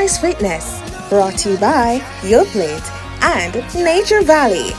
Sunrise Fitness, brought to you by Your Plate and Nature Valley.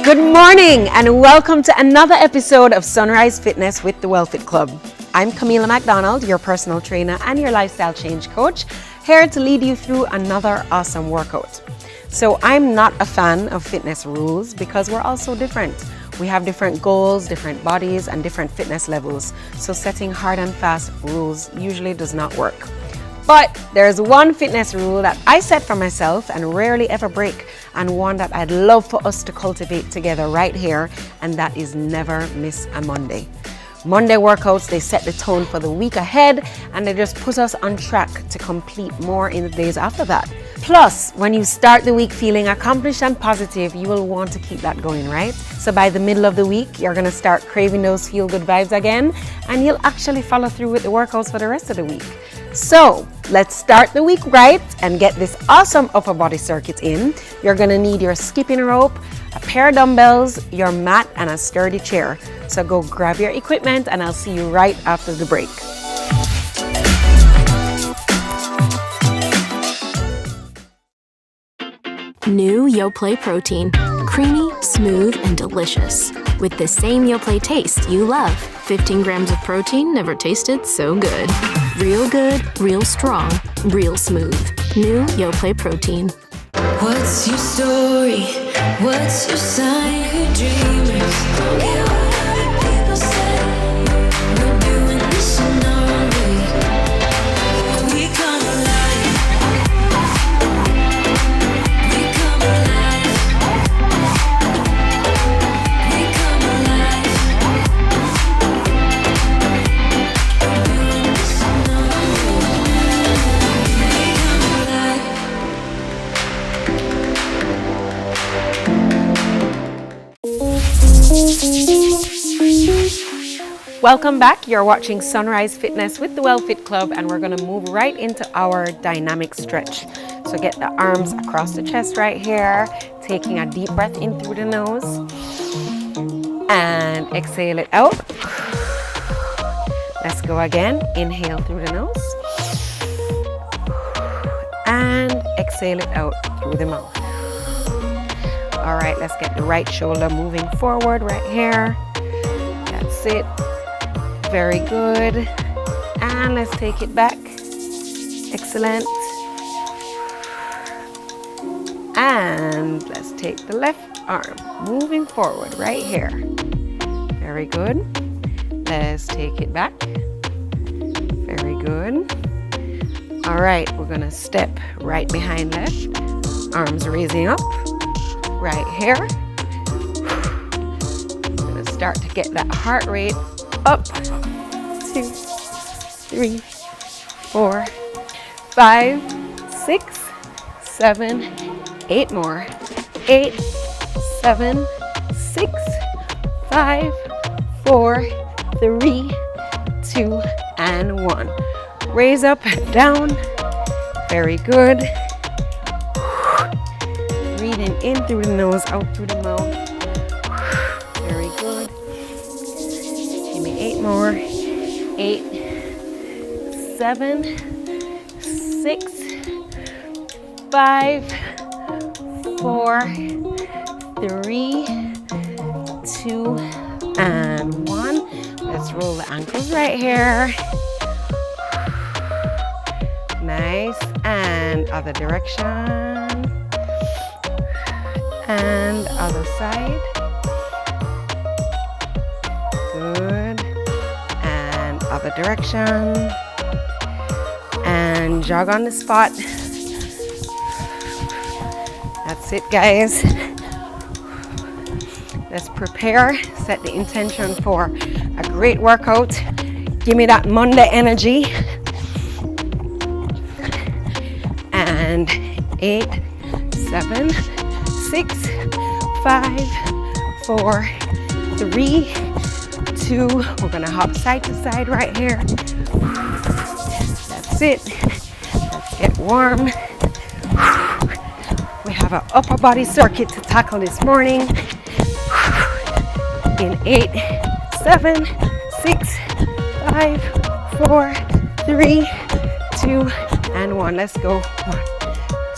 Good morning and welcome to another episode of Sunrise Fitness with the WellFit Club. I'm Camila McDonald, your personal trainer and your lifestyle change coach, here to lead you through another awesome workout. So I'm not a fan of fitness rules because we're all so different. We have different goals, different bodies, and different fitness levels. So setting hard and fast rules usually does not work. But there's one fitness rule that I set for myself and rarely ever break, and one that I'd love for us to cultivate together right here, and that is never miss a Monday. Monday workouts, they set the tone for the week ahead, and they just put us on track to complete more in the days after that. Plus, when you start the week feeling accomplished and positive, you will want to keep that going, right? So by the middle of the week, you're gonna start craving those feel-good vibes again, and you'll actually follow through with the workouts for the rest of the week. So let's start the week right and get this awesome upper body circuit in. You're gonna need your skipping rope, a pair of dumbbells, your mat, and a sturdy chair. So go grab your equipment and I'll see you right after the break. New Yoplait protein. Creamy, smooth, and delicious. With the same Yoplait taste you love. 15 grams of protein never tasted so good. Real good, real strong, real smooth. New Yoplait protein. What's your story? What's your sign? Who dreamers? Don't care what other people say. We're doing this in our own way. We come alive. We come alive. We come alive. We're doing this in our own Welcome back. You're watching Sunrise Fitness with the WellFit Club, and we're gonna move right into our dynamic stretch. So get the arms across the chest right here, taking a deep breath in through the nose and exhale it out. Let's go again. Inhale through the nose and exhale it out through the mouth. All right, let's get the right shoulder moving forward right here. That's it. Very good. And let's take it back. Excellent. And let's take the left arm moving forward right here. Very good. Let's take it back. Very good. All right, we're gonna step right behind left. Arms raising up. Right here. I'm gonna start to get that heart rate up. 2, 3, 4, 5, 6, 7, 8 more. 8, 7, 6, 5, 4, 3, 2, and 1. Raise up and down. Very good. Breathing in through the nose, out through the mouth. Very good. Give me 8 more. 8, 7, 6, 5, 4, 3, 2, and 1. Let's roll the ankles right here. Nice. And other direction. And other side. Good. And other direction. And jog on the spot. That's it, guys. Let's prepare, set the intention for a great workout. Give me that Monday energy. 8, 7, 6, 5, 4, 3, 2. We're gonna hop side to side right here. That's it. Let's get warm. We have an upper body circuit to tackle this morning. In 8, 7, 6, 5, 4, 3, 2, and 1. Let's go. 1,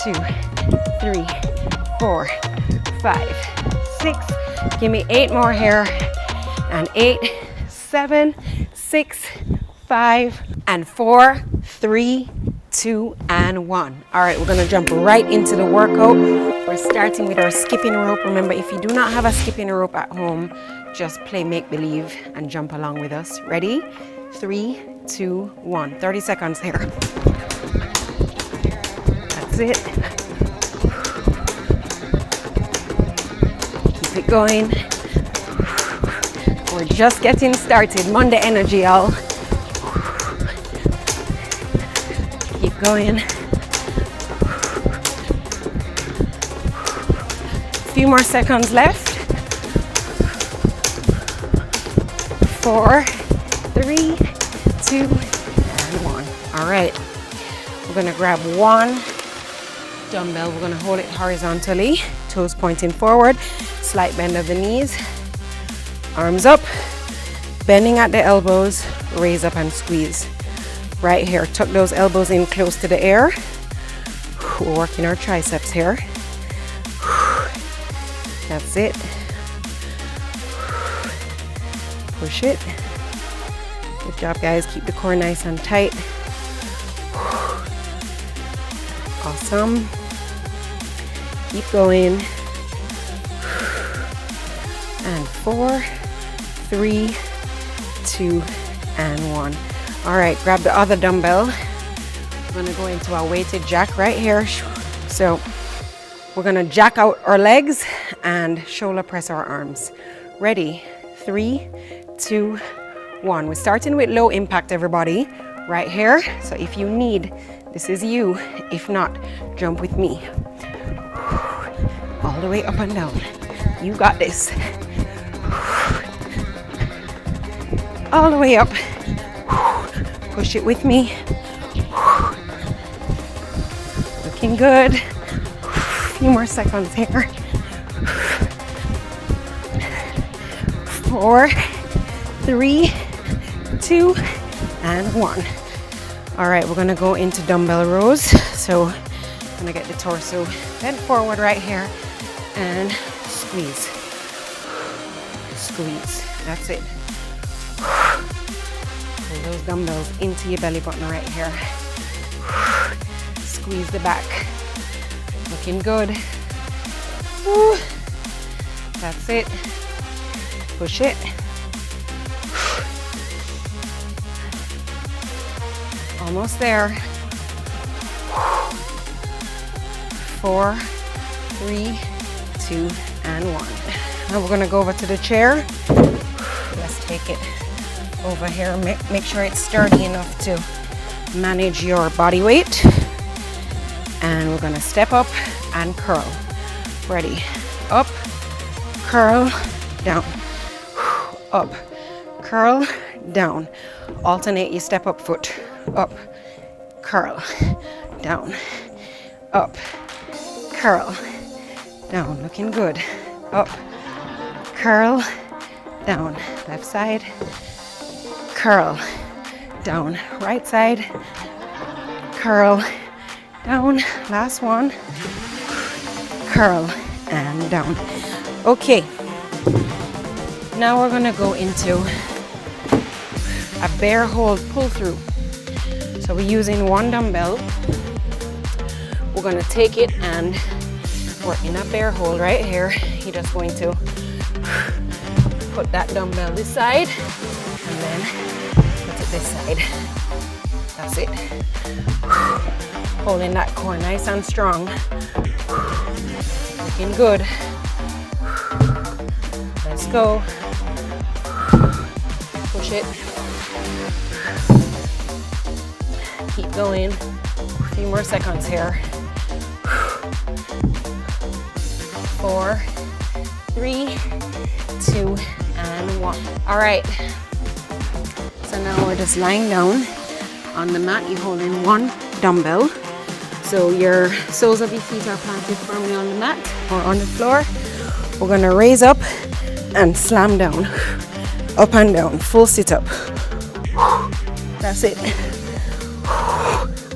2, 3, 4, 5, 6. Give me 8 more here. And 8, 7, 6, 5, and 4, 3, 2, and 1. All right, we're gonna jump right into the workout. We're starting with our skipping rope. Remember, if you do not have a skipping rope at home, just play make-believe and jump along with us. Ready? 3, 2, 1. 30 seconds here. That's it. Keep it going. We're just getting started. Monday energy, y'all. Keep going. A few more seconds left. 4, 3, 2, and 1. All right. We're gonna grab one dumbbell. We're gonna hold it horizontally, toes pointing forward, slight bend of the knees, arms up, bending at the elbows, raise up and squeeze. Right here, tuck those elbows in close to the air. We're working our triceps here. That's it. Push it. Good job, guys. Keep the core nice and tight. Awesome. Keep going. And 4, 3, 2, and 1. All right, grab the other dumbbell. We're gonna go into our weighted jack right here. So we're gonna jack out our legs and shoulder press our arms. Ready? 3, 2, 1. We're starting with low impact, everybody, right here. So if you need, this is you. If not, jump with me. All the way up and down. You got this. All the way up. Push it with me. Looking good. A few more seconds here. 4, 3, 2, and 1. All right, we're gonna go into dumbbell rows. So I'm gonna get the torso bent forward right here and squeeze. Squeeze. That's it. Pull those dumbbells into your belly button right here. Squeeze the back. Looking good. Woo. That's it. Push it. Almost there. 4, 3, 2, and 1. Now we're gonna go over to the chair. Let's take it over here. Make sure it's sturdy enough to manage your body weight. And we're gonna step up and curl. Ready? Up, curl, down. Up, curl, down. Alternate your step up foot. Up, curl, down. Up, curl, down. Looking good. Up, curl, down. Left side, curl, down. Right side, curl, down. Last one, curl, and down. Okay, now we're gonna go into a bear hold pull through. So we're using one dumbbell. We're gonna take it and we're in a bear hold right here. You're just going to put that dumbbell this side and then put it this side. That's it. Holding that core nice and strong. Looking good. Let's go. Push it. Keep going. A few more seconds here. 4, 3, 2, and 1. All right. So now we're just lying down on the mat. You hold in one dumbbell. So your soles of your feet are planted firmly on the mat or on the floor. We're gonna raise up and slam down. Up and down, full sit up. That's it.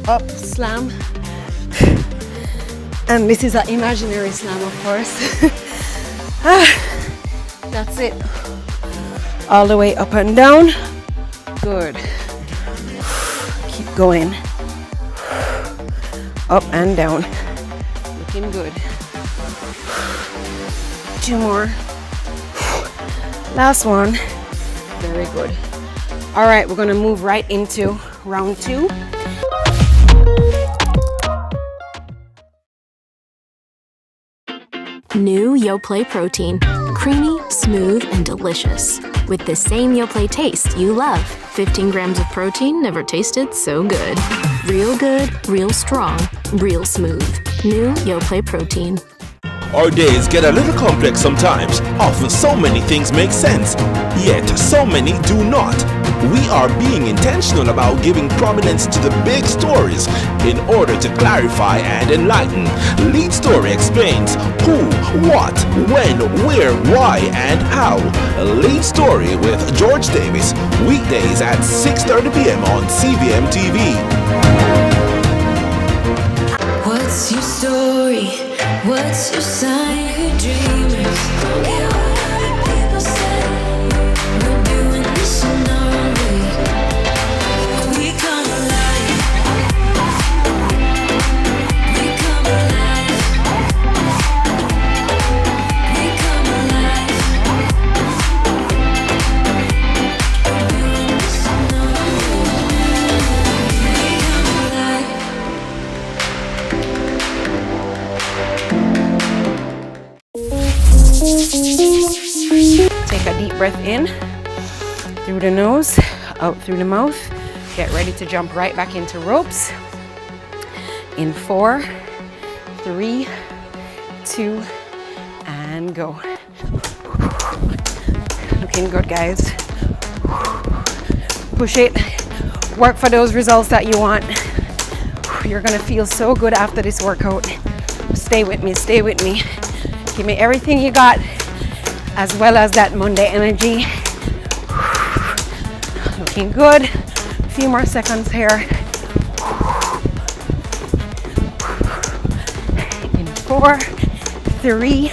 Up, slam. And this is an imaginary slam, of course. That's it. All the way up and down. Good. Keep going. Up and down. Looking good. 2 more. Last one. Very good. All right, we're gonna move right into round 2. New Yoplait protein. Creamy, smooth, and delicious. With the same Yoplait taste you love. 15 grams of protein, never tasted so good. Real good, real strong, real smooth. New Yoplait protein. Our days get a little complex sometimes. Often so many things make sense, yet so many do not. We are being intentional about giving prominence to the big stories in order to clarify and enlighten. Lead Story explains who, what, when, where, why, and how. Lead Story with George Davis, weekdays at 6:30 p.m. on CVMTV. What's your story? What's your sign? You're dreamers. Don't care what other people say. We're doing this in our own way. We come alive. We come alive. We come alive. We're doing this in our own way. We come alive. Take a deep breath in through the nose, out through the mouth. Get ready to jump right back into ropes. In 4, 3, 2, and go. Looking good, guys. Push it. Work for those results that you want. You're gonna feel so good after this workout. Stay with me, stay with me. Give me everything you got, as well as that Monday energy. Looking good. A few more seconds here. In 4, 3,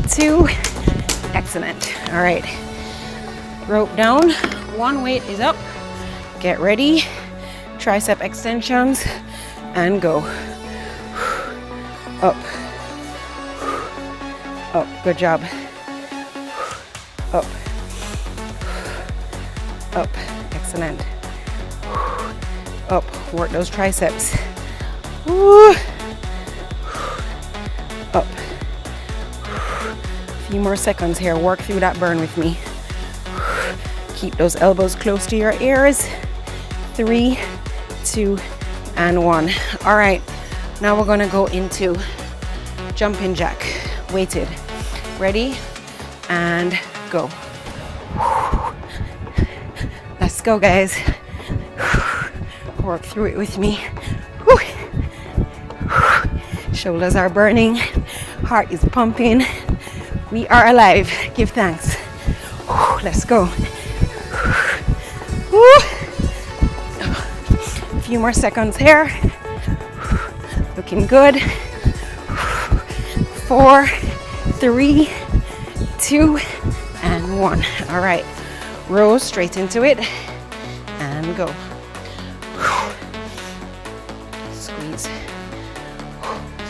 2, excellent. All right, rope down, one weight is up. Get ready, tricep extensions, and go. Up. Up, good job. Up. Up, excellent. Up, work those triceps. Woo. Up. A few more seconds here, work through that burn with me. Keep those elbows close to your ears. 3, 2, and 1. All right, now we're gonna go into jumping jack, weighted. Ready? And go. Let's go, guys. Work through it with me. Shoulders are burning, heart is pumping. We are alive. Give thanks. Let's go. A few more seconds here. Looking good. 4, 3, 2, and 1. All right, row straight into it and go. Squeeze,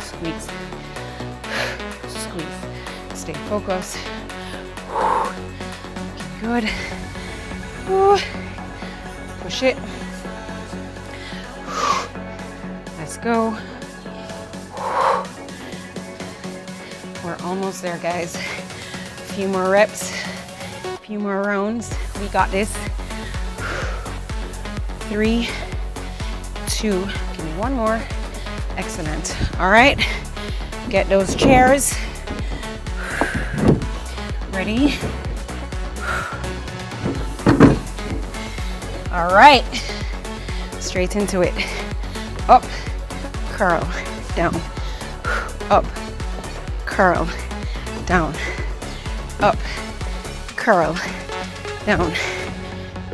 squeeze, squeeze. Stay focused. Good. Push it. Let's go. We're almost there, guys. A few more reps, a few more rounds. We got this. 3, 2, give me one more. Excellent. All right, Get those chairs. Ready? All right. Straight into it. Up, curl, down. Up, curl, down. Up, curl, down.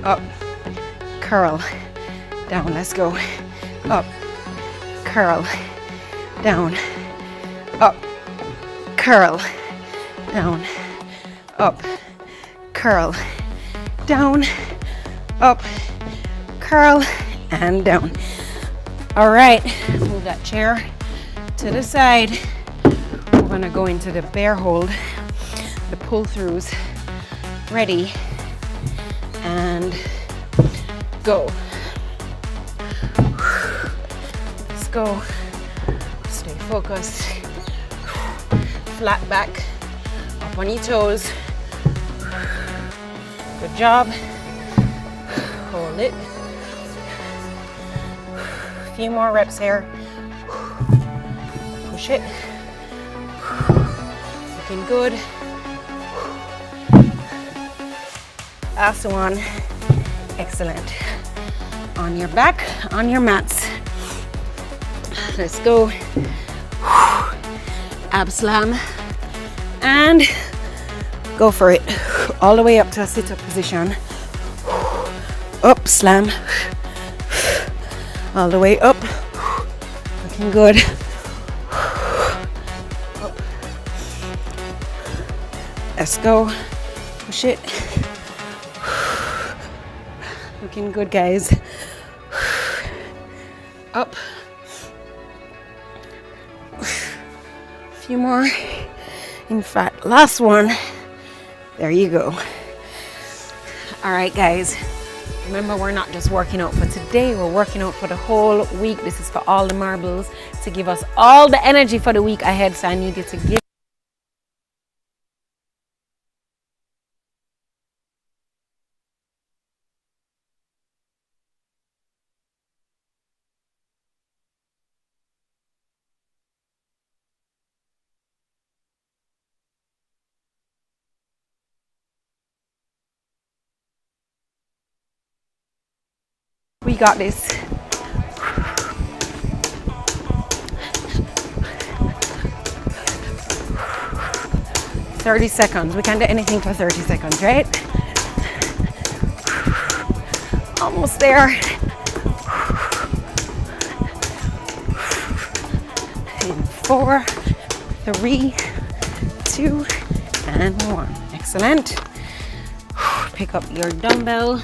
Up, curl, down. Let's go. Up, curl, down. Up, curl, down. Up, curl, down. Up, curl, and down. All right, move that chair to the side. We're gonna go into the bear hold, the pull throughs. Ready, and go. Let's go. Stay focused. Flat back, up on your toes. Good job. Hold it. A few more reps here. Push it. Looking good. Last one. Excellent. On your back, on your mats. Let's go. Ab slam. And go for it. All the way up to a sit-up position. Up, slam. All the way up. Looking good. Up. Let's go. Push it. Looking good, guys. Up. A few more. In fact, last one. There you go. All right, guys. Remember, we're not just working out for today, we're working out for the whole week. This is for all the marbles to give us all the energy for the week ahead. So I need you to give. We got this. $30 We can't do anything for 30 seconds, right? Almost there. In 4, 3, 2, and 1. Excellent. Pick up your dumbbell.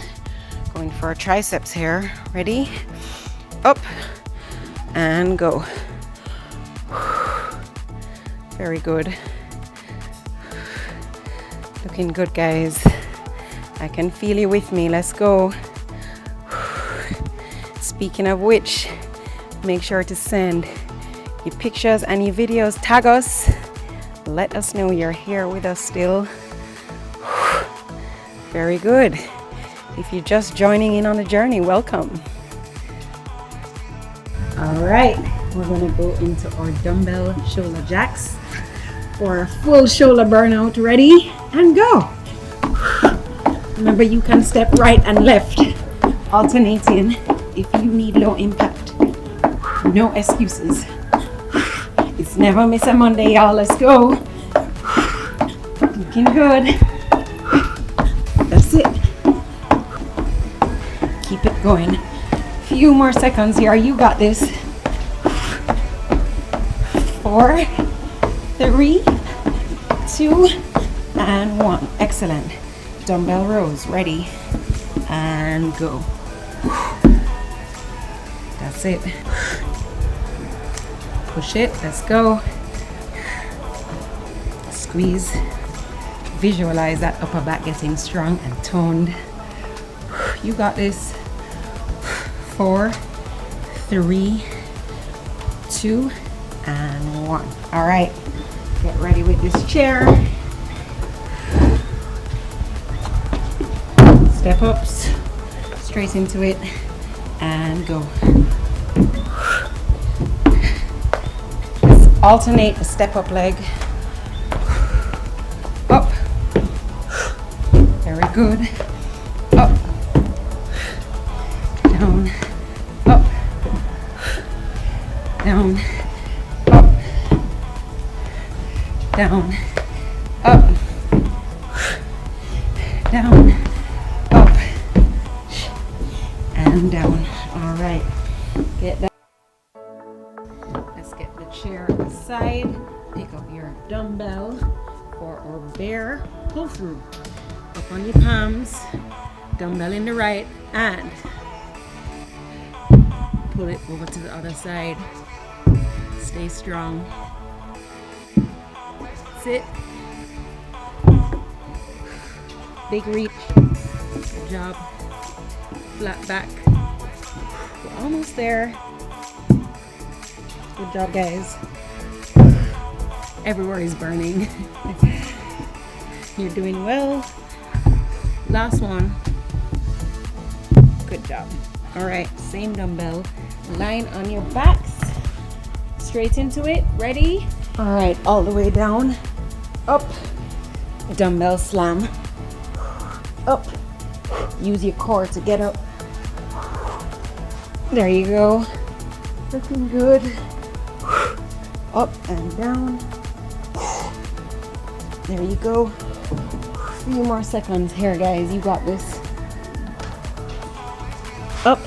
Going for our triceps here. Ready? Up and go. Very good. Looking good, guys. I can feel you with me. Let's go. Speaking of which, make sure to send your pictures and your videos. Tag us. Let us know you're here with us still. Very good. If you're just joining in on the journey, welcome. All right, we're gonna go into our dumbbell shoulder jacks for a full shoulder burnout. Ready? And go. Remember, you can step right and left, alternating if you need low impact. No excuses. It's never miss a Monday, y'all. Let's go. Looking good. That's it. Keep it going. Few more seconds here. You got this. 4, 3, 2, and 1. Excellent. Dumbbell rows. Ready? And go. That's it. Push it. Let's go. Squeeze. Visualize that upper back getting strong and toned. You got this. 4, 3, 2, and 1. All right, get ready with this chair. Step ups, straight into it, and go. Let's alternate the step up leg. Up. Very good. Up. Down. Up. Down. Up. Down. Up. Down. Up. And down. All right. Get that. Let's get the chair aside. Pick up your dumbbell for our bear pull through. Up on your palms, dumbbell in the right, and pull it over to the other side. Stay strong. Sit. Big reach. Good job. Flat back. We're almost there. Good job, guys. Everywhere is burning. You're doing well. Last one. Good job. All right, same dumbbell. Line on your backs. Straight into it. Ready? All right, all the way down. Up. Dumbbell slam. Up. Use your core to get up. There you go. Looking good. Up and down. There you go. A few more seconds here, guys. You got this. Up.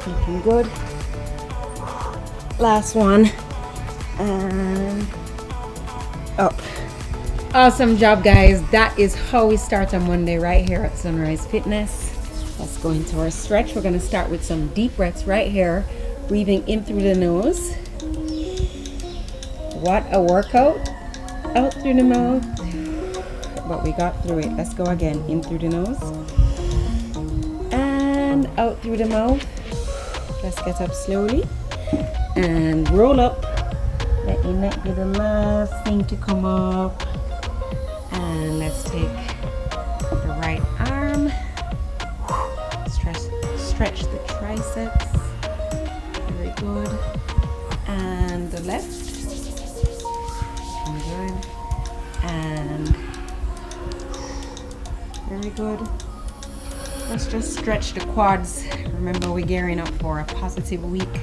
Looking good. Last one. And up. Awesome job, guys. That is how we start on Monday right here at Sunrise Fitness. Let's go into our stretch. We're going to start with some deep breaths right here. Breathing in through the nose. What a workout. Out through the mouth. But we got through it. Let's go again. In through the nose. And out through the mouth. Let's get up slowly. And roll up. Let your neck be the last thing to come up. And let's take the right arm. Stretch the triceps. Very good. And the left. Good. And very good. Let's just stretch the quads. Remember, we're gearing up for a positive week.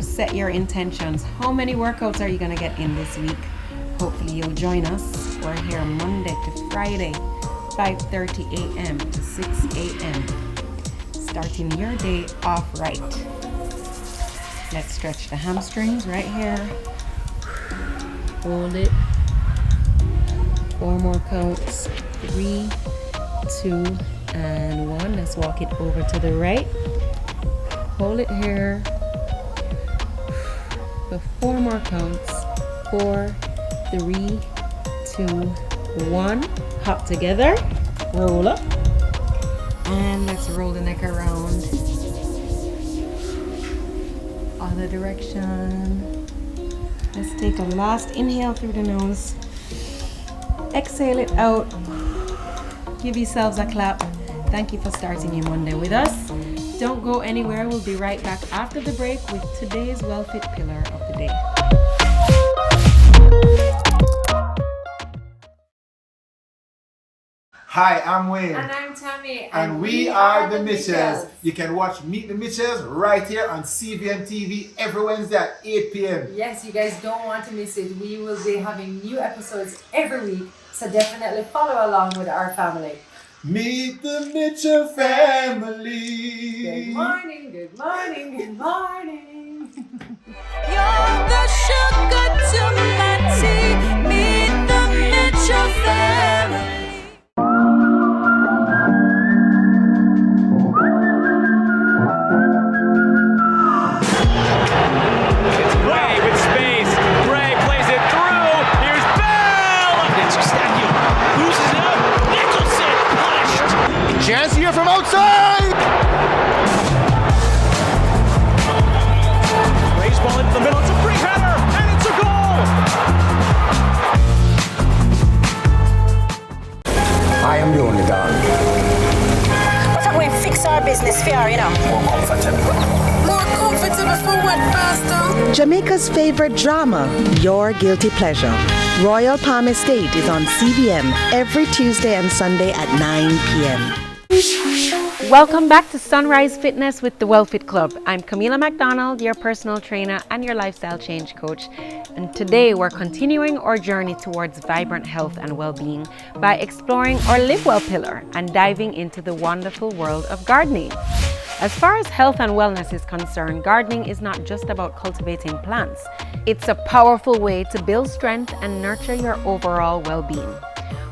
Set your intentions. How many workouts are you going to get in this week? Hopefully you'll join us. We're here Monday to Friday, 5:30 a.m. to 6 a.m. Starting your day off right. Let's stretch the hamstrings right here. Hold it. 4 more counts. 3, 2, and 1. Let's walk it over to the right. Hold it here. For 4 more counts. 4, 3, 2, 1. Hop together. Roll up. And let's roll the neck around. Other direction. Let's take a last inhale through the nose. Exhale it out. Give yourselves a clap. Thank you for starting your Monday with us. Don't go anywhere. We'll be right back after the break with today's well-fit pillar of the day. Hi, I'm Wayne. And I'm Tami. And we are the Mitchells. You can watch Meet the Mitchells right here on CVMTV every Wednesday at 8 p.m. Yes, you guys don't want to miss it. We will be having new episodes every week, so definitely follow along with our family. Meet the Mitchell family. Good morning, good morning, good morning. You're the sugar to my tea. Meet the Mitchell family. Chance here from outside! Raise ball into the middle, it's a free header, and it's a goal! I am the only dog. But I'm going to fix our business fair, you know. More comfortable. More comfortable. Jamaica's favorite drama, Your Guilty Pleasure. Royal Palm Estate is on CVM every Tuesday and Sunday at 9 p.m. Welcome back to Sunrise Fitness with the WellFit Club. I'm Camila McDonald, your personal trainer and your lifestyle change coach. And today we're continuing our journey towards vibrant health and well-being by exploring our Live Well pillar and diving into the wonderful world of gardening. As far as health and wellness is concerned, gardening is not just about cultivating plants. It's a powerful way to build strength and nurture your overall well-being.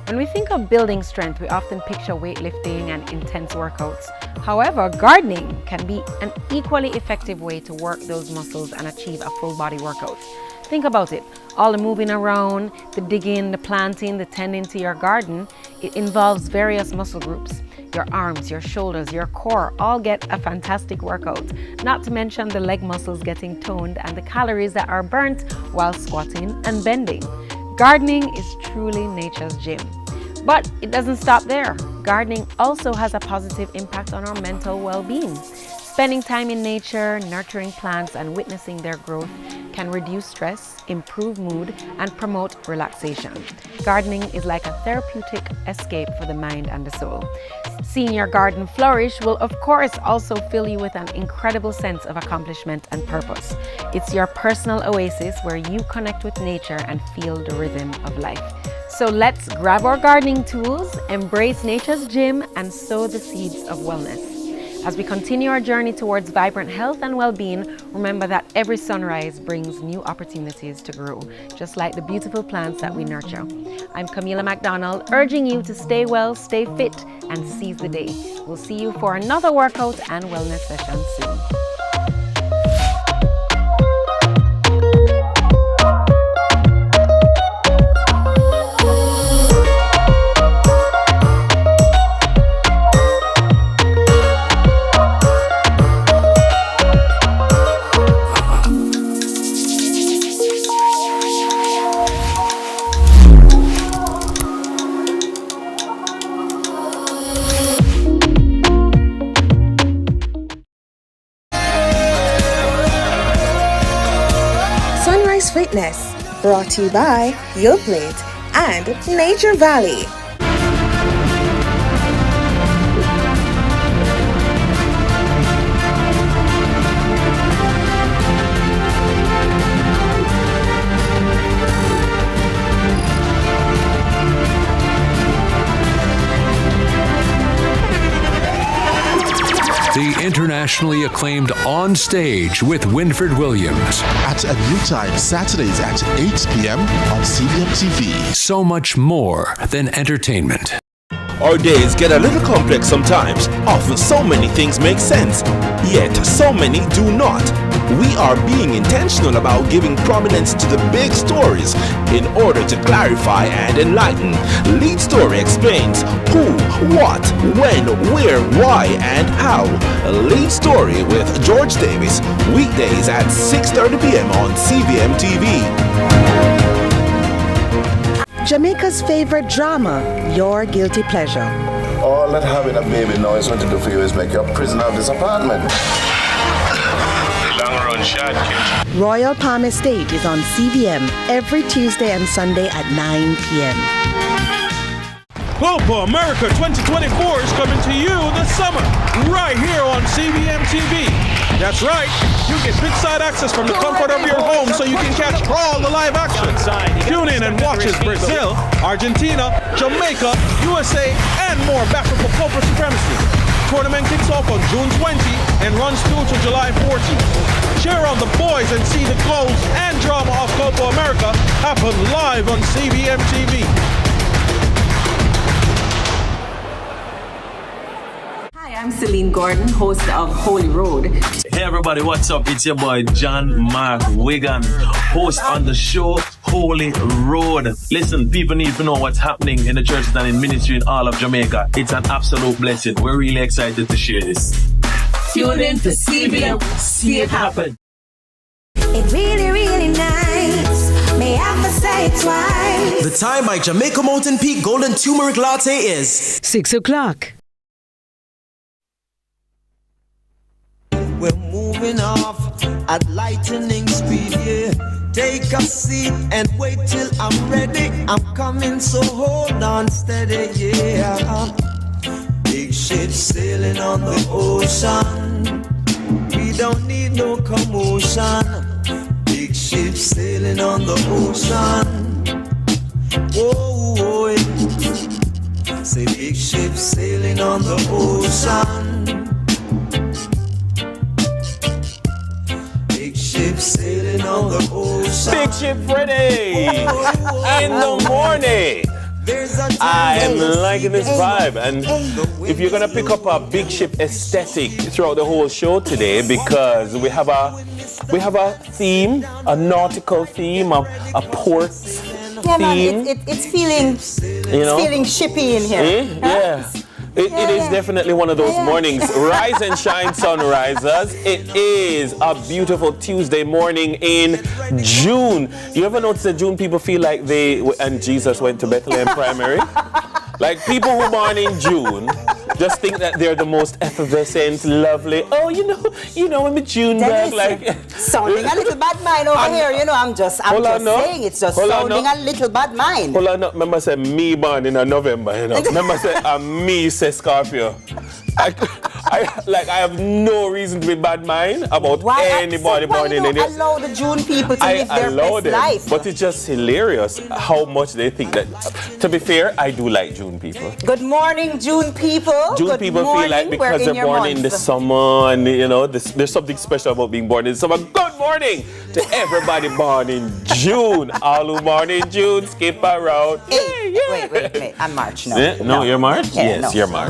When we think of building strength, we often picture weightlifting and intense workouts. However, gardening can be an equally effective way to work those muscles and achieve a full body workout. Think about it. All the moving around, the digging, the planting, the tending to your garden, it involves various muscle groups. Your arms, your shoulders, your core all get a fantastic workout. Not to mention the leg muscles getting toned and the calories that are burnt while squatting and bending. Gardening is truly nature's gym. But it doesn't stop there. Gardening also has a positive impact on our mental well-being. Spending time in nature, nurturing plants, and witnessing their growth can reduce stress, improve mood, and promote relaxation. Gardening is like a therapeutic escape for the mind and the soul. Seeing your garden flourish will, of course, also fill you with an incredible sense of accomplishment and purpose. It's your personal oasis where you connect with nature and feel the rhythm of life. So let's grab our gardening tools, embrace nature's gym, and sow the seeds of wellness. As we continue our journey towards vibrant health and well-being, remember that every sunrise brings new opportunities to grow, just like the beautiful plants that we nurture. I'm Camila McDonald, urging you to stay well, stay fit, and seize the day. We'll see you for another workout and wellness session soon. Fitness, brought to you by Your Plate and Nature Valley. The internationally acclaimed On Stage with Winford Williams. At a new time, Saturdays at 8 p.m. on CVMTV. So much more than entertainment. Our days get a little complex sometimes. Often so many things make sense, yet so many do not. We are being intentional about giving prominence to the big stories in order to clarify and enlighten. Lead Story explains who, what, when, where, why, and how. Lead Story with George Davis, weekdays at 6:30 p.m. on CVMTV. Jamaica's favorite drama, Your Guilty Pleasure. All that having a baby now is going to do for you is make you a prisoner of this apartment. Long run shot, kid. Royal Palm Estate is on CVM every Tuesday and Sunday at 9 p.m. Copa America 2024 is coming to you this summer, right here on CVMTV. That's right, you get big-side access from the comfort of your home so you can catch all the live action. Tune in and watch as Brazil, Argentina, Jamaica, USA, and more battle for Copa Supremacy. Tournament kicks off on June 20 and runs through to July 14. Cheer on the boys and see the goals and drama of Copa America happen live on CVMTV. I'm Celine Gordon, host of Holy Road. Hey everybody, what's up? It's your boy John Mark Wigan, host on the show Holy Road. Listen, people need to know what's happening in the churches and in ministry in all of Jamaica. It's an absolute blessing. We're really excited to share this. Tune in to CVM See It Happen. It's really, really nice. May I have to say it twice. The time by Jamaica Mountain Peak Golden Turmeric Latte is 6 o'clock. We're moving moving off at lightning speed, yeah. Take a seat and wait till I'm ready. I'm coming, so hold on steady, yeah. Big ship sailing on the ocean. We don't need no commotion. Big ship sailing on the ocean. Whoa, whoa, yeah. Say big ship sailing on the ocean. Big ship sailing on the ocean. Big ship ready in the morning. I'm liking this vibe, and if you're gonna pick up a big ship aesthetic throughout the whole show today, because we have a theme, a nautical theme, a port yeah, theme. Man, it's feeling shippy in here. Yeah. It is definitely one of those mornings. Rise and shine, sunrisers. It is a beautiful Tuesday morning in June. You ever notice that June people feel like and Jesus went to Bethlehem Primary? Like people who born in June just think that they're the most effervescent, lovely. Oh, you know, I'm a June girl. Like sounding a little bad mind over here. You know, I'm just saying it's just sounding a little bad mind. Hold on, remember say me born in November. You know, remember say me say Scorpio. I have no reason to be bad mind about anybody born in any. Allow the June people to live their best life. But it's just hilarious how much they think that. To be fair, I do like June people. Good morning, June people. June people feel like because they're born in the summer, and you know, there's something special about being born in the summer. Good morning to everybody born in June. All who born in June, skip around. Wait. I'm March now. Yeah? No, you're March? Yeah, yes, you're March.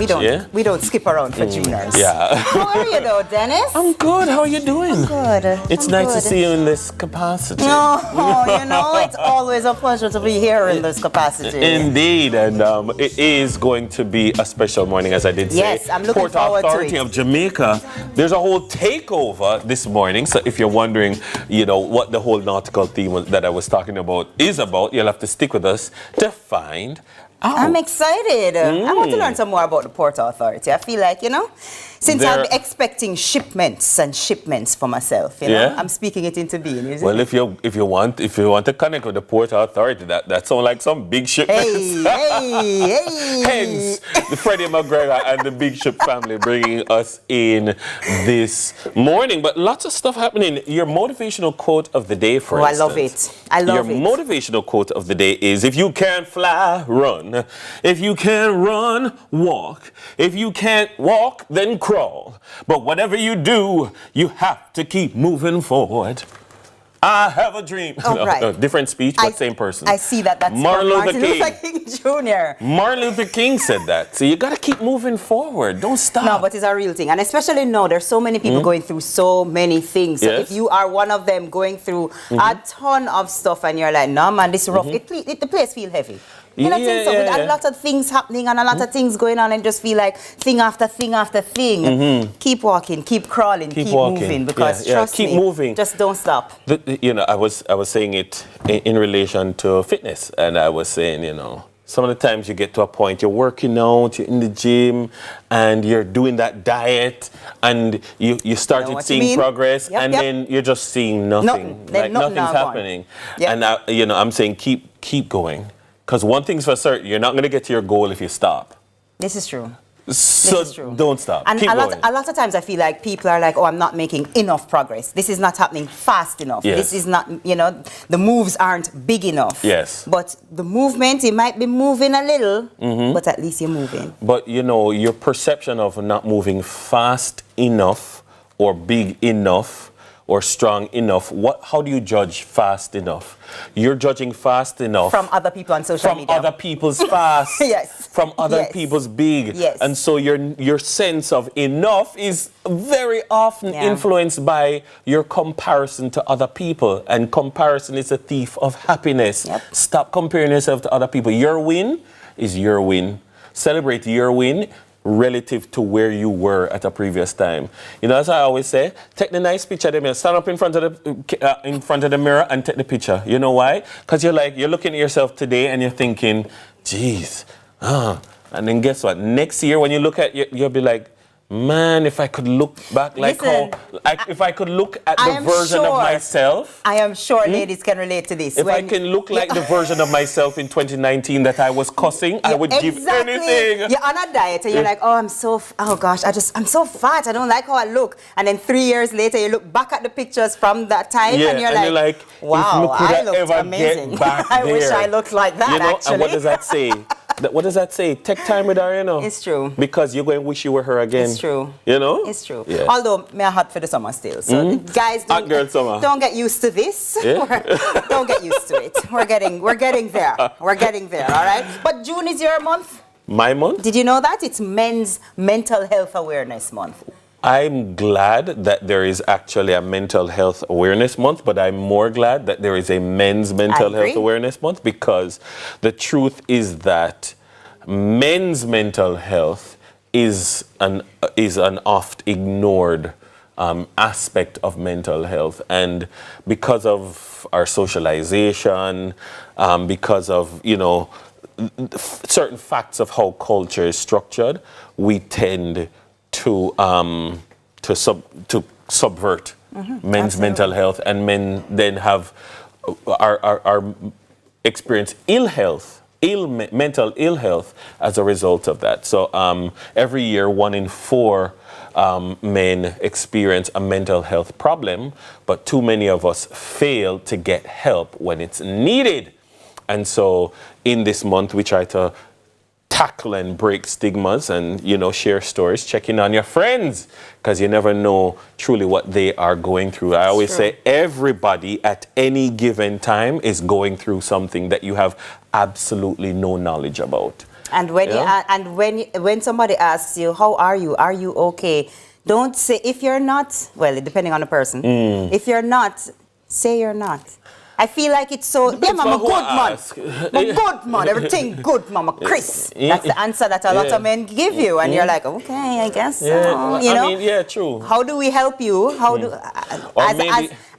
We don't skip around for Juners. Yeah. How are you though, Dennis? I'm good. How are you doing? I'm good. It's nice to see you in this capacity. It's always a pleasure to be here in this capacity. Indeed, and it is going to be a special morning, as I did say. Yes, I'm looking forward to it. Port Authority of Jamaica, there's a whole takeover this morning. So if you're wondering, what the whole nautical theme that I was talking about is about, you'll have to stick with us to find out. I'm excited. I want to learn some more about the Port Authority. I feel like, since I'm expecting shipments for myself, I'm speaking it into being. Well, if you want to connect with the Port Authority, that sounds like some big shipments. Hey. Hence, the Freddie McGregor and the Big Ship family bringing us in this morning. But lots of stuff happening. Your motivational quote of the day, for instance. I love it. Your motivational quote of the day is: if you can't fly, run. If you can't run, walk. If you can't walk, then crawl. But whatever you do, you have to keep moving forward. I have a dream. Right. Different speech, but same person. I see that. That's Martin Luther King Jr. Martin Luther King said that. So you got to keep moving forward. Don't stop. No, but it's a real thing. And especially now, there's so many people going through so many things. So if you are one of them going through a ton of stuff and you're like, no, man, this is rough. The place feels heavy. With a lot of things happening and a lot of things going on, and just feel like thing after thing after thing. Keep walking, keep crawling, keep moving, because trust me, moving. Just don't stop. I was saying it in relation to fitness, and I was saying, some of the times you get to a point, you're working out, you're in the gym, and you're doing that diet, and you started seeing progress, then you're just seeing nothing. Nothing's happening. And I'm saying keep going. Because one thing's for certain, you're not going to get to your goal if you stop. This is true. So don't stop. And keep going. A lot of times I feel like people are like, I'm not making enough progress. This is not happening fast enough. Yes. This is not, the moves aren't big enough. Yes. But the movement, it might be moving a little, but at least you're moving. But, your perception of not moving fast enough or big enough or strong enough, how do you judge fast enough? You're judging fast enough. From other people on social media. From other people's fast. Yes. From other people's big. Yes. And so your sense of enough is very often influenced by your comparison to other people. And comparison is a thief of happiness. Yep. Stop comparing yourself to other people. Your win is your win. Celebrate your win relative to where you were at a previous time. As I always say, take the nice picture of the mirror. Stand up in front of the mirror and take the picture. You know why? Because you're looking at yourself today and you're thinking, geez, and then guess what? Next year when you look at you'll be like, Man, if I could look back like if I could look at the version of myself. I am sure ladies can relate to this. If I can look like the version of myself in 2019 that I was cussing, I would give anything. You're on a diet and you're like, I'm so fat. I don't like how I look. And then 3 years later, you look back at the pictures from that time and you're like, wow, I looked amazing. I wish I looked like that, actually. And what does that say? What does that say? Take time with her, It's true. Because you're going to wish you were her again. It's true. It's true. Yeah. Although, me are hot for the summer still. So, guys, don't get used to this. Yeah. Don't get used to it. We're getting there. We're getting there, all right? But June is your month. My month? Did you know that? It's Men's Mental Health Awareness Month. I'm glad that there is actually a mental health awareness month, but I'm more glad that there is a men's mental health awareness month, because the truth is that men's mental health is an oft ignored aspect of mental health, and because of our socialization, because of certain facts of how culture is structured, we tend to subvert men's mental health, and men then have are experience mental ill health as a result of that. So every year 1 in 4 men experience a mental health problem, but too many of us fail to get help when it's needed. And so in this month we try to tackle and break stigmas and, share stories, checking on your friends, because you never know truly what they are going through. I always say everybody at any given time is going through something that you have absolutely no knowledge about. And when somebody asks you, how are you? Are you okay? Don't say, if you're not, well, depending on the person, if you're not, say you're not. I feel like it's so, I'm a good man. I'm a good man. Everything good, Mama Chris. That's the answer that a lot of men give you. And you're like, okay, I guess so. True. How do we help you? How do,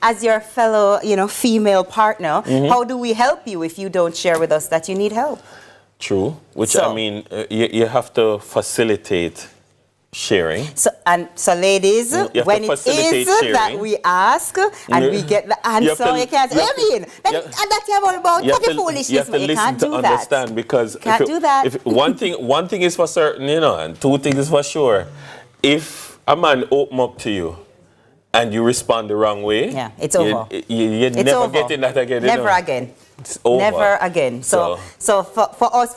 as your fellow, female partner, how do we help you if you don't share with us that you need help? True. You have to facilitate sharing. So ladies, when it is that we ask and we get the answer, you can't say, that's about foolishness. You have to listen to understand, because if one thing is for certain, and 2 things is for sure. If a man open up to you and you respond the wrong way, it's over. You're never getting that again. Never again. It's over. Never again. So for us,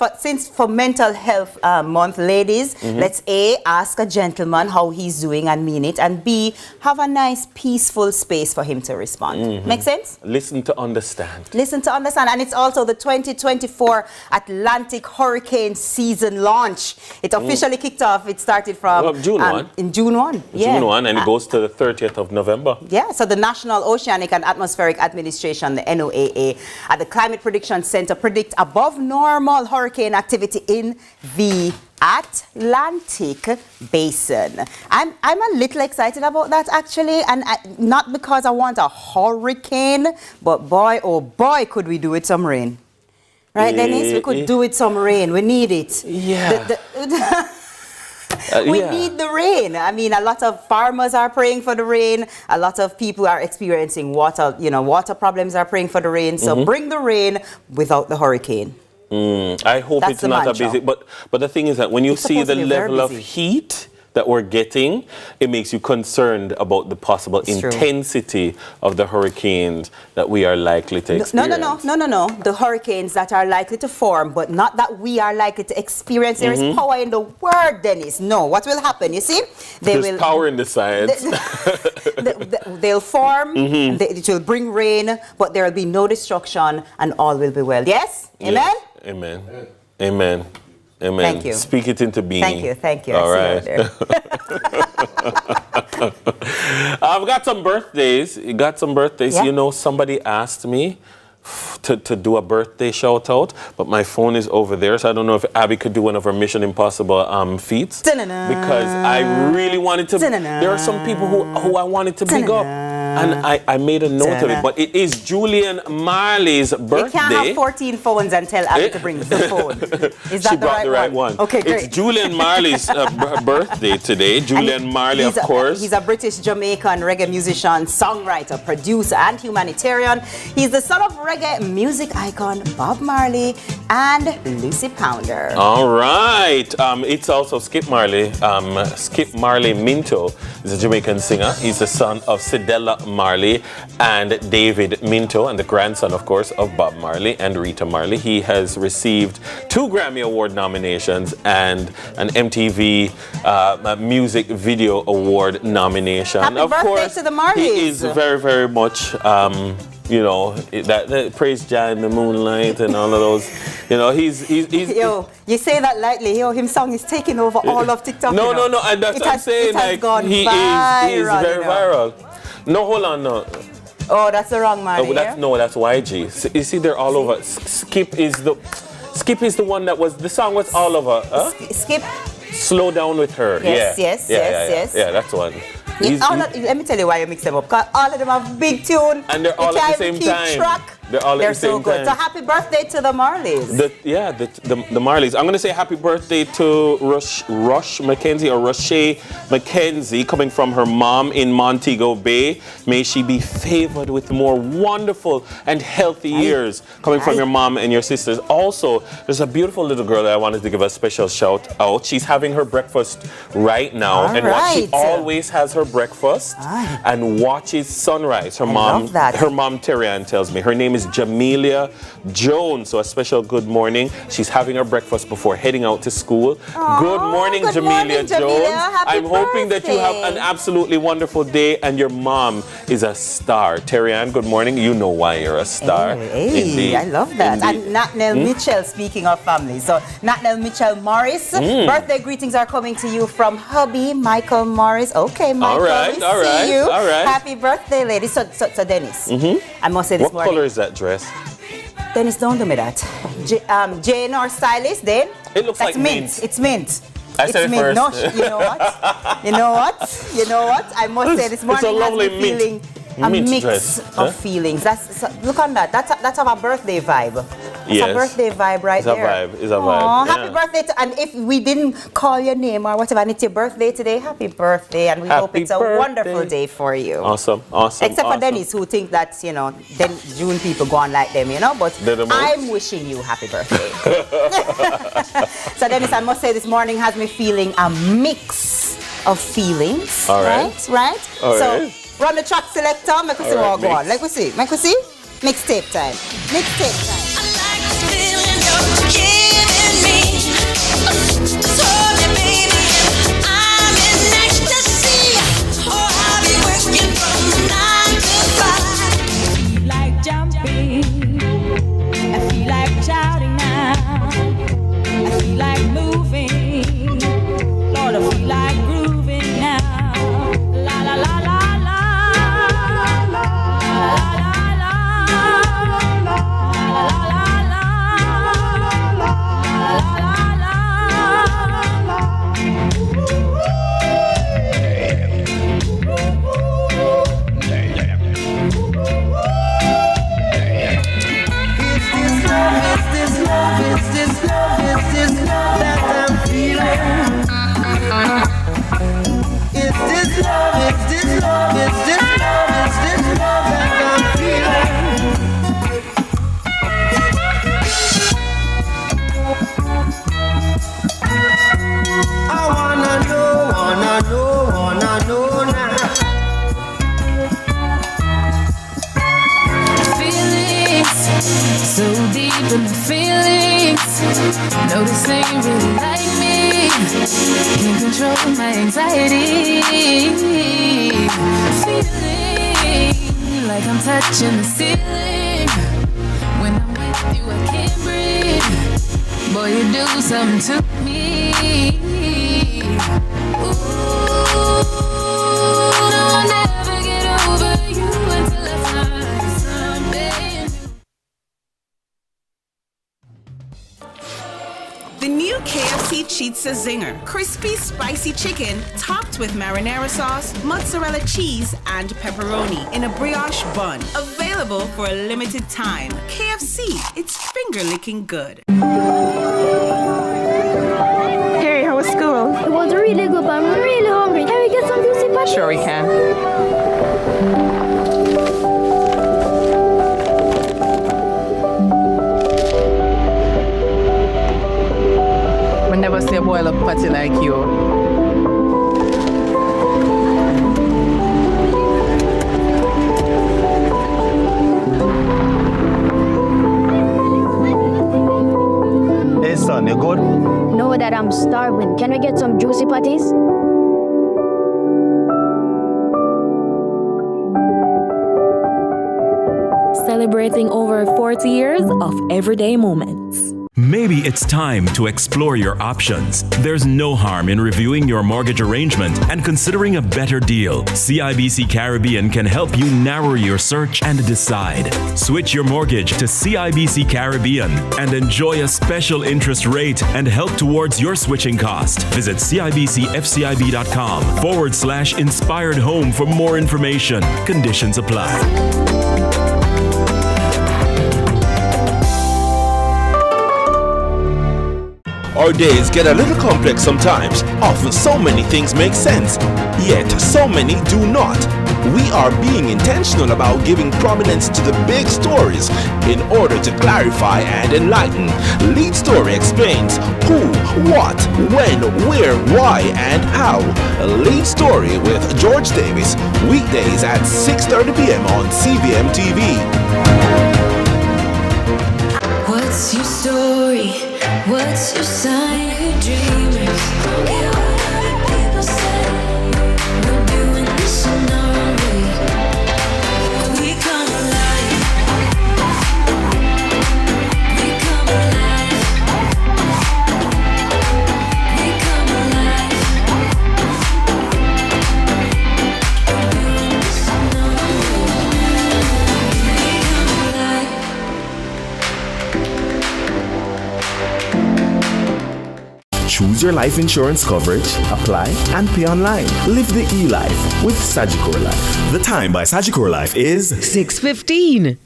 for Mental Health Month, ladies, let's A, ask a gentleman how he's doing and mean it, and B, have a nice peaceful space for him to respond. Make sense? Listen to understand. Listen to understand. And it's also the 2024 Atlantic Hurricane Season launch. It officially kicked off. It started from June 1. In June 1. June 1, and it goes to the 30th of November. Yeah, so the National Oceanic and Atmospheric Administration, the NOAA, at the Climate Prediction Center predict above normal hurricane activity in the Atlantic Basin. I'm a little excited about that, actually, and not because I want a hurricane, but boy, oh boy, could we do with some rain. Right, Dennis? We could do with some rain. We need it. Yeah. We need the rain. I mean, a lot of farmers are praying for the rain. A lot of people are experiencing water problems, are praying for the rain. So bring the rain without the hurricane. I hope it's not a busy. But the thing is that when you see the level of heat that we're getting, it makes you concerned about the possible intensity of the hurricanes that we are likely to experience. No. The hurricanes that are likely to form, but not that we are likely to experience. There is power in the word, Dennis. No, what will happen? You see, there's power in the science. They'll form. It will bring rain, but there will be no destruction, and all will be well. Yes. Amen. Yes. Amen. Amen. Amen. Thank you. Speak it into being. Thank you. All right. I've got some birthdays. Yeah. Somebody asked me to do a birthday shout out, but my phone is over there, so I don't know if Abby could do one of her Mission Impossible feats. Because I really wanted to. There are some people who I wanted to big up. And I made a note of it, but it is Julian Marley's birthday. You can't have 14 phones and tell Abby to bring the phone. Is that she brought the right one. Okay, great. It's Julian Marley's birthday today. Julian Marley, of course. He's a British Jamaican reggae musician, songwriter, producer, and humanitarian. He's the son of reggae music icon Bob Marley and Lucy Pounder. All right. It's also Skip Marley. Skip Marley Minto is a Jamaican singer. He's the son of Cedella Marley and David Minto, and the grandson, of course, of Bob Marley and Rita Marley. He has received 2 Grammy Award nominations and an MTV Music Video Award nomination. Happy birthday to the Marleys. He is very, very much... you know, that Praise Jah in the moonlight and all of those. You know, he's Yo, you say that lightly. Yo, him song is taking over all of TikTok. No, you know? no, and that's what I'm saying. It has like, gone he viral, is very viral. No, hold on, no. Oh, that's the wrong man. That's YG. You see, they're all over. Skip is the one that was, the song was all over. Huh? Skip. Slow Down with Her. Yes, yeah. yes. Yeah, that's one. Let me tell you why you mix them up. Because all of them have big tune. And they're all at the same time. Track. They're all at the same so good. time. So happy birthday to the Marleys. The Marleys. I'm going to say happy birthday to Rush Mackenzie or Roche Mackenzie, coming from her mom in Montego Bay. May she be favored with more wonderful and healthy years coming from your mom and your sisters. Also, there's a beautiful little girl that I wanted to give a special shout out. She's having her breakfast right now. What she always has her breakfast and watches sunrise. Her mom Terry-Ann tells me. Her name is Jamelia Jones. So a special good morning. She's having her breakfast before heading out to school. Good morning, Jamelia Jones. I'm hoping that you have an absolutely wonderful day and your mom is a star. Terry-Ann, good morning. You know why you're a star. Hey, I love that. Indeed. And Natnell Mitchell, speaking of family. So Natnell Mitchell Morris, birthday greetings are coming to you from hubby Michael Morris. Okay, Michael, we see you. All right. Happy birthday, lady. So Dennis, I must say this morning. What color is that dress? Dennis, don't do me that. Jane, our stylist, then. It looks like mint. It's mint. I said it first. No, you know what? You know what? I must say this morning it's a lovely has me feeling a mix of feelings. Look on that. That's our birthday vibe. It's a birthday vibe right there. It's a vibe. Happy birthday and if we didn't call your name or whatever, and it's your birthday today, happy birthday, and we hope it's a wonderful day for you. Awesome. Except for Dennis, who think that, then June people go on like them, but I'm wishing you happy birthday. So Dennis, I must say this morning has me feeling a mix of feelings. All right. Right? All so right. run the track selector, make us see what go on. Like we see. Mixtape time. Mixtape time. Notice ain't really like me. Can't control my anxiety. Feeling like I'm touching the ceiling. When I'm with you, I can't breathe. Boy, you do something to me. Ooh, no, I'll never get over you until I find something. The new KFC Pizza Zinger. Crispy, spicy chicken topped with marinara sauce, mozzarella cheese, and pepperoni in a brioche bun. Available for a limited time. KFC, it's finger-licking good. Harry, how was school? It was really good, but I'm really hungry. Can we get some juicy patties? Sure we can. We never see a boil up patty like you. Hey son, you good? Know that I'm starving. Can we get some juicy patties? Celebrating over 40 years of everyday moments. Maybe it's time to explore your options. There's no harm in reviewing your mortgage arrangement and considering a better deal. CIBC Caribbean can help you narrow your search and decide. Switch your mortgage to CIBC Caribbean and enjoy a special interest rate and help towards your switching cost. Visit CIBCFCIB.com/inspired home for more information. Conditions apply. Our days get a little complex sometimes. Often so many things make sense, yet so many do not. We are being intentional about giving prominence to the big stories in order to clarify and enlighten. Lead Story explains who, what, when, where, why, and how. Lead Story with George Davis, weekdays at 6:30 p.m. on CVMTV. What's your story? What's your sign? You're dreamers. Don't care what other people say. We're doing this in our own way. We come alive. We come alive. We come alive. We're doing this in our own way. We come alive. Choose your life insurance coverage, apply, and pay online. Live the e-life with Sagicor Life. The time by Sagicor Life is 6:15.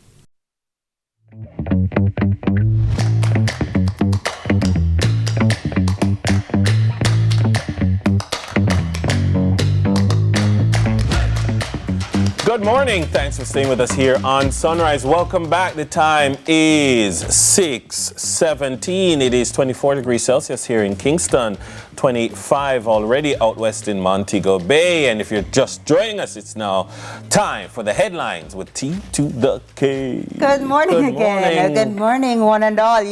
Good morning. Thanks for staying with us here on Sunrise. Welcome back. The time is 6:17. It is 24 degrees Celsius here in Kingston, 25 already out west in Montego Bay. And if you're just joining us, it's now time for the headlines with T to the K. Good morning again. Good morning, one and all.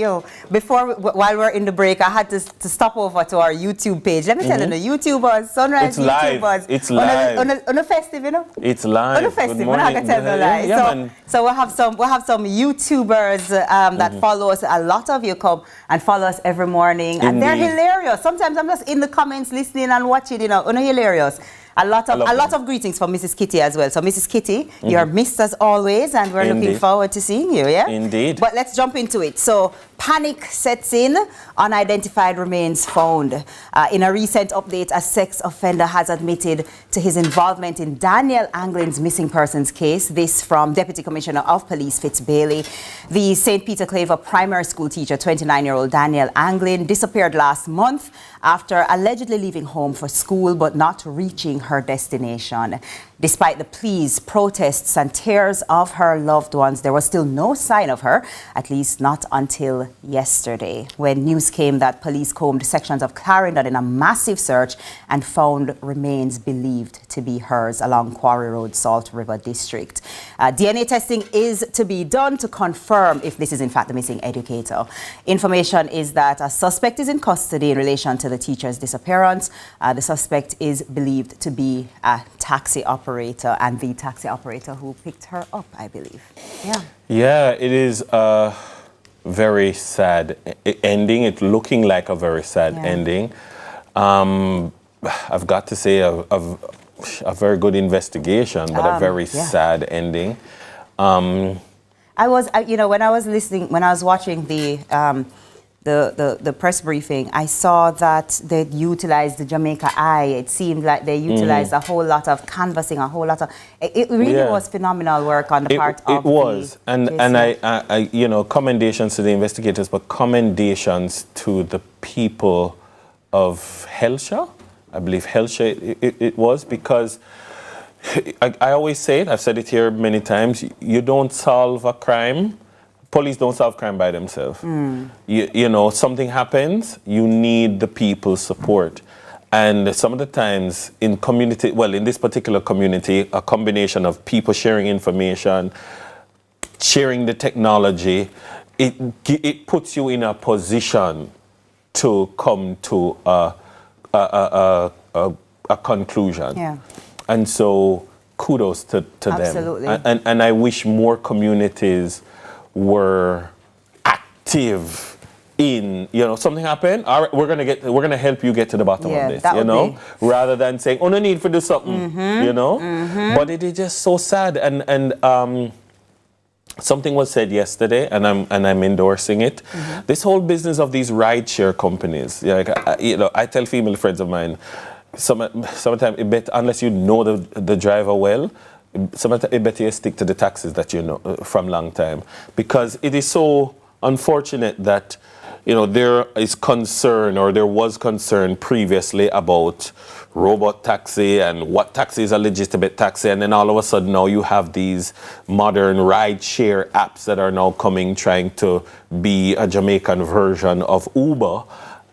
While we're in the break, I had to stop over to our YouTube page. Let me tell you, the YouTubers, Sunrise it's YouTubers. Live. It's live. On a festive, you know? It's live. On a festive, we're not gonna tell no lie. So we'll have some YouTubers that follow us. A lot of you come and follow us every morning, and they're hilarious. Sometimes I'm just in the comments listening and watching, hilarious. A lot of greetings from Mrs. Kitty as well. So Mrs. Kitty, you're missed as always, and we're looking forward to seeing you, yeah? Indeed. But let's jump into it. So panic sets in, unidentified remains found. In a recent update, a sex offender has admitted to his involvement in Daniel Anglin's missing persons case. This from Deputy Commissioner of Police Fitz Bailey. The St. Peter Claver primary school teacher, 29-year-old Daniel Anglin, disappeared last month after allegedly leaving home for school but not reaching her destination. Despite the pleas, protests, and tears of her loved ones, there was still no sign of her, at least not until yesterday, when news came that police combed sections of Clarendon in a massive search and found remains believed to be hers along Quarry Road, Salt River District. DNA testing is to be done to confirm if this is in fact the missing educator. Information is that a suspect is in custody in relation to the teacher's disappearance. The suspect is believed to be a taxi operator, and the taxi operator who picked her up, I believe. Yeah, it is a very sad ending. It's looking like a very sad ending. I've got to say a very good investigation, but a very sad ending. When I was watching the the press briefing, I saw that they utilized the Jamaica Eye. It seemed like they utilized a whole lot of canvassing, a whole lot of. It really was phenomenal work on the part of. It was, and I you know, commendations to the investigators, but commendations to the people of Helsha. I believe Helsha it was, because I always say it. I've said it here many times. You don't solve a crime. Police don't solve crime by themselves. You know, something happens, you need the people's support. And some of the times in community, well, in this particular community, a combination of people sharing information, sharing the technology, it puts you in a position to come to a conclusion. Yeah. And so kudos to Absolutely. them. And I wish more communities were active in, you know, something happened, all right, we're gonna help you get to the bottom of this, you know, rather than saying, oh, no need for do something, you know. But it is just so sad, and something was said yesterday, and I'm endorsing it. This whole business of these rideshare companies, like, you know, I tell female friends of mine, sometimes unless you know the driver well, sometimes it better you stick to the taxis that you know from long time, because it is so unfortunate that, you know, there is concern, or there was concern previously about robot taxi and what taxi is a legitimate taxi, and then all of a sudden now you have these modern ride share apps that are now coming, trying to be a Jamaican version of Uber.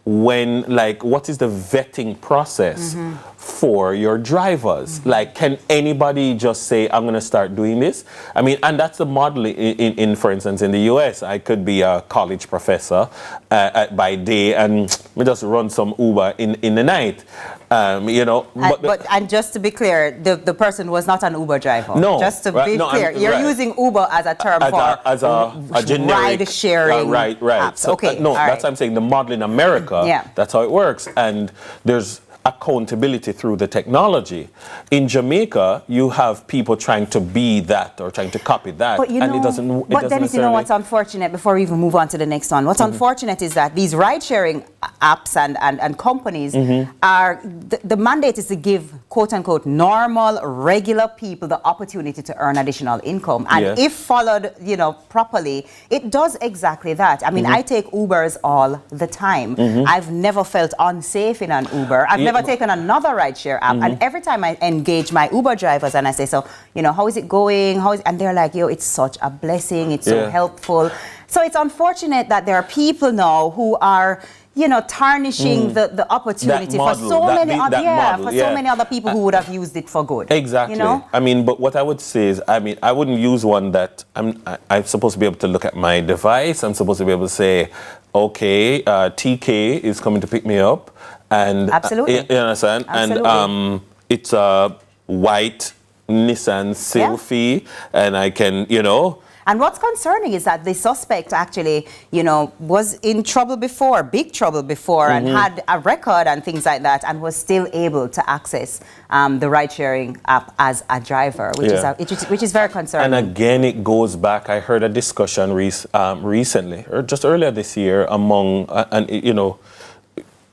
When, like, what is the vetting process for your drivers? Like, can anybody just say, I'm going to start doing this? I mean, and that's the model in, for instance, in the US. I could be a college professor by day and we just run some Uber in the night. You know, and just to be clear, the person was not an Uber driver. No, just to be clear, you're using Uber as a term as a generic ride sharing. Right. Apps. So, okay, that's what I'm saying. The model in America, that's how it works, and there's accountability through the technology. In Jamaica, you have people trying to be that or trying to copy that, and it doesn't. But then, you know what's unfortunate, before we even move on to the next one, what's unfortunate is that these ride-sharing apps and companies are, the mandate is to give, quote-unquote, normal, regular people the opportunity to earn additional income. And if followed, you know, properly, it does exactly that. I mean, I take Ubers all the time. I've never felt unsafe in an Uber. I've never taken another rideshare app, and every time I engage my Uber drivers and I say, so, you know, how is it going? And they're like, yo, it's such a blessing. It's so helpful. So it's unfortunate that there are people now who are, you know, tarnishing the opportunity for so many other people who would have used it for good. Exactly. You know? I mean, but what I would say is, I mean, I wouldn't use one that I'm supposed to be able to look at my device. I'm supposed to be able to say, okay, TK is coming to pick me up. And absolutely, you understand? Absolutely. And it's a white Nissan Sylphy, and I can, you know. And what's concerning is that the suspect actually, you know, was in trouble before, big trouble before, and had a record and things like that, and was still able to access the ride-sharing app as a driver, which is very concerning. And again, it goes back. I heard a discussion recently, or just earlier this year, among, you know,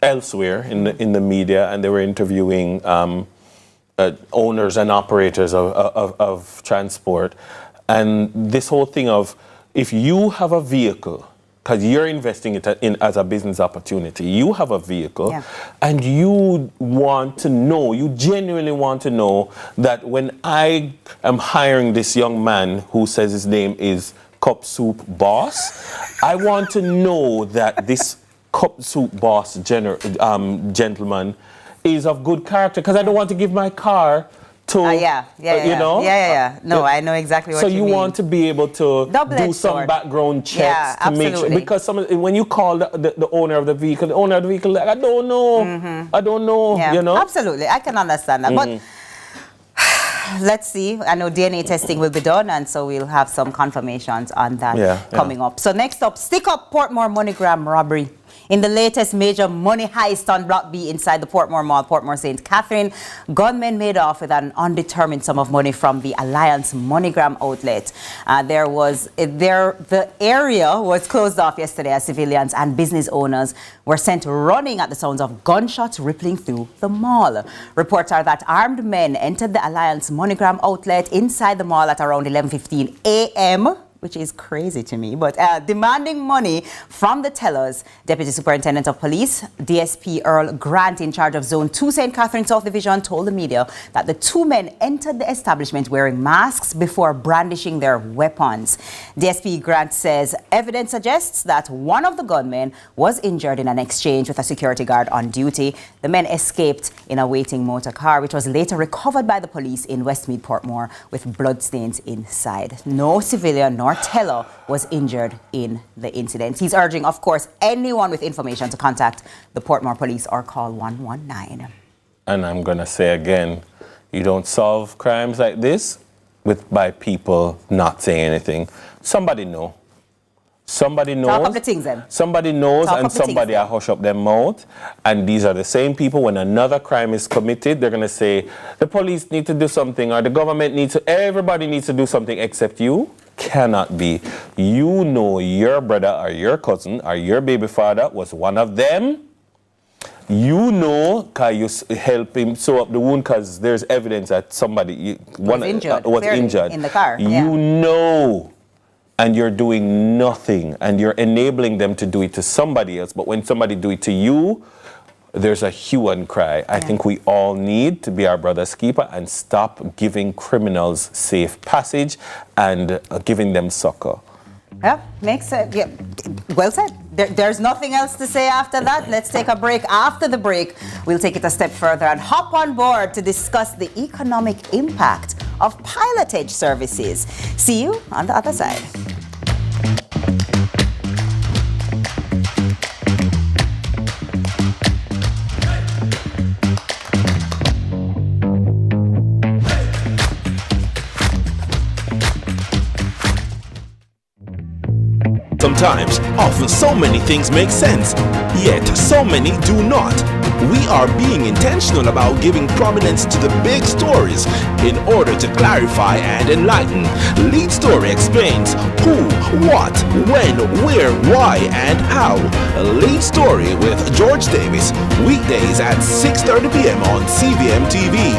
elsewhere in the media, and they were interviewing owners and operators of transport, and this whole thing of, if you have a vehicle, because you're investing it in as a business opportunity, you have a vehicle, and you want to know, you genuinely want to know that when I am hiring this young man who says his name is Cup Soup Boss, I want to know that this Cup Soup Boss gentleman is of good character, because I don't want to give my car to, you know? No, I know exactly what you mean. So you want to be able to do some background checks to make sure, because when you call the owner of the vehicle, like, I don't know, I don't know, you know? Absolutely, I can understand that. But let's see. I know DNA testing will be done, and so we'll have some confirmations on that coming up. So next up, stick up Portmore MoneyGram robbery In the latest major money heist on Block B inside the Portmore Mall, Portmore St. Catherine, gunmen made off with an undetermined sum of money from the Alliance MoneyGram outlet. The area was closed off yesterday as civilians and business owners were sent running at the sounds of gunshots rippling through the mall. Reports are that armed men entered the Alliance MoneyGram outlet inside the mall at around 11:15 a.m., which is crazy to me, but demanding money from the tellers. Deputy Superintendent of Police, DSP Earl Grant, in charge of Zone 2 St. Catherine South Division, told the media that the two men entered the establishment wearing masks before brandishing their weapons. DSP Grant says evidence suggests that one of the gunmen was injured in an exchange with a security guard on duty. The men escaped in a waiting motor car, which was later recovered by the police in Westmead, Portmore, with bloodstains inside. No civilian nor teller was injured in the incident. He's urging, of course, anyone with information to contact the Portmore Police or call 119. And I'm going to say again, you don't solve crimes like this by people not saying anything. Somebody knows. Somebody knows. Talk up the things then. Somebody knows and somebody will hush up their mouth. And these are the same people, when another crime is committed, they're going to say, the police need to do something, or the government needs to, everybody needs to do something except you. Cannot be. You know your brother or your cousin or your baby father was one of them. You know, because you help him sew up the wound because there's evidence that somebody was injured in the car. You know, and you're doing nothing, and you're enabling them to do it to somebody else. But when somebody do it to you, there's a hue and cry. I think we all need to be our brother's keeper and stop giving criminals safe passage and giving them succor. Yeah, makes sense. Yeah. Well said. There's nothing else to say after that. Let's take a break. After the break, we'll take it a step further and hop on board to discuss the economic impact of Pilotage services. See you on the other side. Sometimes, often so many things make sense, yet so many do not. We are being intentional about giving prominence to the big stories in order to clarify and enlighten. Lead Story explains who, what, when, where, why, and how. Lead Story with George Davis, weekdays at 6:30 p.m. on CVMTV.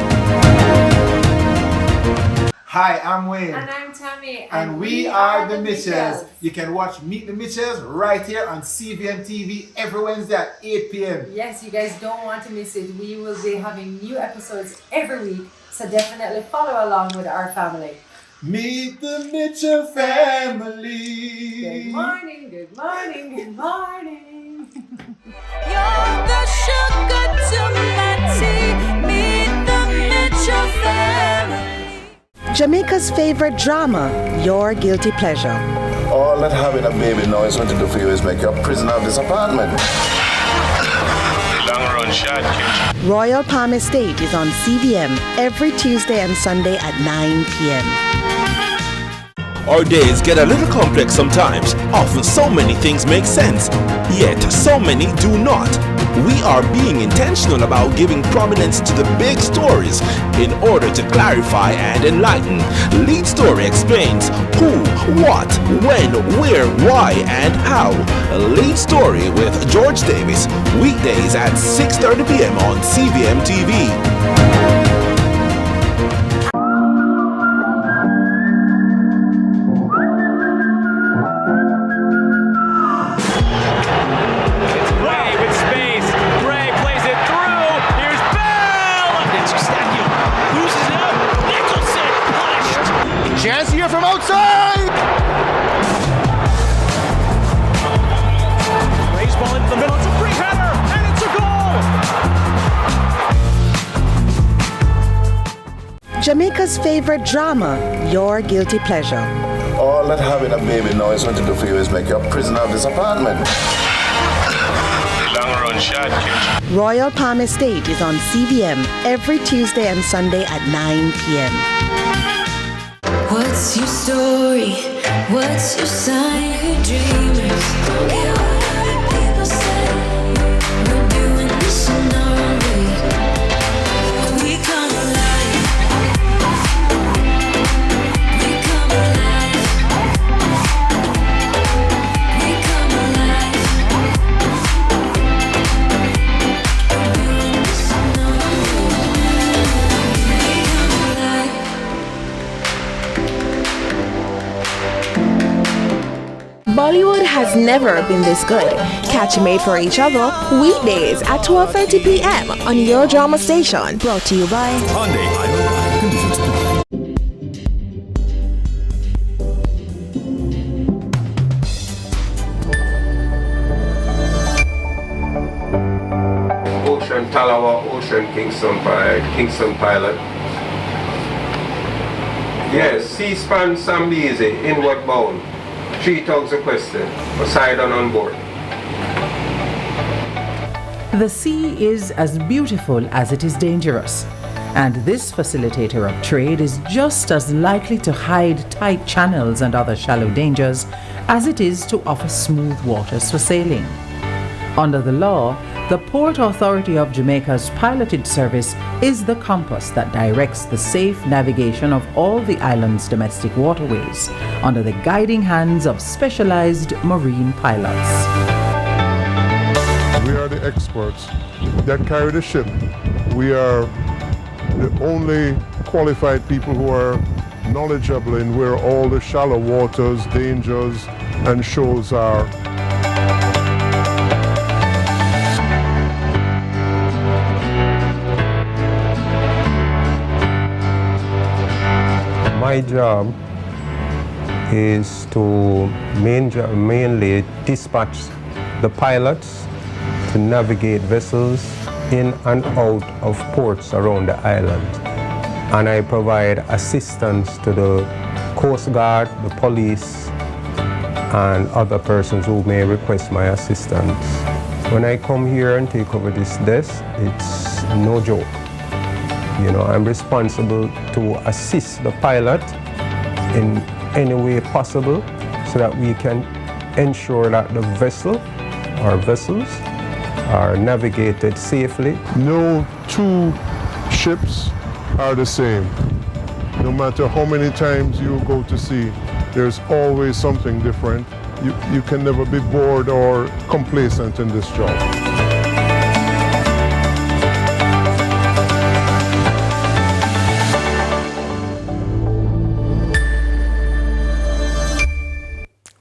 Hi, I'm Wayne. And I'm Tami. And we are the Mitchells. You can watch Meet the Mitchells right here on CVMTV every Wednesday at 8 p.m. Yes, you guys don't want to miss it. We will be having new episodes every week, so definitely follow along with our family. Meet the Mitchell family. Good morning, good morning, good morning. You're the sugar to my tea. Meet the Mitchell family. Jamaica's favorite drama, Your Guilty Pleasure. All that having a baby now is going to do for you is make you a prisoner of this apartment. Long run shot, kid. Royal Palm Estate is on CVM every Tuesday and Sunday at 9 p.m. Our days get a little complex sometimes. Often so many things make sense, yet so many do not. We are being intentional about giving prominence to the big stories in order to clarify and enlighten. Lead Story explains who, what, when, where, why, and how. Lead Story with George Davis, weekdays at 6:30 p.m. on CVMTV. Chance here from outside! Baseball into the middle, it's a free header, and it's a goal! Jamaica's favorite drama, Your Guilty Pleasure. All that having a baby now is going to do for you is make you a prisoner of this apartment. Long run shot, kid. Royal Palm Estate is on CVM every Tuesday and Sunday at 9 p.m. What's your story? What's your sign? You're dreamers. Don't care what other people say. Hollywood has never been this good. Catch Made for Each Other weekdays at 12:30 p.m. on your drama station. Brought to you by Hyundai Island Conditions apply. Ocean Talawa, Ocean Kingston Pilot. Yes, C-span Zambezi, inward bound. 3,000 question. Poseidon on board. The sea is as beautiful as it is dangerous, and this facilitator of trade is just as likely to hide tight channels and other shallow dangers as it is to offer smooth waters for sailing. Under the law, the Port Authority of Jamaica's pilotage service is the compass that directs the safe navigation of all the island's domestic waterways under the guiding hands of specialized marine pilots. We are the experts that carry the ship. We are the only qualified people who are knowledgeable in where all the shallow waters, dangers, and shoals are. My job is to mainly dispatch the pilots to navigate vessels in and out of ports around the island. And I provide assistance to the Coast Guard, the police, and other persons who may request my assistance. When I come here and take over this desk, it's no joke. You know, I'm responsible to assist the pilot in any way possible so that we can ensure that the vessel or vessels are navigated safely. No two ships are the same. No matter how many times you go to sea, there's always something different. You can never be bored or complacent in this job.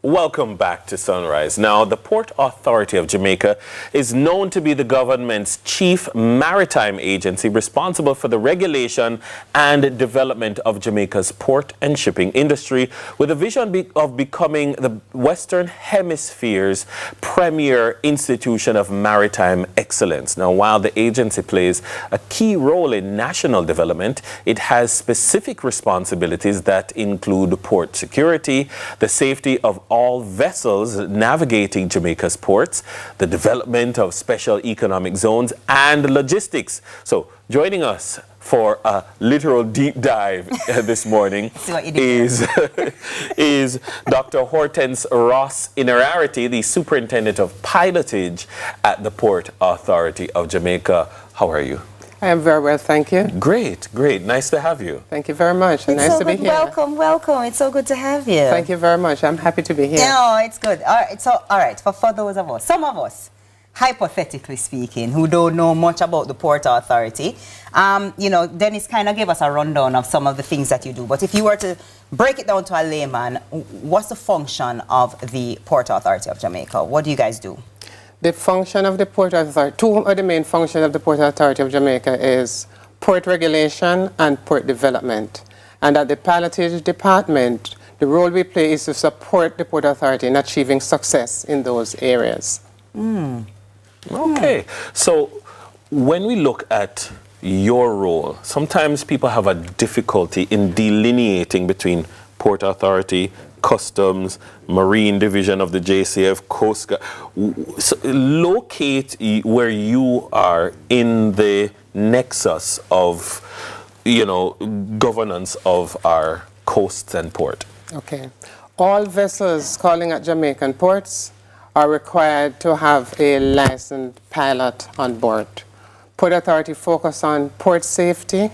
Welcome back to Sunrise. Now, the Port Authority of Jamaica is known to be the government's chief maritime agency responsible for the regulation and development of Jamaica's port and shipping industry, with a vision of becoming the Western Hemisphere's premier institution of maritime excellence. Now, while the agency plays a key role in national development, it has specific responsibilities that include port security, the safety of all vessels navigating Jamaica's ports, the development of special economic zones, and logistics. So, joining us for a literal deep dive this morning is Dr. Hortense Ross Inararity, the Superintendent of Pilotage at the Port Authority of Jamaica. How are you? I am very well, thank you. Great, great. Nice to have you. Thank you very much. It's nice so to be good. here. Welcome, welcome. It's so good to have you. Thank you very much. I'm happy to be here. No, it's good. All right, so, all right, for those of us, some of us, hypothetically speaking, who don't know much about the Port Authority, you know, Dennis kind of gave us a rundown of some of the things that you do. But if you were to break it down to a layman, what's the function of the Port Authority of Jamaica? What do you guys do? The function of the Port Authority, two of the main functions of the Port Authority of Jamaica is port regulation and port development. And at the Pilotage Department, the role we play is to support the Port Authority in achieving success in those areas. Okay, so when we look at your role, sometimes people have a difficulty in delineating between Port Authority, Customs, Marine Division of the JCF, Coast Guard. So locate where you are in the nexus of, you know, governance of our coasts and port. Okay. All vessels calling at Jamaican ports are required to have a licensed pilot on board. Port Authority focus on port safety,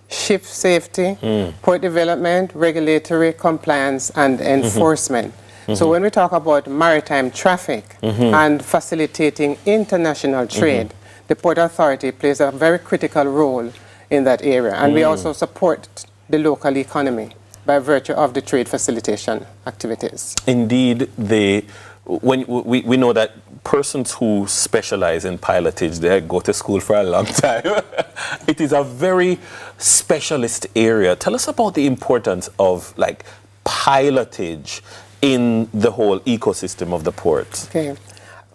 ship safety, port development, regulatory compliance, and enforcement. So when we talk about maritime traffic and facilitating international trade, the Port Authority plays a very critical role in that area. And we also support the local economy. by virtue of the trade facilitation activities. Indeed, when we know that persons who specialize in pilotage, they go to school for a long time. It is a very specialist area. Tell us about the importance of like pilotage in the whole ecosystem of the ports. Okay.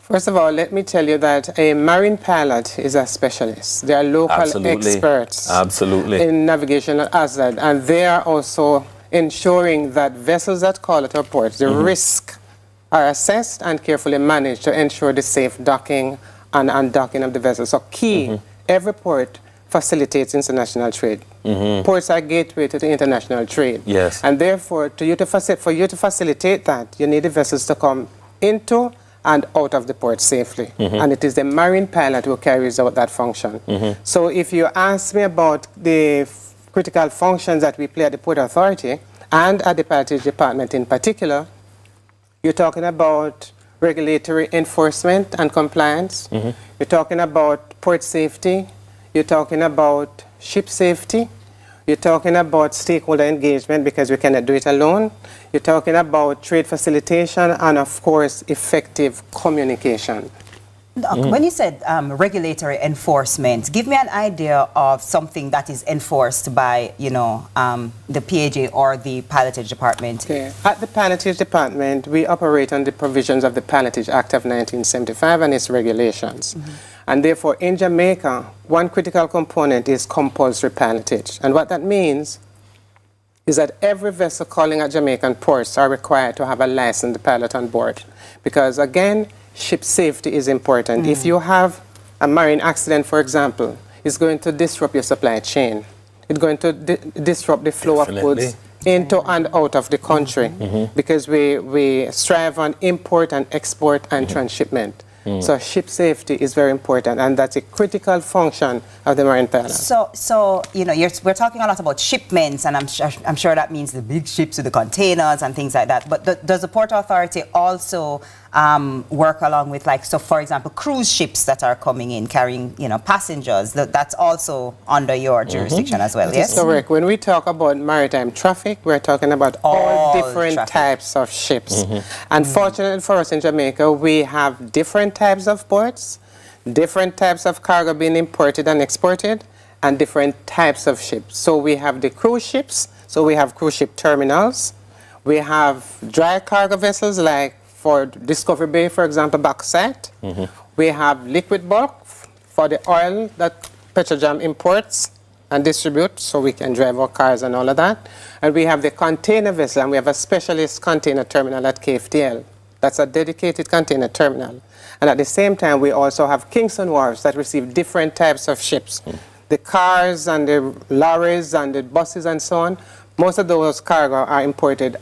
First of all, let me tell you that a marine pilot is a specialist. They are local experts in navigation and hazard, and they are also ensuring that vessels that call at our ports, the risk are assessed and carefully managed to ensure the safe docking and undocking of the vessel. So key, every port facilitates international trade. Ports are gateway to the international trade. Yes. And therefore, for you to facilitate that, you need the vessels to come into and out of the port safely. And it is the marine pilot who carries out that function. So if you ask me about the critical functions that we play at the Port Authority and at the Pilotage Department in particular, you're talking about regulatory enforcement and compliance. You're talking about port safety. You're talking about ship safety. You're talking about stakeholder engagement because we cannot do it alone. You're talking about trade facilitation and, of course, effective communication. When you said regulatory enforcement, give me an idea of something that is enforced by, you know, the PAJ or the Pilotage Department. Okay. At the Pilotage Department, we operate on the provisions of the Pilotage Act of 1975 and its regulations. And therefore, in Jamaica, one critical component is compulsory pilotage. And what that means is that every vessel calling at Jamaican ports are required to have a licensed pilot on board. Because again, ship safety is important. If you have a marine accident, for example, it's going to disrupt your supply chain. It's going to disrupt the flow of goods into and out of the country because we strive on import and export and transshipment. So ship safety is very important, and that's a critical function of the marine pilot. So you know, we're talking a lot about shipments, and I'm sure that means the big ships with the containers and things like that. But does the Port Authority also work along with, like, so for example, cruise ships that are coming in carrying, you know, passengers? That's also under your jurisdiction as well. Yes, that's correct. When we talk about maritime traffic, we're talking about all different types of ships. Unfortunately for us in Jamaica, we have different types of ports, different types of cargo being imported and exported, and different types of ships. So we have the cruise ships, so we have cruise ship terminals. We have dry cargo vessels like for Discovery Bay, for example, bauxite. We have liquid bulk for the oil that Petrojam imports and distributes, so we can drive our cars and all of that. And we have the container vessel, and we have a specialist container terminal at KFTL. That's a dedicated container terminal. And at the same time, we also have Kingston wharves that receive different types of ships. The cars and the lorries and the buses and so on, most of those cargo are imported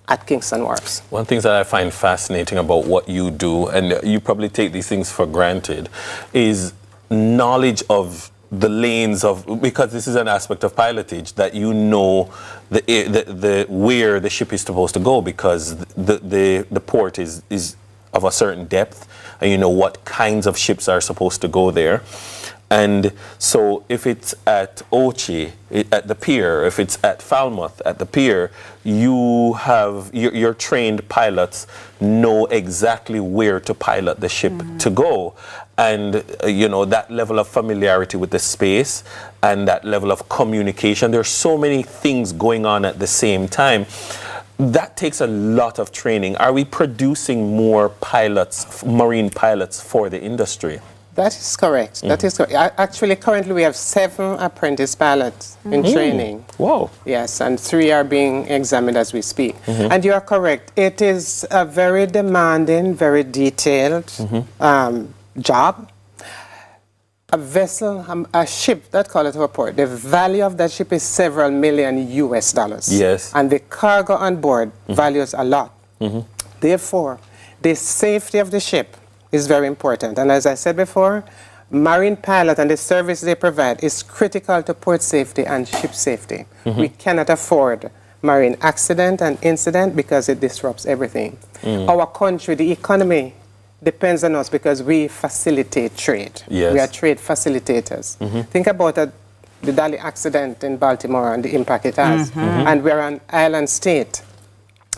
at Kingston wharves. One thing that I find fascinating about what you do, and you probably take these things for granted, is knowledge of the lanes of, because this is an aspect of pilotage, that you know the where the ship is supposed to go, because the port is of a certain depth, and you know what kinds of ships are supposed to go there. And so if it's at Ochi, at the pier, if it's at Falmouth, at the pier, you have your trained pilots know exactly where to pilot the ship to go. And, you know, that level of familiarity with the space and that level of communication, there's so many things going on at the same time. That takes a lot of training. Are we producing more pilots, marine pilots for the industry? That is correct. That is correct. Actually, currently we have 7 apprentice pilots in training. Whoa. Yes, and 3 are being examined as we speak. And you are correct. It is a very demanding, very detailed job. A vessel, a ship that calls at our port, the value of that ship is several million US dollars. Yes. And the cargo on board values a lot. Therefore, the safety of the ship is very important. And as I said before, marine pilot and the service they provide is critical to port safety and ship safety. We cannot afford marine accident and incident because it disrupts everything. Our country, the economy, depends on us because we facilitate trade. Yes. We are trade facilitators. Think about a the Dolly accident in Baltimore and the impact it has. And we're an island state.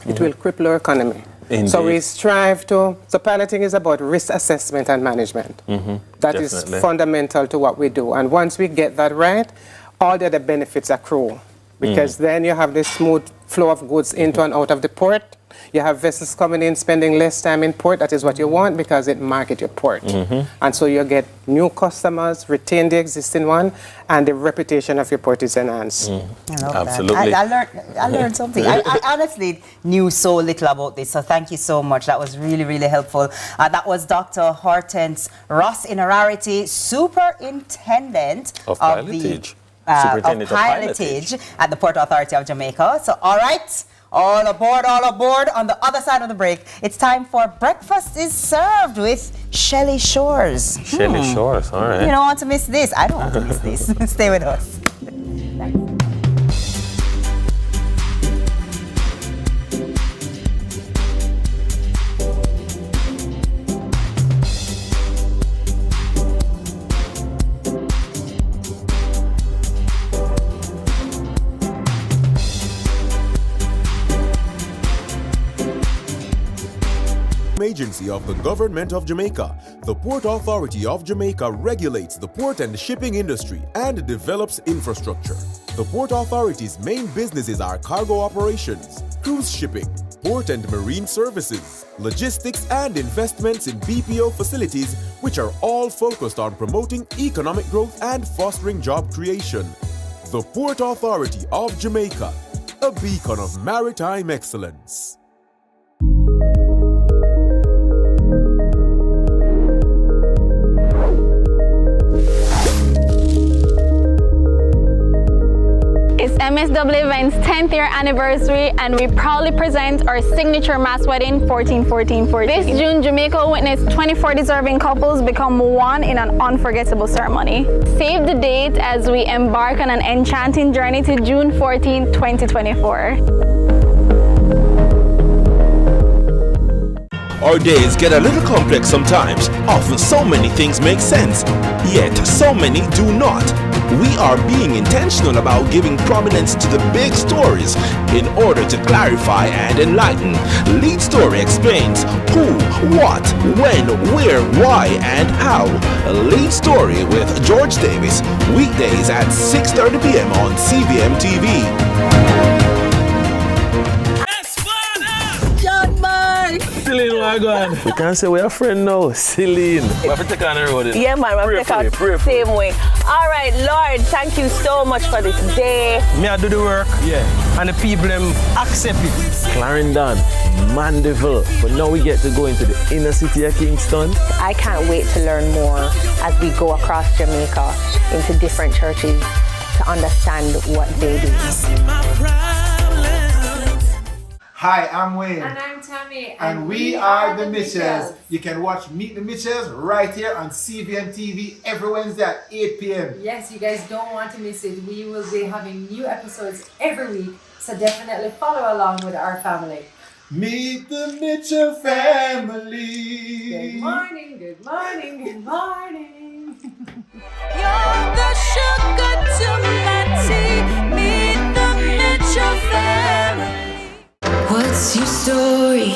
It will cripple our economy. Indeed. So we strive to, so piloting is about risk assessment and management. That is fundamental to what we do. And once we get that right, all the other benefits accrue. Because then you have this smooth flow of goods into and out of the port. You have vessels coming in, spending less time in port. That is what you want because it markets your port. And so you get new customers, retain the existing one, and the reputation of your port is enhanced. I love that. I learned something. I honestly knew so little about this, so thank you so much. That was really, really helpful. That was Dr. Hortense Ross in Rarity, Superintendent of Pilotage. Pilotage at the Port Authority of Jamaica. So, all right. All aboard, all aboard. On the other side of the break, it's time for Breakfast is Served with Shelly Shores. Shelly Shores, all right. You don't want to miss this. I don't want to miss this. Stay with us. Agency of the Government of Jamaica. The Port Authority of Jamaica regulates the port and shipping industry and develops infrastructure. The Port Authority's main businesses are cargo operations, cruise shipping, port and marine services, logistics and investments in BPO facilities, which are all focused on promoting economic growth and fostering job creation. The Port Authority of Jamaica, a beacon of maritime excellence. It's MSW Events' 10th year anniversary, and we proudly present our signature mass wedding, 14-14-14. This June, Jamaica witnessed 24 deserving couples become one in an unforgettable ceremony. Save the date as we embark on an enchanting journey to June 14, 2024. Our days get a little complex sometimes. Often so many things make sense, yet so many do not. We are being intentional about giving prominence to the big stories in order to clarify and enlighten. Lead Story explains who, what, when, where, why, and how. Lead Story with George Davis, weekdays at 6:30 p.m. on CVMTV. Celine, why going? We can't say we're a friend now. Celine. We have to take on the road. Yeah, man, we have to take on the same way. All right, Lord, thank you so much for this day. Me, I do the work. Yeah. And the people, them accept it. Clarendon, Mandeville. But now we get to go into the inner city of Kingston. I can't wait to learn more as we go across Jamaica into different churches to understand what they do. Hi, I'm Wayne. And I'm Tami. And we are the Mitchells. You can watch Meet the Mitchells right here on CVMTV every Wednesday at 8 p.m. Yes, you guys don't want to miss it. We will be having new episodes every week, so definitely follow along with our family. Meet the Mitchell family. Good morning, good morning, good morning. You're the sugar to my tea. Meet the Mitchell family. What's your story?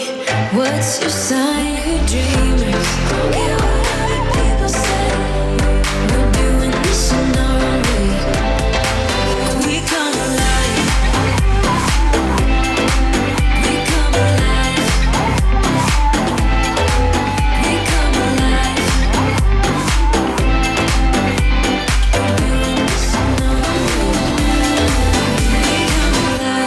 What's your sign? You're dreamers. Don't care what other people say. We're doing this in our own way. We come alive. We come alive. We come alive. We're doing this in our own way. We come alive.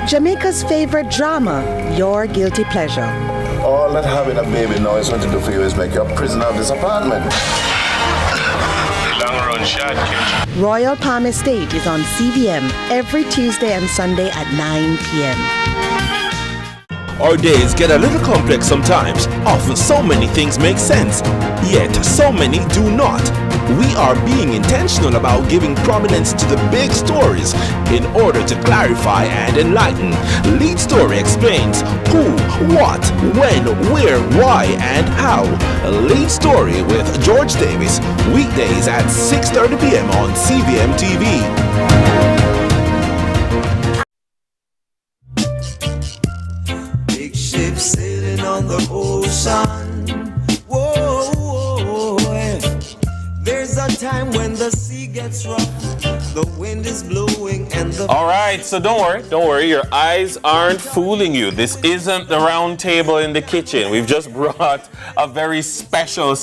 Jamaica's favorite drama, your guilty pleasure. All that having a baby now is going to do for you is make you a prisoner of this apartment. Long run shot, kid. Royal Palm Estate is on CVM every Tuesday and Sunday at 9 p.m. Our days get a little complex sometimes. Often so many things make sense, yet so many do not. We are being intentional about giving prominence to the big stories in order to clarify and enlighten. Lead Story explains who, what, when, where, why, and how. Lead Story with George Davis, weekdays at 6:30 p.m. on CVMTV. Big ship sailing on the ocean. Whoa, whoa, whoa. There's a time when the sea gets rough, the wind is blowing and the... All right, so don't worry, your eyes aren't fooling you. This isn't the round table in the kitchen. We've just brought a very special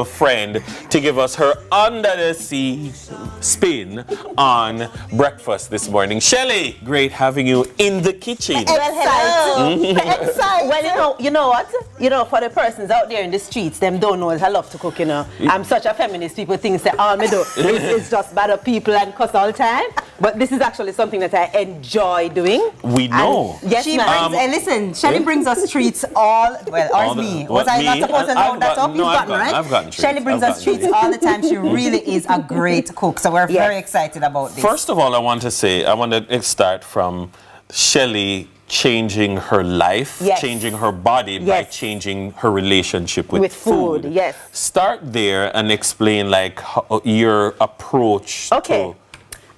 friend to give us her under the sea spin on breakfast this morning. Shelley, great having you in the kitchen. Excited. Well, you know what? You know, for the persons out there in the streets, them don't know I love to cook, you know. I'm such a feminist. People think that all me do is just bad up people and cuss all the time. But this is actually something that I enjoy doing. We know. And yes, she brings, listen, Shelley brings us treats all, well, ours me. Was I not supposed to know that up? You've gotten, right? I've gotten treats. Shelley brings us treats all the time. She really is a great cook. So we're very excited about this. First of all, I want to start from Shelley changing her life, changing her body by changing her relationship with food. Yes. Start there and explain like your approach to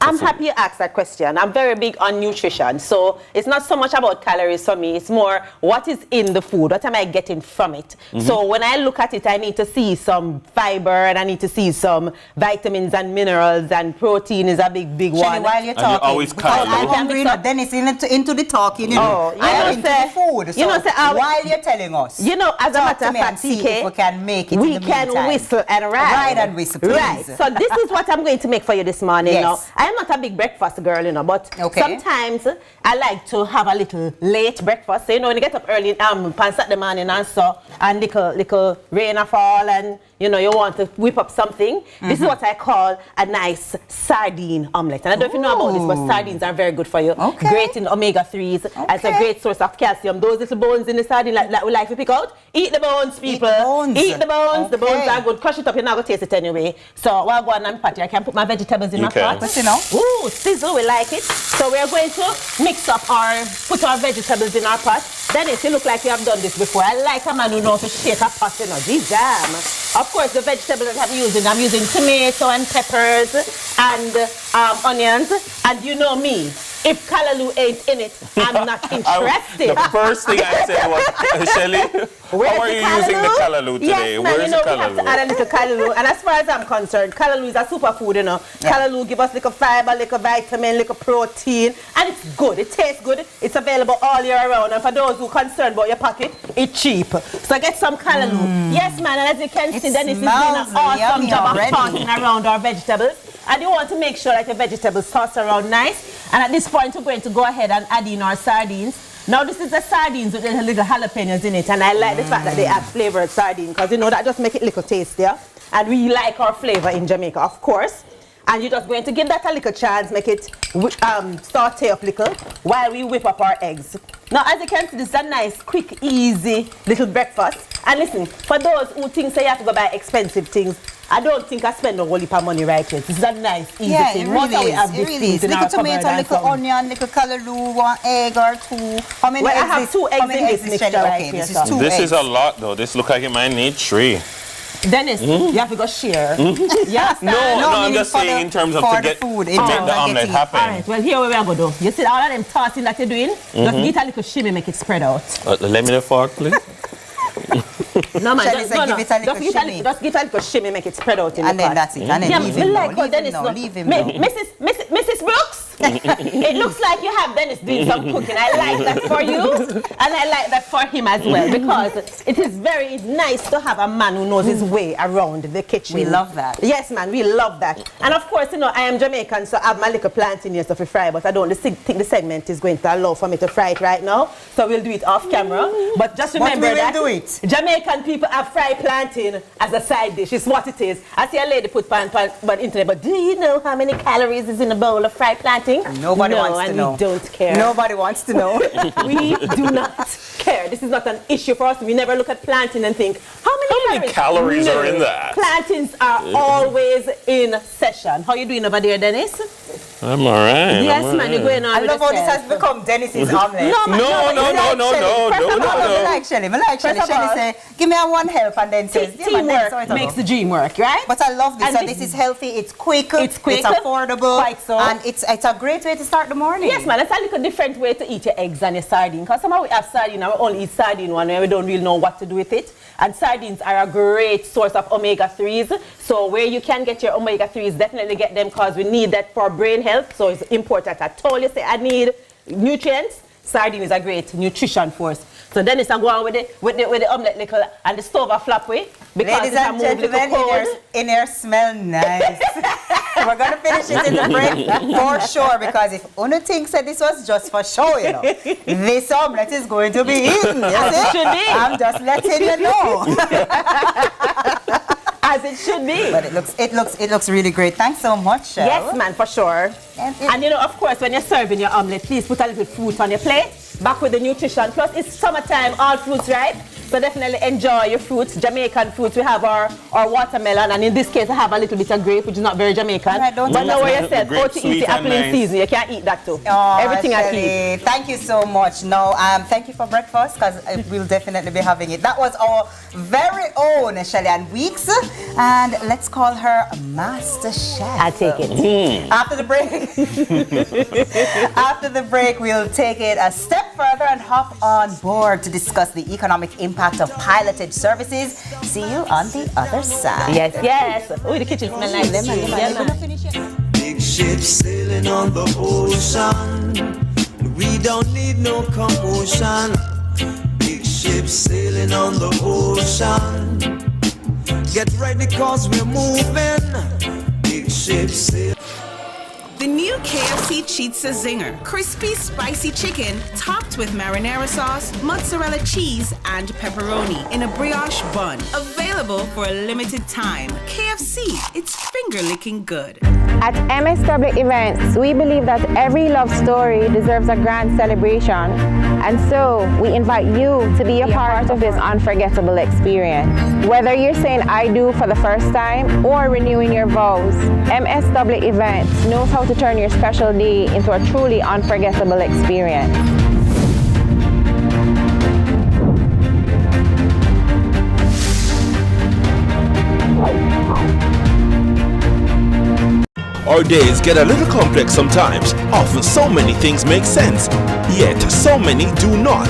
I'm happy you asked that question. I'm very big on nutrition. So it's not so much about calories for me. It's more what is in the food. What am I getting from it? So when I look at it, I need to see some fiber and I need to see some vitamins and minerals, and protein is a big one. Shelley, while you're talking, always because I'm hungry, but then it's into the talking, you know. I'm into the food. So while you're telling us, you know, as a matter of fact, see if we can make it we in the can meantime. whistle and ride. Ride and whistle, please. Right. So this is what I'm going to make for you this morning. You know. I'm not a big breakfast girl, you know, but sometimes I like to have a little late breakfast. So, you know, when you get up early, on Saturday morning and so, and little rain or fall, and you know, you want to whip up something. This is what I call a nice sardine omelette. And I don't know if you know about this, but sardines are very good for you. Great in omega-3s. It's a great source of calcium. Those little bones in the sardine that we like to pick out, eat the bones, people. Eat the bones. The bones are good. Crush it up, you're not going to taste it anyway. So while going on patty, I can put my vegetables in my pot. But you know. Ooh, sizzle, we like it. So we're going to mix up put our vegetables in our pot. Then it look like you have done this before. I like a man who knows to shake a pot, you know. Geez, damn. Of course, the vegetables that I'm using tomato and peppers and onions. And you know me, if callaloo ain't in it, I'm not interested. The first thing I said was, Shelley, how are you using the callaloo today? Yes, man, Where's you know, the we have to callaloo? add a little callaloo. And as far as I'm concerned, callaloo is a superfood, you know. Callaloo give us little fiber, little vitamin, little protein, and it's good. It tastes good. It's available all year round. And for those who are concerned about your pocket, it's cheap. So get some callaloo. Yes, man, and as you can see, Dennis is doing an awesome job of tossing around our vegetables. And you want to make sure that your vegetables toss around nice. And at this point, we're going to go ahead and add in our sardines. Now, this is the sardines with the little jalapenos in it. And I like the fact that they add flavored sardine, because, you know, that just make it a little tastier. And we like our flavor in Jamaica, of course. And you're just going to give that a little chance, make it saute up a little while we whip up our eggs. Now, as you can see, this is a nice, quick, easy little breakfast. And listen, for those who think say you have to go buy expensive things, I don't think I spend a whole heap of money right here. This is a nice, easy thing. It really is. Little tomato, little onion, little callaloo, 1 egg or 2. How many eggs? I have 2 eggs in this mixture right here. This is 2 eggs. This is a lot, though. This look like it might need 3. Dennis, you have to go share. Yes, no, I'm just saying in terms of to make the omelette happen. All right, well, here we are going to do. You see all of them tossing that you're doing? Just get a little shimmy, make it spread out. Let me the fork, please. No, man, Just give it a little shimmy. Just give a little shimmy, make it spread out in the pot. And then that's it. And then leave him now. Leave him now. Mrs. Brooks, it looks like you have Dennis doing some cooking. I like that for you, and I like that for him as well, because it is very nice to have a man who knows his way around the kitchen. We love that. Yes, man, we love that. And of course, you know, I am Jamaican, so I have my little plantain here to fry, but I don't think the segment is going to allow for me to fry it right now, so we'll do it off camera. But just remember that Jamaican people have fried plantain as a side dish. It's what it is. I see a lady put pan internet, but do you know how many calories is in a bowl of fried plantain? planting? Nobody wants to know. We don't care. Nobody wants to know. We do not care. This is not an issue for us. We never look at planting and think, how many calories are in that? Plantings are always in session. How you doing over there, Dennis? I'm all right. Yes, man, you're going on. I love how this has become Dennis's omelette. No. I like Shelly. Shelly say, give me a one help, and then says, teamwork makes the dream work, right? But I love this. And this is healthy, it's quick, it's affordable, quite so. And it's a great way to start the morning. Yes, man, it's a little different way to eat your eggs and your sardine. Because somehow we have sardine and we only eat sardine one and we don't really know what to do with it. And sardines are a great source of omega-3s. So where you can get your omega-3s, definitely get them because we need that for brain health. So it's important. I told you, say I need nutrients. Sardine is a great nutrition force. So Dennis, I'm going with the omelette little and the stove a flap way. Because ladies and gentlemen, in here smell nice. We're going to finish it in the break for sure, because if Uno thinks that this was just for show, you know, this omelette is going to be eaten. I'm just letting you know. As it should be. But it looks really great. Thanks so much, Shell. Yes, man, for sure. And you know, of course, when you're serving your omelette, please put a little fruit on your plate. Back with the nutrition. Plus, it's summertime, all fruits ripe. So definitely enjoy your fruits. Jamaican fruits, we have our watermelon, and in this case, I have a little bit of grape, which is not very Jamaican. But now where you said, how to eat the apple in season, you can't eat that too. Everything I eat. Thank you so much. No, thank you for breakfast, because we'll definitely be having it. That was our very own Shelly Ann Weeks, and let's call her Master Chef. I'll take it. After the break, we'll take it a step further and hop on board to discuss the economic impact of Pilotage services. See you on the other side. Yes. Oh, the kitchen smells like lemon. Big ships sailing on the ocean. We don't need no commotion. Big ships sailing on the ocean. Get ready, cause we're moving. Big ships sailing. The new KFC Chizza Zinger. Crispy, spicy chicken topped with marinara sauce, mozzarella cheese, and pepperoni in a brioche bun. Available for a limited time. KFC, it's finger-licking good. At MSW Events, we believe that every love story deserves a grand celebration. And so, we invite you to be a part of this unforgettable experience. Whether you're saying I do for the first time or renewing your vows, MSW Events knows how to turn your special day into a truly unforgettable experience. Our days get a little complex sometimes. Often so many things make sense, yet so many do not.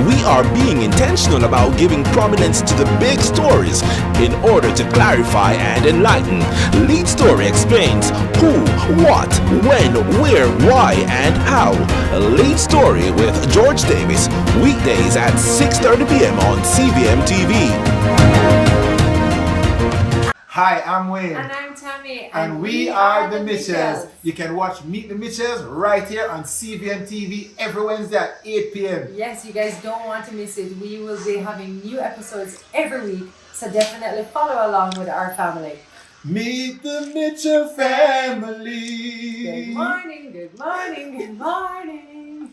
We are being intentional about giving prominence to the big stories in order to clarify and enlighten. Lead Story explains who, what, when, where, why, and how. Lead Story with George Davis, weekdays at 6:30 p.m. on CVMTV. Hi, I'm Wayne. And I'm Tami. And we are the Mitchells. You can watch Meet the Mitchells right here on CVMTV every Wednesday at 8 p.m. Yes, you guys don't want to miss it. We will be having new episodes every week, so definitely follow along with our family. Meet the Mitchell family. Good morning, good morning, good morning.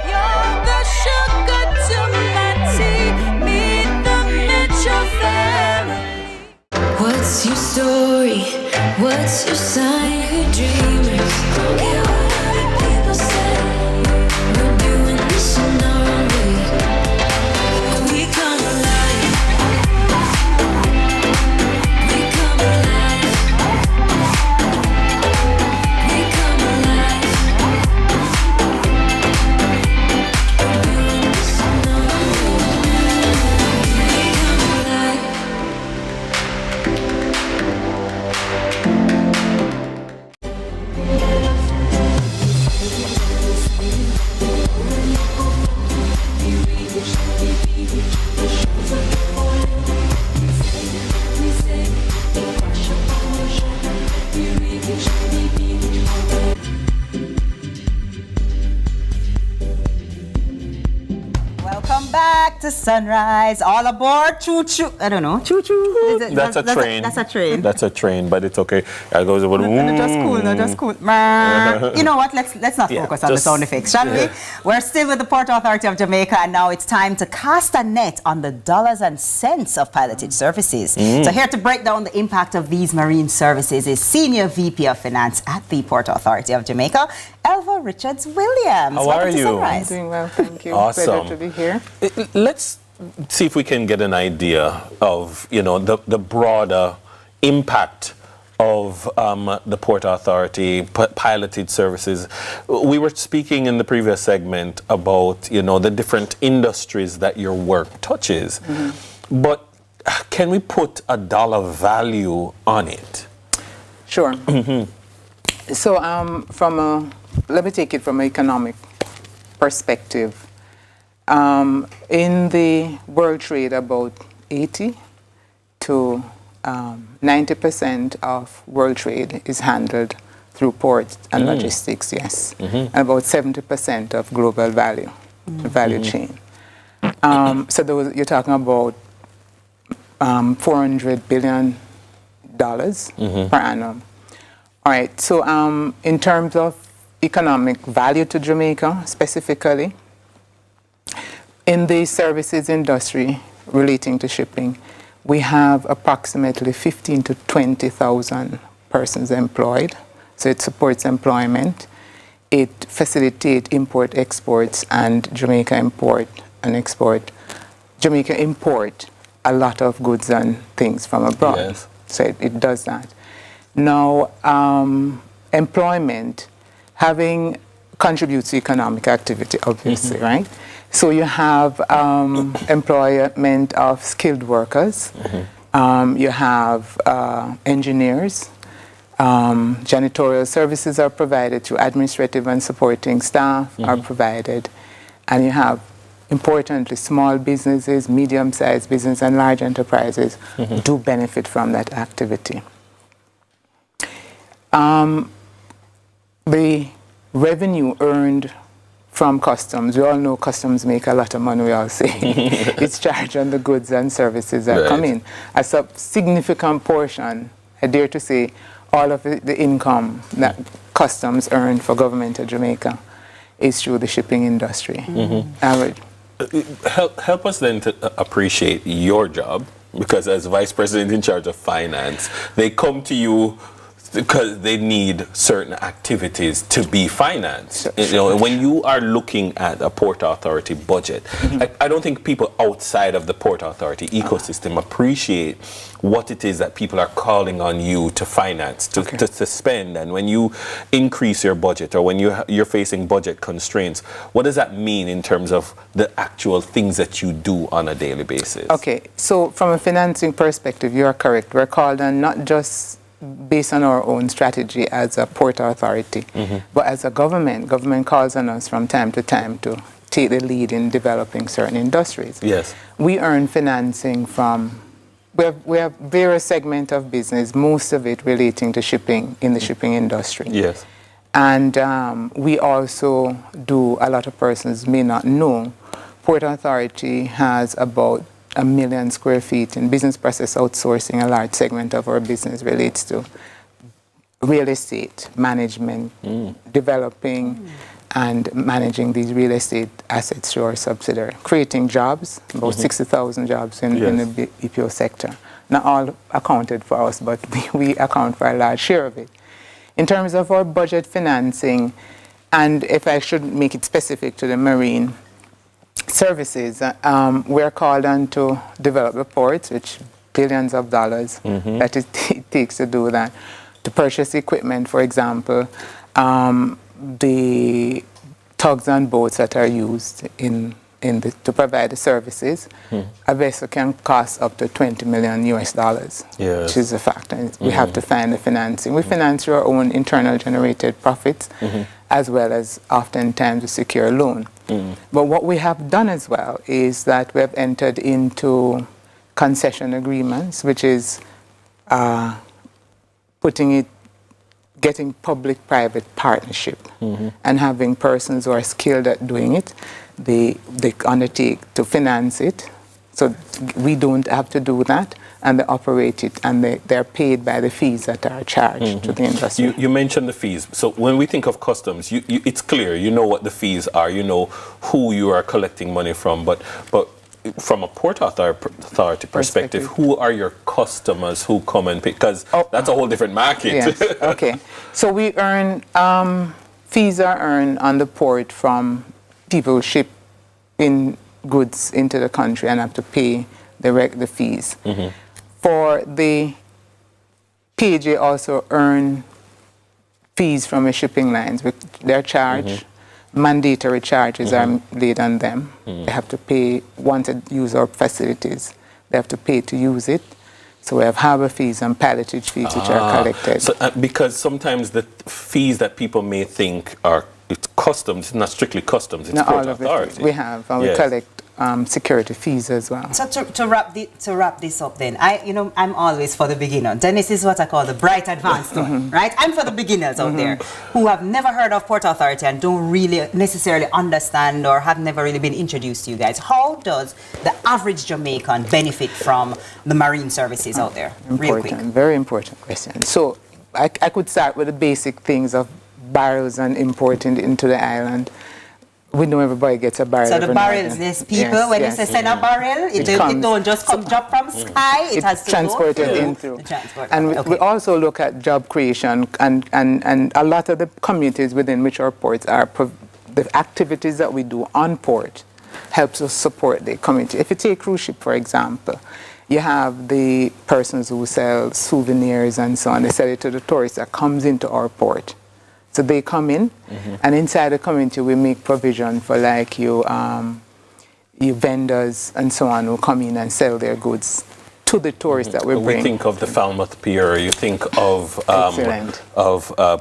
You're the sugar to my tea. Meet the Mitchell family. What's your story? What's your sign? You're dreamers. Don't care what other people say. We're doing this in our own way. We come alive. We come alive. We come alive. We're doing this in our own way. We come alive. sunset to sunrise, all aboard, choo-choo. I don't know, choo-choo. That's a train. That's a train. That's a train, but it's okay. I goes about. No, just cool. You know what? Let's not focus on the sound effects, shall we? We're still with the Port Authority of Jamaica, and now it's time to cast a net on the dollars and cents of pilotage services. So here to break down the impact of these marine services is Senior VP of Finance at the Port Authority of Jamaica, Elva Richards-Williams. How are you? I'm doing well, thank you. Awesome. Pleasure to be here. Let's see if we can get an idea of, the broader impact of the Port Authority, piloted services. We were speaking in the previous segment about, the different industries that your work touches. But can we put a dollar value on it? Sure. So let me take it from an economic perspective. In the world trade, about 80 to 90% of world trade is handled through ports and logistics, yes. And about 70% of global value chain. So you're talking about $400 billion per annum. All right, so in terms of economic value to Jamaica specifically, in the services industry relating to shipping, we have approximately 15 to 20,000 persons employed. So it supports employment. It facilitates import exports, and Jamaica import and export. Jamaica import a lot of goods and things from abroad. Yes. So it does that. Now, employment contributes to economic activity, obviously, right? So you have employment of skilled workers. You have engineers. Janitorial services are provided through administrative and supporting staff are provided. And you have, importantly, small businesses, medium-sized business, and large enterprises do benefit from that activity. The revenue earned from customs, we all know customs make a lot of money, we all say. It's charged on the goods and services that come in. A significant portion, I dare to say, all of the income that customs earn for government of Jamaica is through the shipping industry. Help us then to appreciate your job, because as Vice President in charge of finance, they come to you because they need certain activities to be financed. When you are looking at a Port Authority budget, I don't think people outside of the Port Authority ecosystem appreciate what it is that people are calling on you to finance, to spend. And when you increase your budget, or when you're facing budget constraints, what does that mean in terms of the actual things that you do on a daily basis? Okay, so from a financing perspective, you are correct. We're called on not just based on our own strategy as a Port Authority, but as a government calls on us from time to time to take the lead in developing certain industries. Yes. We earn financing from, we have various segments of business, most of it relating to shipping, in the shipping industry. Yes. And we also do, a lot of persons may not know, Port Authority has about 1 million square feet in business process outsourcing. A large segment of our business relates to real estate management, developing and managing these real estate assets through our subsidiary, creating jobs, about 60,000 jobs in the BPO sector. Not all accounted for us, but we account for a large share of it. In terms of our budget financing, and if I should make it specific to the marine services, we're called on to develop reports, which billions of dollars that it takes to do that. To purchase equipment, for example, the tugs and boats that are used to provide the services, a vessel can cost up to $20 million US, which is a fact. And we have to find the financing. We finance through our own internal generated profits, as well as oftentimes a secure loan. But what we have done as well is that we have entered into concession agreements, which is getting public-private partnership and having persons who are skilled at doing it. they undertake to finance it. So we don't have to do that, and they operate it, and they're paid by the fees that are charged to the industry. You mentioned the fees. So when we think of customs, it's clear, you know what the fees are, you know who you are collecting money from, but from a Port Authority perspective, who are your customers who come and pay? Because that's a whole different market. Yes, okay. So we earn, fees are earned on the port from people who ship in goods into the country and have to pay the fees. For the PJ also earn fees from the shipping lines. They're charged. Mandatory charges are laid on them. They have to pay once they use our facilities. They have to pay to use it. So we have harbor fees and pilotage fees which are collected. So, because sometimes the fees that people may think are it's customs, not strictly customs, it's Not Port all of Authority. it. We have, and we collect security fees as well. So to wrap this up then, I'm always for the beginner. Then this is what I call the bright advanced one, right? I'm for the beginners out there who have never heard of Port Authority and don't really necessarily understand or have never really been introduced to you guys. How does the average Jamaican benefit from the marine services out there? Real quick. Very important question. So I could start with the basic things of barrels and importing into the island. We know everybody gets a barrel. So the barrels, there's people, when you say send a barrel, it don't just come drop from sky, it has to transported go in through. And we also look at job creation and a lot of the communities within which our ports are, the activities that we do on port helps us support the community. If you take cruise ship, for example, you have the persons who sell souvenirs and so on. They sell it to the tourists that comes into our port. So they come in, and inside the community we make provision for like you vendors and so on who come in and sell their goods to the tourists that we bring. We think of the Falmouth Pier, you think of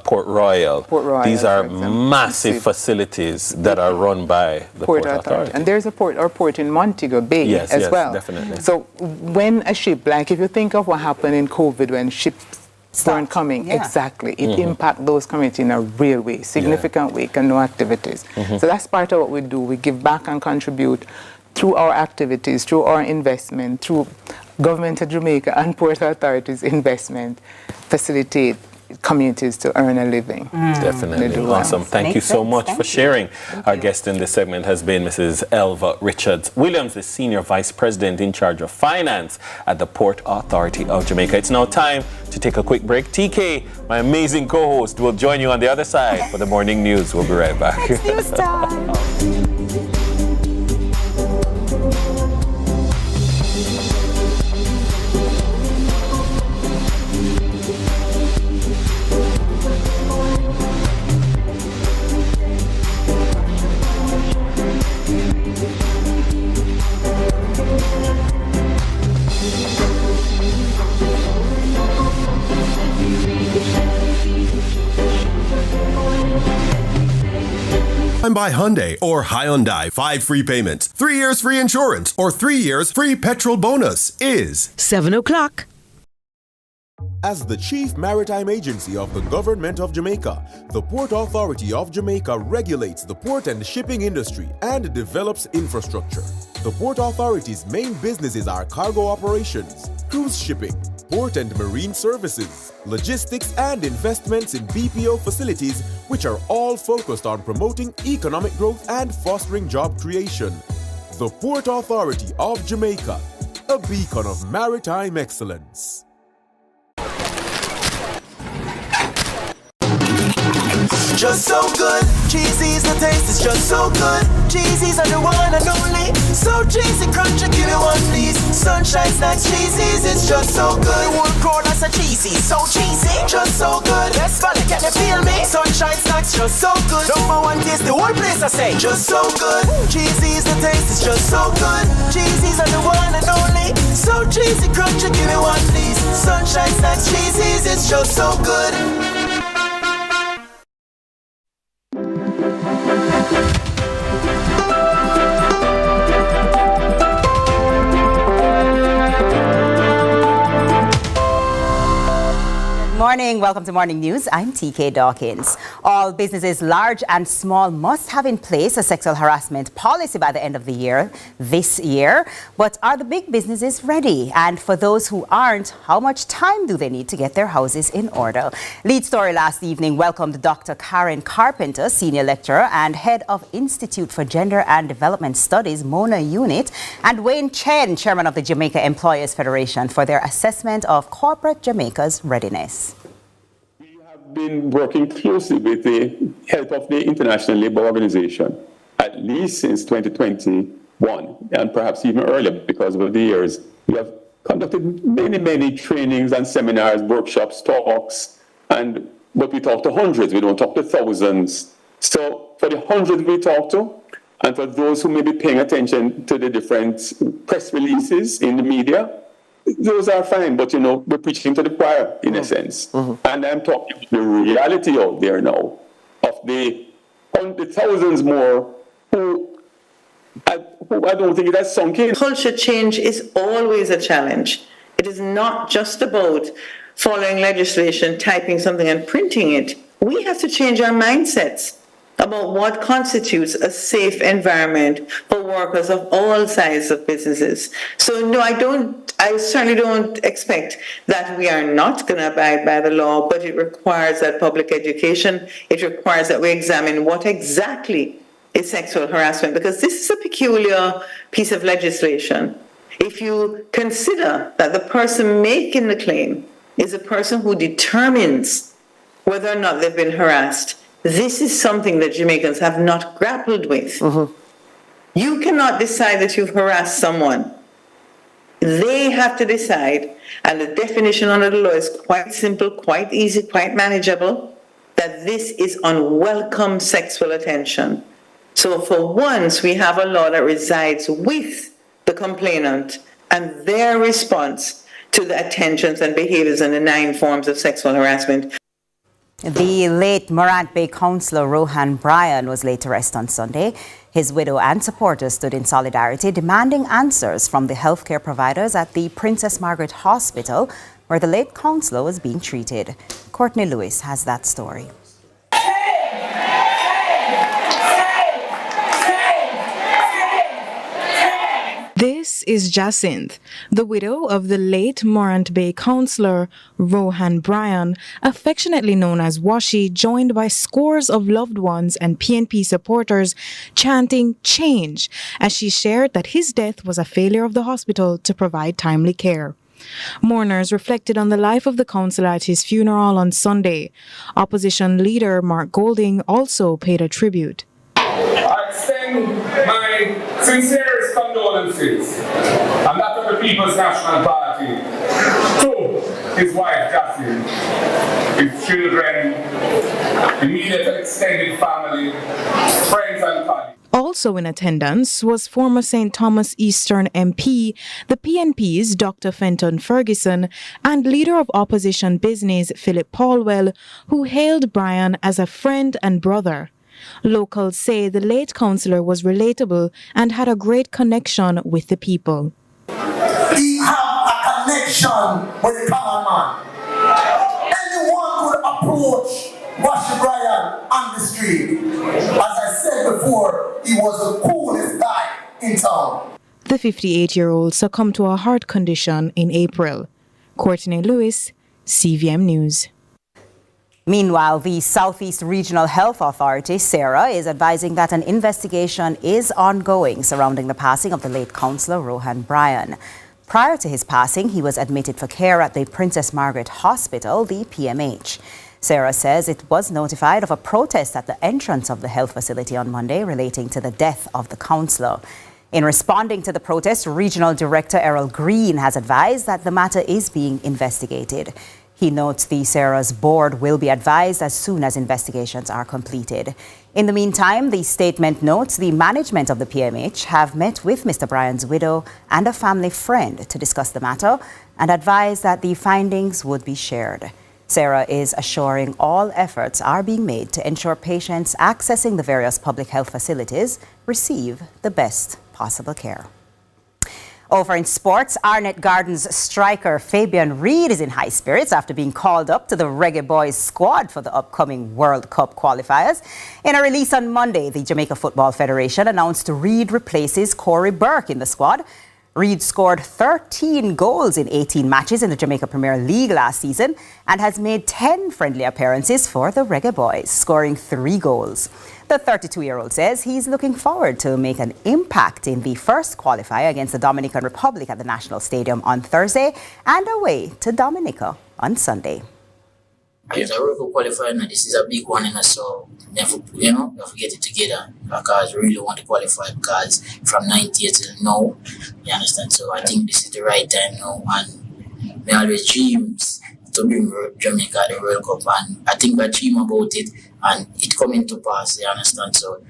Port Royal. These are massive facilities that are run by the Port Authority. And there's our port in Montego Bay as well. Definitely. So when a ship, like if you think of what happened in COVID when ships weren't coming, exactly, it impacts those communities in a real way, significant way, and no activities. So that's part of what we do. We give back and contribute through our activities, through our investment, through Government of Jamaica and Port Authority's investment, facilitate communities to earn a living. Definitely. Awesome. Thank you so much for sharing. Our guest in this segment has been Mrs. Elva Richards Williams, the Senior Vice President in charge of Finance at the Port Authority of Jamaica. It's now time to take a quick break. TK, my amazing co-host, will join you on the other side for the morning news. We'll be right back. It's news time. By Hyundai or Hyundai. 5 free payments, 3 years free insurance, or 3 years free petrol bonus is 7 o'clock. As the chief maritime agency of the Government of Jamaica, the Port Authority of Jamaica regulates the port and shipping industry and develops infrastructure. The Port Authority's main businesses are cargo operations, cruise shipping, port and marine services, logistics and investments in BPO facilities, which are all focused on promoting economic growth and fostering job creation. The Port Authority of Jamaica, a beacon of maritime excellence. Just so good, cheesy's the taste, it's just so good. Cheesy's are the one and only, so cheesy, crunchy, give me one please. Sunshine snacks, cheesy's, it's just so good. The whole crowd that's a cheesy, so cheesy, just so good. Best fella, can you feel me? Sunshine snacks, just so good. Number one taste, the whole place I say, just so good. Cheesy's the taste, it's just so good. Cheesy's are the one and only, so cheesy, crunchy, give me one please. Sunshine snacks, cheesy's, it's just so good. morning. Welcome to Morning News. I'm TK Dawkins. All businesses, large and small, must have in place a sexual harassment policy by the end of the year, this year. But are the big businesses ready? And for those who aren't, how much time do they need to get their houses in order? Lead story last evening welcomed Dr. Karen Carpenter, Senior Lecturer and Head of Institute for Gender and Development Studies, Mona Unit, and Wayne Chen, Chairman of the Jamaica Employers Federation, for their assessment of corporate Jamaica's readiness. Been working closely with the help of the International Labour Organization, at least since 2021, and perhaps even earlier because over the years. We have conducted many trainings and seminars, workshops, talks, but we talk to hundreds, we don't talk to thousands. So for the hundreds we talk to, and for those who may be paying attention to the different press releases in the media, those are fine, but we're preaching to the choir in a sense. And I'm talking the reality out there now of the thousands more who I don't think it has sunk in. Culture change is always a challenge. It is not just about following legislation, typing something and printing it. We have to change our mindsets about what constitutes a safe environment for workers of all sizes of businesses. So no, I certainly don't expect that we are not going to abide by the law, but it requires that public education. It requires that we examine what exactly is sexual harassment, because this is a peculiar piece of legislation. If you consider that the person making the claim is a person who determines whether or not they've been harassed, this is something that Jamaicans have not grappled with. You cannot decide that you've harassed someone. They have to decide, and the definition under the law is quite simple, quite easy, quite manageable, that this is unwelcome sexual attention. So for once, we have a law that resides with the complainant and their response to the attentions and behaviors and the 9 forms of sexual harassment. The late Morant Bay councillor Rohan Bryan was laid to rest on Sunday. His widow and supporters stood in solidarity, demanding answers from the healthcare providers at the Princess Margaret Hospital, where the late councillor was being treated. Courtney Lewis has that story. This is Jacinth, the widow of the late Morant Bay councillor Rohan Bryan, affectionately known as Washi, joined by scores of loved ones and PNP supporters chanting "change" as she shared that his death was a failure of the hospital to provide timely care. Mourners reflected on the life of the councillor at his funeral on Sunday. Opposition leader Mark Golding also paid a tribute. I extend my sincerest condolences, and that of the People's National Party, to his wife Jacinth, his children, immediate and extended family, friends and colleagues. Also in attendance was former St. Thomas Eastern MP, the PNP's Dr. Fenton Ferguson, and leader of opposition business Philip Paulwell, who hailed Bryan as a friend and brother. Locals say the late councillor was relatable and had a great connection with the people. He had a connection with the common man. Anyone could approach Washi Bryan on the street. As I said before, he was the coolest guy in town. The 58-year-old succumbed to a heart condition in April. Courtney Lewis, CVM News. Meanwhile, the Southeast Regional Health Authority, SARA, is advising that an investigation is ongoing surrounding the passing of the late councillor Rohan Bryan. Prior to his passing, he was admitted for care at the Princess Margaret Hospital, the PMH. SARA says it was notified of a protest at the entrance of the health facility on Monday relating to the death of the councillor. In responding to the protest, Regional Director Errol Green has advised that the matter is being investigated. He notes the SARA's board will be advised as soon as investigations are completed. In the meantime, the statement notes the management of the PMH have met with Mr. Bryan's widow and a family friend to discuss the matter and advise that the findings would be shared. SARA is assuring all efforts are being made to ensure patients accessing the various public health facilities receive the best possible care. Over in sports, Arnett Gardens striker Fabian Reed is in high spirits after being called up to the Reggae Boys squad for the upcoming World Cup qualifiers. In a release on Monday, the Jamaica Football Federation announced Reed replaces Corey Burke in the squad. Reed scored 13 goals in 18 matches in the Jamaica Premier League last season and has made 10 friendly appearances for the Reggae Boys, scoring 3 goals. The 32-year-old says he's looking forward to make an impact in the first qualifier against the Dominican Republic at the National Stadium on Thursday and away to Dominica on Sunday. It's a World Cup qualifier, and this is a big one, so never, we have to get it together because we really want to qualify because from 90 till now, you understand? So I think this is the right time now, and we always dreams to bring Jamaica the World Cup, and I think we dream about it, and it coming to pass, you understand? So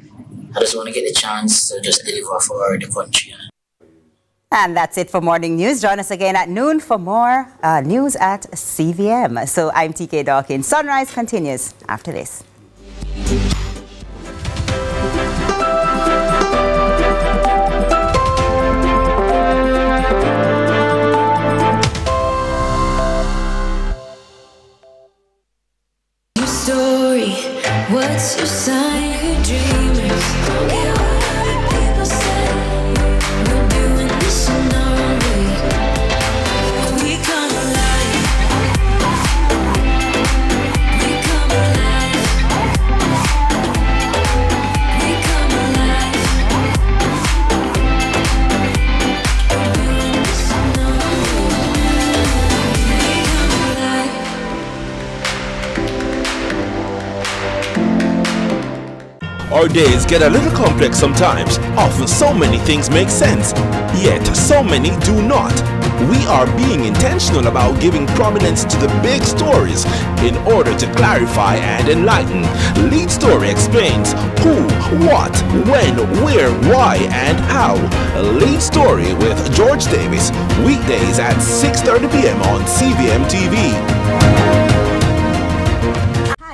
I just want to get the chance to just deliver for the country. And that's it for Morning News. Join us again at noon for more news at CVM. So I'm TK Dawkins. Sunrise continues after this. Your story, what's your sign? You're dreamers. Don't care what other people say. We're doing this in our own way. We come alive. We come alive. We come alive. We're doing this in our own way. We come alive. Our days get a little complex sometimes. Often so many things make sense, yet so many do not. We are being intentional about giving prominence to the big stories in order to clarify and enlighten. Lead Story explains who, what, when, where, why, and how. Lead Story with George Davis, weekdays at 6:30 p.m. on CVMTV.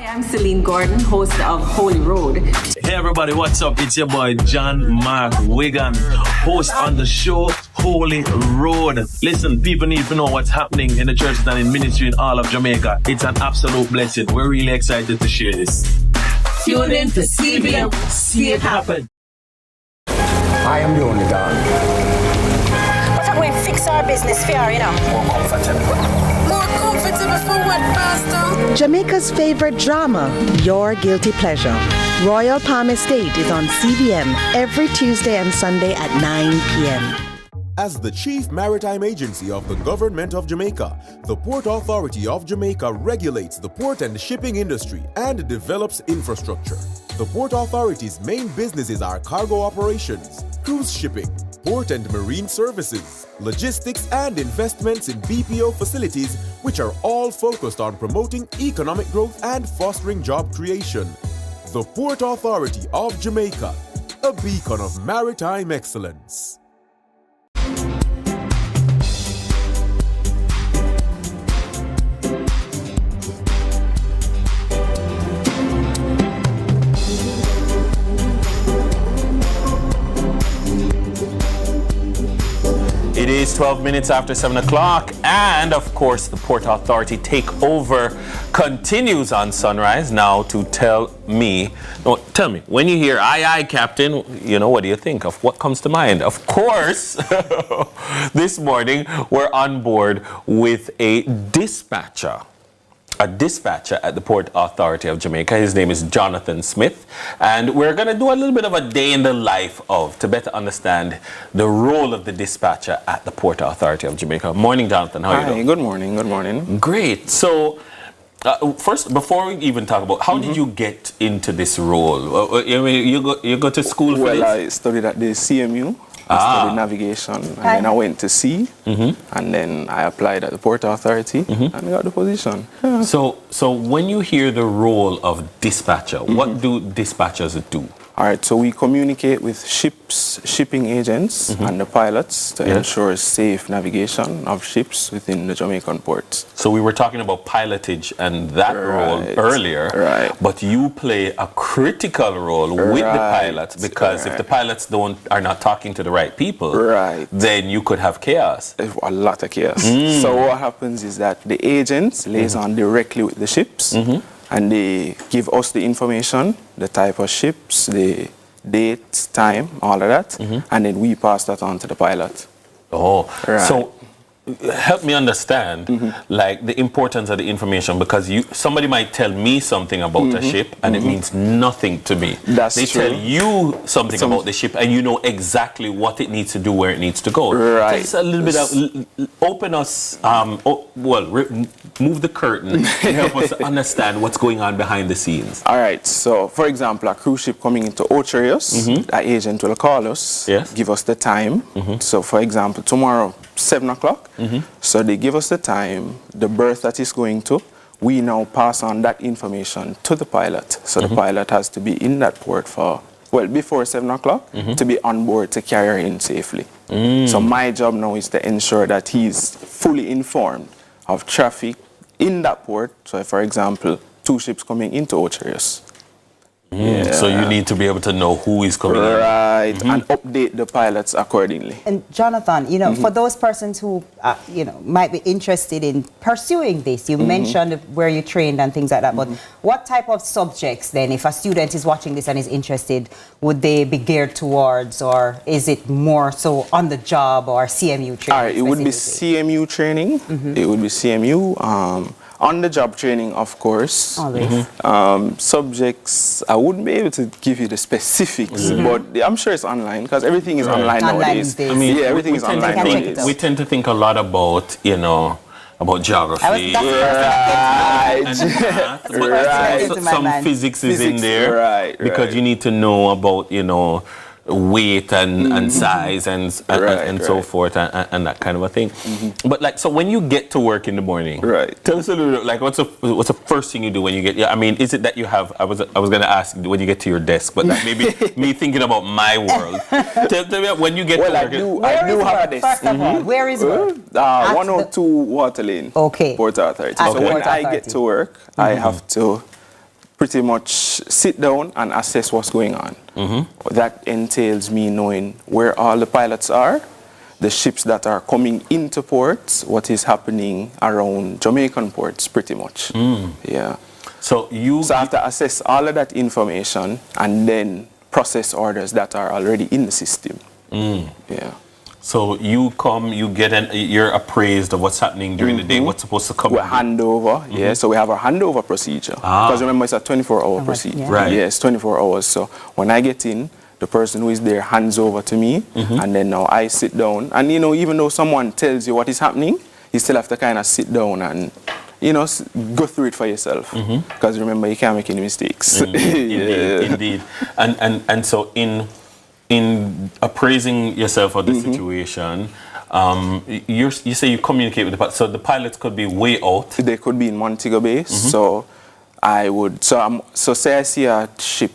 I'm Celine Gordon, host of Holy Road. Hey everybody, what's up? It's your boy John Mark Wigan, host on the show Holy Road. Listen, people need to know what's happening in the churches and in ministry in all of Jamaica. It's an absolute blessing. We're really excited to share this. Tune in to CVM See It Happen. I am the only God. What's up, we fix our business fair, you know? More comfortable. More comfortable for what, Pastor? Jamaica's favorite drama, Your Guilty Pleasure. Royal Palm Estate is on CVM every Tuesday and Sunday at 9 p.m. As the chief maritime agency of the Government of Jamaica, the Port Authority of Jamaica regulates the port and shipping industry and develops infrastructure. The Port Authority's main businesses are cargo operations, cruise shipping, port and marine services, logistics and investments in BPO facilities, which are all focused on promoting economic growth and fostering job creation. The Port Authority of Jamaica, a beacon of maritime excellence. It is 12 minutes after 7 o'clock, and of course, the Port Authority takeover continues on Sunrise. Now to tell me, when you hear aye, aye, Captain, what do you think of what comes to mind? Of course, this morning we're on board with a dispatcher at the Port Authority of Jamaica. His name is Jonathan Smith, and we're going to do a little bit of a day in the life to better understand the role of the dispatcher at the Port Authority of Jamaica. Morning, Jonathan. How are you doing? Good morning. Good morning. Great. So, first, before we even talk about how did you get into this role? You go to school for this? Well, I studied at the CMU. I studied navigation, and then I went to sea, and then I applied at the Port Authority, and got the position. Yeah. So when you hear the role of dispatcher, what do dispatchers do? All right, so we communicate with shipping agents and the pilots to ensure safe navigation of ships within the Jamaican ports. So we were talking about pilotage and that role earlier, but you play a critical role with the pilots, because if the pilots are not talking to the right people, then you could have chaos. A lot of chaos. So what happens is that the agents liaison directly with the ships, and they give us the information, the type of ships, the date, time, all of that, and then we pass that on to the pilot. Oh, so help me understand, like, the importance of the information, because somebody might tell me something about a ship and it means nothing to me. They tell you something about the ship and you know exactly what it needs to do, where it needs to go. Just a little bit of, open us, move the curtain and help us understand what's going on behind the scenes. All right, so for example, a cruise ship coming into Ocherius, the agent will call us, give us the time. So for example, tomorrow, 7 o'clock. So they give us the time, the berth that is going to. We now pass on that information to the pilot. So the pilot has to be in that port before 7 o'clock to be on board to carry her in safely. So my job now is to ensure that he's fully informed of traffic in that port. So for example, 2 ships coming into Ocherius. So you need to be able to know who is coming in. And update the pilots accordingly. And Jonathan, for those persons who, might be interested in pursuing this, you mentioned where you trained and things like that, but what type of subjects then, if a student is watching this and is interested, would they be geared towards, or is it more so on the job or CMU training? All right, it would be CMU training. It would be CMU. On-the-job training, of course. Subjects, I wouldn't be able to give you the specifics, but I'm sure it's online, because everything is online nowadays. I mean, everything is online nowadays. We tend to think a lot about, about geography. Some physics is in there, because you need to know about, weight and size and so forth and that kind of a thing. But like, so when you get to work in the morning, tell us a little bit, like, what's the first thing you do when you get? I mean, is it that you have? I was gonna ask when you get to your desk, but that maybe me thinking about my world. Tell me when you get to work. I do have a desk. First of all, where is work? 102 Water Lane. Port Authority. So when I get to work, I have to pretty much sit down and assess what's going on. That entails me knowing where all the pilots are, the ships that are coming into ports, what is happening around Jamaican ports, pretty much. So I have to assess all of that information and then process orders that are already in the system. So you come, you're appraised of what's happening during the day, what's supposed to come. We handover, so we have a handover procedure. Because remember, it's a 24-hour procedure. Yes, 24 hours. So when I get in, the person who is there hands over to me, and then now I sit down. And even though someone tells you what is happening, you still have to kind of sit down and go through it for yourself. Because remember, you can't make any mistakes. Indeed. And so in appraising yourself of the situation, you say you communicate with the pilots. So the pilots could be way out. They could be in Montego Bay. So I would. So say I see a ship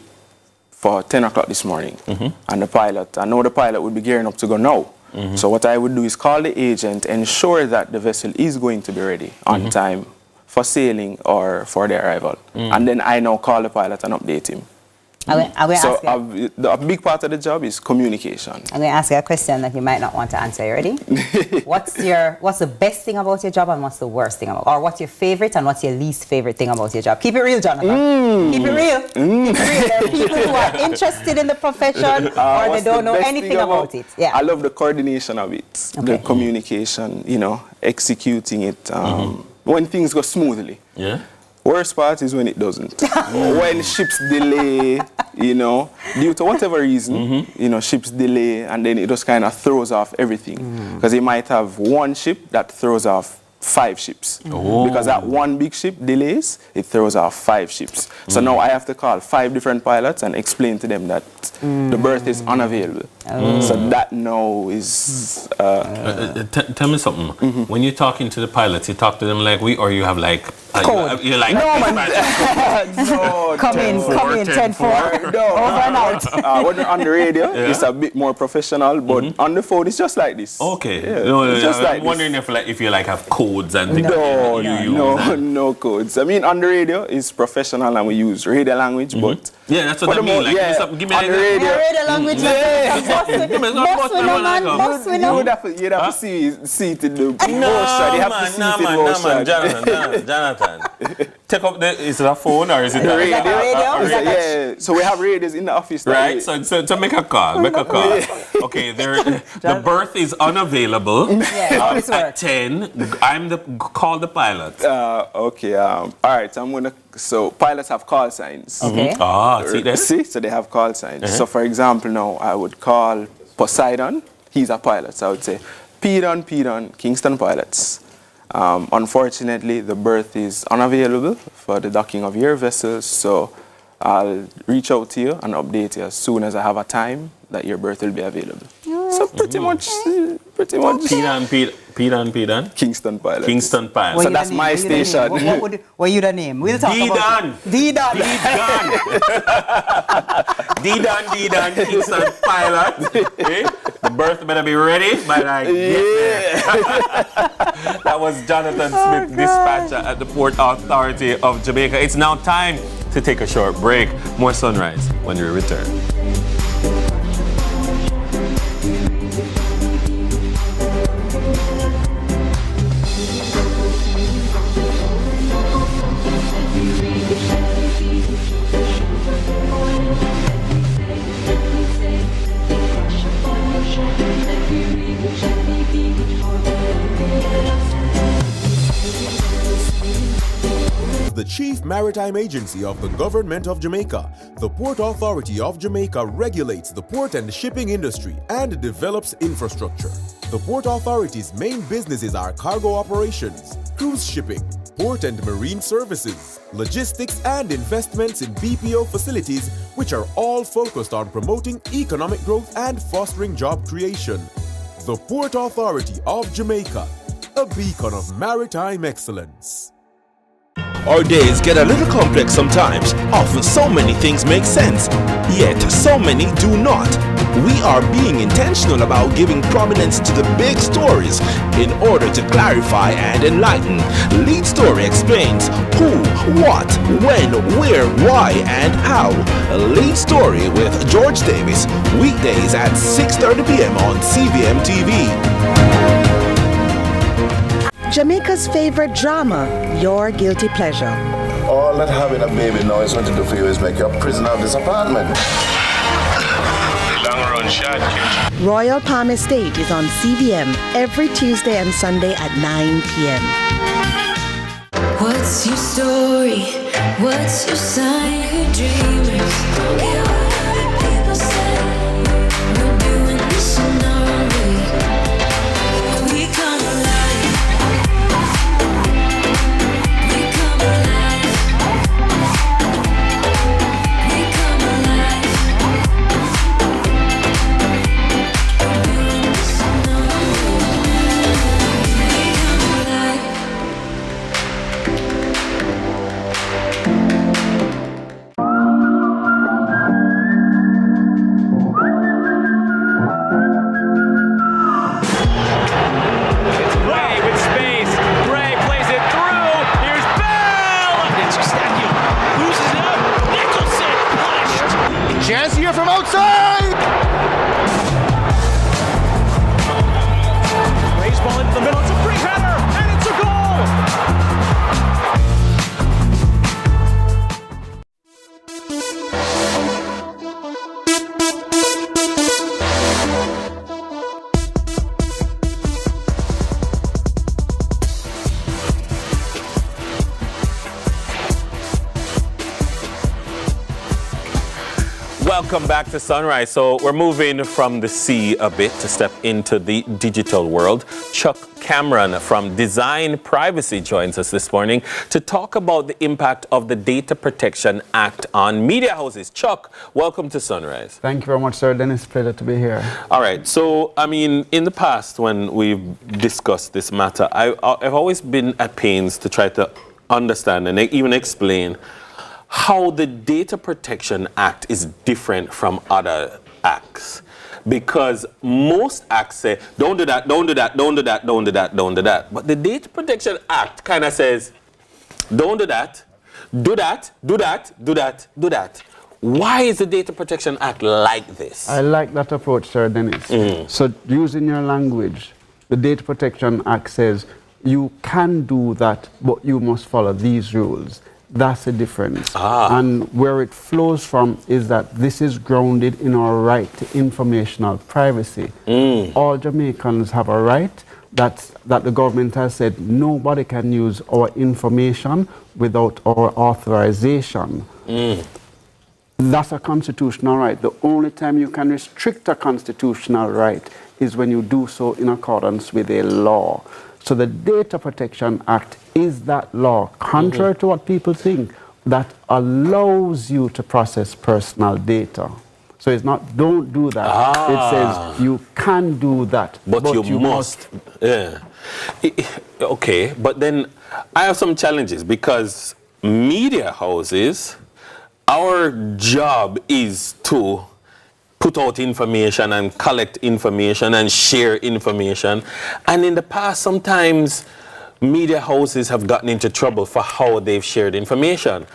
for 10 o'clock this morning, and I know the pilot would be gearing up to go now. So what I would do is call the agent, ensure that the vessel is going to be ready on time for sailing or for the arrival, and then I now call the pilot and update him. A big part of the job is communication. I'm going to ask you a question that you might not want to answer. You ready? What's the best thing about your job and what's the worst thing about, or what's your favorite and what's your least favorite thing about your job? Keep it real, Jonathan. Keep it real. Keep it real. There are people who are interested in the profession or they don't know anything about it. I love the coordination of it, the communication, executing it, when things go smoothly. Worst part is when it doesn't. When ships delay, due to whatever reason, ships delay, and then it just kind of throws off everything. Because you might have one ship that throws off 5 ships. Oh. Because that one big ship delays, it throws off 5 ships. So now I have to call 5 different pilots and explain to them that the berth is unavailable. So that now is... tell me something. When you're talking to the pilots, you talk to them like we, or you have like... you're like... No, man. No, Come in, 10-4. No. Over and out. When you're on the radio, it's a bit more professional, but on the phone, it's just like this. Okay. Yeah, No, it's just I'm like wondering if you like have codes and things No, that you use. no codes. I mean, on the radio, it's professional and we use radio language, but... Yeah, that's what I mean. Like, give me on the radio. Radio language. You'd have to see it in the motion. You have to see it in motion. Jonathan. Take up is it a phone or is it the radio? Radio? So we have radios in the office. Right, so make a call. Okay, the berth is unavailable. At 10. Call the pilot. Okay. All right. So pilots have call signs. Okay. See that? So they have call signs. So for example, now I would call Poseidon. He's a pilot. So I would say, Pedon, Kingston pilots. Unfortunately, the berth is unavailable for the docking of your vessels. So I'll reach out to you and update you as soon as I have a time that your berth will be available. So pretty much. Pedon. Kingston pilot. Kingston pilot. So that's my station. What you the name? We'll talk about it. D-Don, Kingston pilot. Okay? The berth better be ready by like That was Jonathan Smith, dispatcher at the Port Authority of Jamaica. It's now time to take a short break. More Sunrise when we return. The Chief Maritime Agency of the Government of Jamaica, the Port Authority of Jamaica regulates the port and shipping industry and develops infrastructure. The Port Authority's main businesses are cargo operations, cruise shipping, port and marine services, logistics and investments in BPO facilities, which are all focused on promoting economic growth and fostering job creation. The Port Authority of Jamaica, a beacon of maritime excellence. Our days get a little complex sometimes. Often so many things make sense, yet so many do not. We are being intentional about giving prominence to the big stories in order to clarify and enlighten. Lead Story explains who, what, when, where, why, and how. Lead Story with George Davis, weekdays at 6:30 p.m. on CVMTV. Jamaica's favorite drama, Your Guilty Pleasure. All that having a baby now is going to do for you is make you a prisoner of this apartment. Long run shot, kid. Royal Palm Estate is on CVM every Tuesday and Sunday at 9 p.m. What's your story? What's your sign? You're dreamers. Don't care what other people say. We're doing this in our own way. We come alive. We come alive. We come alive. We're doing this in our own way. We come alive. Chance here from outside! Raise ball into the middle, it's a free header, and it's a goal! Welcome back to Sunrise. So we're moving from the sea a bit to step into the digital world. Chuck Cameron from Design Privacy joins us this morning to talk about the impact of the Data Protection Act on media houses. Chuck, welcome to Sunrise. Thank you very much, sir. Dennis, pleasure to be here. All right. So, I mean, in the past when we've discussed this matter, I've always been at pains to try to understand and even explain how the Data Protection Act is different from other acts. Because most acts say, don't do that, don't do that, don't do that, don't do that, don't do that. But the Data Protection Act kind of says, don't do that, do that, do that, do that, do that. Why is the Data Protection Act like this? I like that approach, sir, Dennis. So using your language, the Data Protection Act says you can do that, but you must follow these rules. That's the difference. And where it flows from is that this is grounded in our right to informational privacy. All Jamaicans have a right that the government has said nobody can use our information without our authorization. That's a constitutional right. The only time you can restrict a constitutional right is when you do so in accordance with a law. So the Data Protection Act is that law, contrary to what people think, that allows you to process personal data. So it's not don't do that. It says you can do that, but you must. Yeah. Okay, but then I have some challenges because media houses, our job is to put out information and collect information and share information. And in the past, sometimes media houses have gotten into trouble for how they've shared information.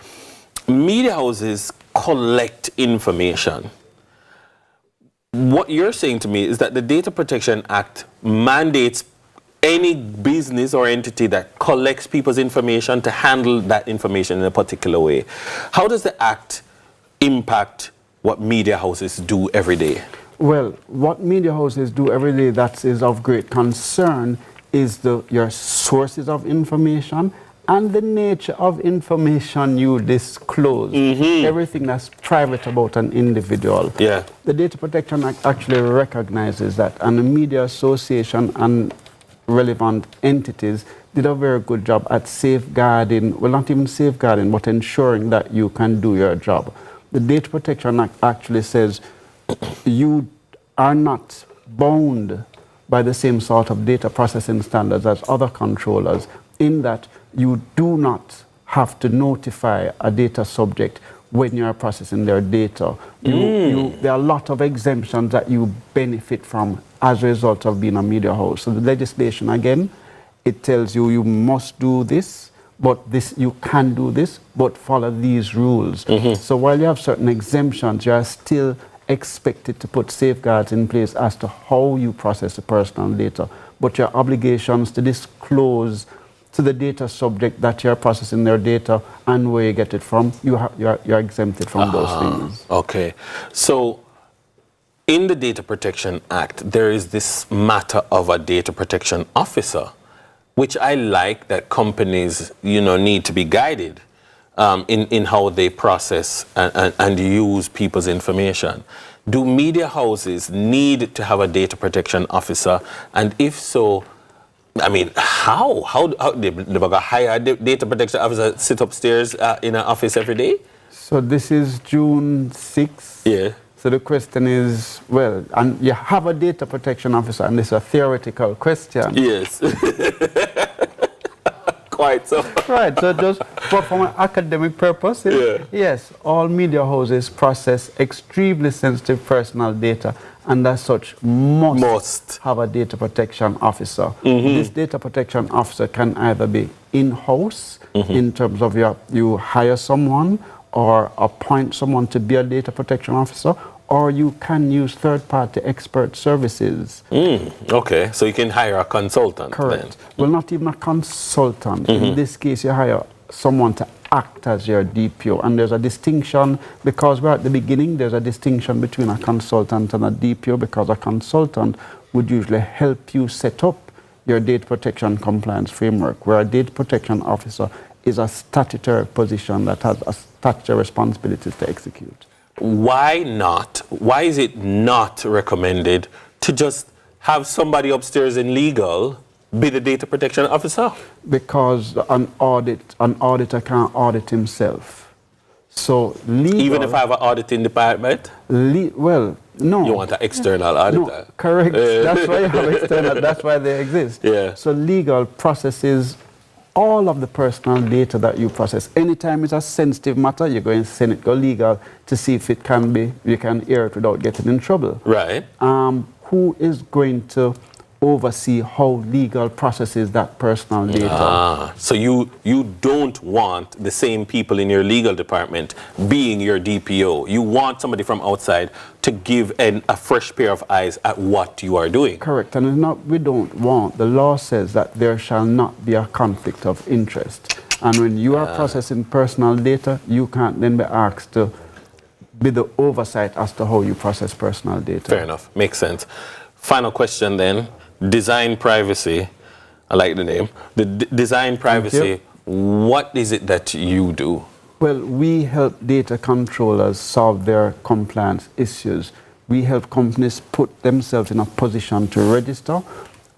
Media houses collect information. What you're saying to me is that the Data Protection Act mandates any business or entity that collects people's information to handle that information in a particular way. How does the Act impact what media houses do every day? Well, what media houses do every day that is of great concern is your sources of information and the nature of information you disclose. Everything that's private about an individual. The Data Protection Act actually recognizes that, and the media association and relevant entities did a very good job at safeguarding, well, not even safeguarding, but ensuring that you can do your job. The Data Protection Act actually says you are not bound by the same sort of data processing standards as other controllers, in that you do not have to notify a data subject when you are processing their data. There are a lot of exemptions that you benefit from as a result of being a media house. So the legislation, again, it tells you you must do this, but you can do this, but follow these rules. So while you have certain exemptions, you are still expected to put safeguards in place as to how you process the personal data. But your obligations to disclose to the data subject that you're processing their data and where you get it from, you're exempted from those things. Okay. So in the Data Protection Act, there is this matter of a data protection officer, which I like that companies, need to be guided in how they process and use people's information. Do media houses need to have a data protection officer? And if so, I mean, how they hire a data protection officer sit upstairs in an office every day? So this is June 6th. Yeah. So the question is, well, and you have a data protection officer, and this is a theoretical question. Yes. Quite so. Right, so just but from an academic purpose, yes, all media houses process extremely sensitive personal data, and as such must have a data protection officer. This data protection officer can either be in-house, in terms of you hire someone or appoint someone to be a data protection officer, or you can use third-party expert services. Okay, so you can hire a consultant. Correct. Well, not even a consultant. In this case, you hire someone to act as your DPO. And there's a distinction, because we're at the beginning, there's a distinction between a consultant and a DPO, because a consultant would usually help you set up your data protection compliance framework, where a data protection officer is a statutory position that has a statutory responsibilities to execute. Why not? Why is it not recommended to just have somebody upstairs in legal be the data protection officer? Because an auditor can't audit himself. So legal, even if I have an auditing department? Well, no. You want an external auditor? No, correct. That's why you have external. That's why they exist. Yeah. So legal processes all of the personal data that you process. Anytime it's a sensitive matter, you're going to send it, go legal to see if it can be, you can air it without getting in trouble. Right. Who is going to oversee how legal processes that personal data? So you don't want the same people in your legal department being your DPO. You want somebody from outside to give a fresh pair of eyes at what you are doing. Correct, and it's not, we don't want, the law says that there shall not be a conflict of interest. And when you are processing personal data, you can't then be asked to be the oversight as to how you process personal data. Fair enough, makes sense. Final question then, design privacy. I like the name. The design privacy, what is it that you do? Well, we help data controllers solve their compliance issues. We help companies put themselves in a position to register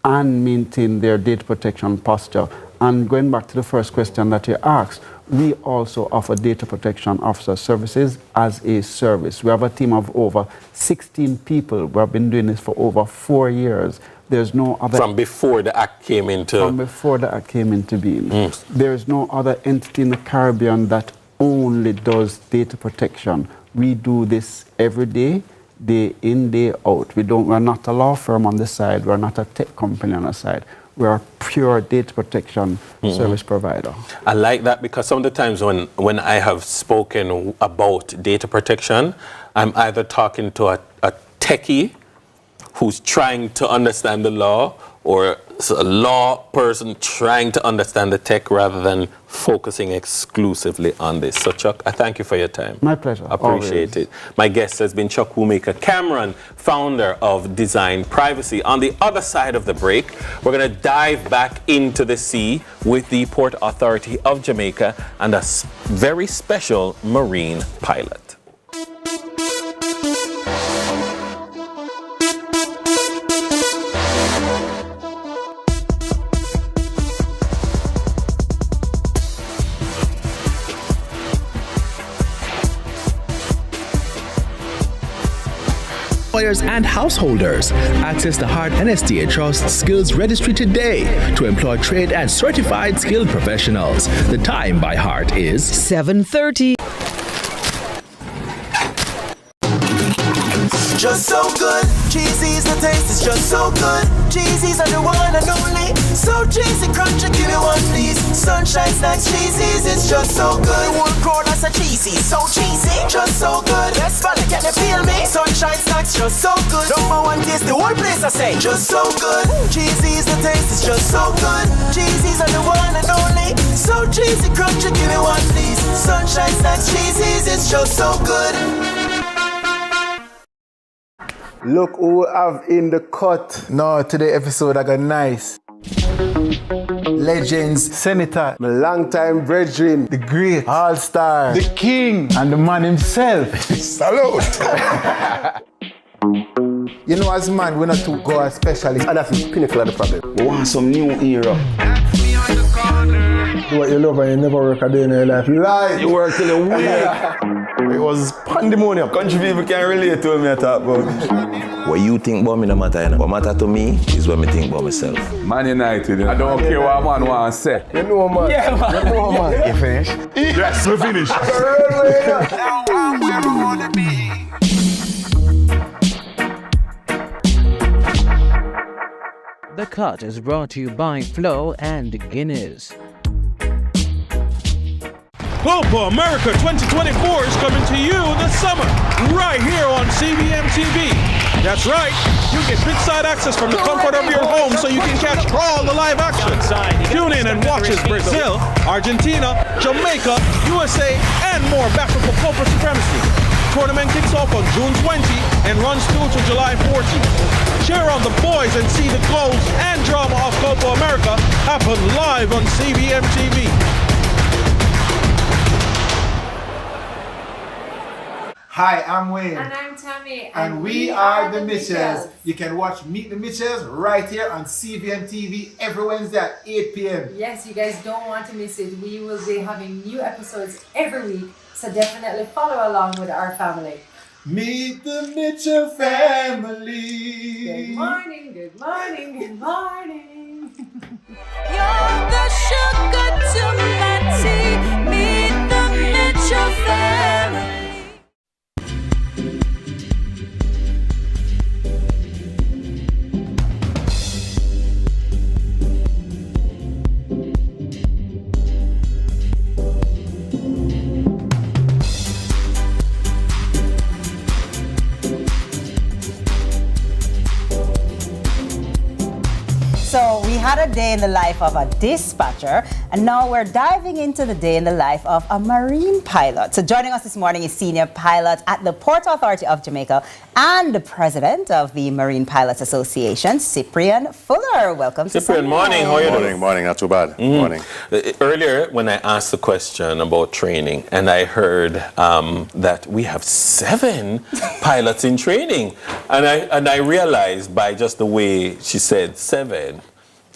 and maintain their data protection posture. And going back to the first question that you asked, we also offer data protection officer services as a service. We have a team of over 16 people. We have been doing this for over 4 years. There's no other... From before the act came into... From before the act came into being. There's no other entity in the Caribbean that only does data protection. We do this every day, day in, day out. We're not a law firm on the side. We're not a tech company on the side. We're a pure data protection service provider. I like that because some of the times when I have spoken about data protection, I'm either talking to a techie who's trying to understand the law or a law person trying to understand the tech rather than focusing exclusively on this. So Chuck, I thank you for your time. My pleasure. Appreciate it. My guest has been Chuck Woemaker Cameron, founder of Design Privacy. On the other side of the break, we're going to dive back into the sea with the Port Authority of Jamaica and a very special marine pilot. Employers and householders. Access the Hard NSTA Trust Skills Registry today to employ trained and certified skilled professionals. The time by heart is 7:30. Just so good, cheesy's the taste is just so good. Cheesy's are the one and only. So cheesy, crunchy, give me one please. Sunshine snacks, cheesy's, it's just so good. The whole crowd that's a cheesy, so cheesy, just so good. Best fella, can you feel me? Sunshine snacks, just so good. Number one taste, the whole place I say, just so good. Cheesy's the taste is just so good. Cheesy's are the one and only. So cheesy, crunchy, give me one please. Sunshine snacks, cheesy's, it's just so good. Look who we have in the cut. No, today episode I got nice. Legends, Senator, my longtime brethren, the great, all-star, the king, and the man himself. Salute! You know, as man, we're not to go as specialists, and that's the pinnacle of the problem. We want some new era. Do what you love and you never work a day in your life. You lie! You work till a week! It was pandemonium. Country people can relate to me I talk about. What you think about me no matter, you know. What matter to me is what me think about myself. Man United, I don't care what man wants to say. You know, man. Yeah, man. You know, man. You finished? Yes, we finished. The Cut is brought to you by Flow and Guinness. Copa America 2024 is coming to you this summer, right here on CVMTV. That's right, you get big-side access from the comfort of your home so you can catch all the live action. Tune in and watch as Brazil, Argentina, Jamaica, USA, and more battle for Copa Supremacy. Tournament kicks off on June 20 and runs through to July 14. Cheer on the boys and see the goals and drama of Copa America happen live on CVMTV. Hi, I'm Wayne. And I'm Tami. And we are the Mitchells. You can watch Meet the Mitchells right here on CVMTV every Wednesday at 8 p.m. Yes, you guys don't want to miss it. We will be having new episodes every week, so definitely follow along with our family. Meet the Mitchell family. Good morning, good morning, good morning. You're the sugar to my tea. Meet the Mitchell family. So we had a day in the life of a dispatcher, and now we're diving into the day in the life of a marine pilot. So joining us this morning is senior pilot at the Port Authority of Jamaica and the president of the Marine Pilots Association, Cyprian Fuller. Welcome to Cyprian, morning. How are you doing? Morning, not too bad. Morning. Earlier, when I asked the question about training, and I heard that we have 7 pilots in training, and I realized by just the way she said 7,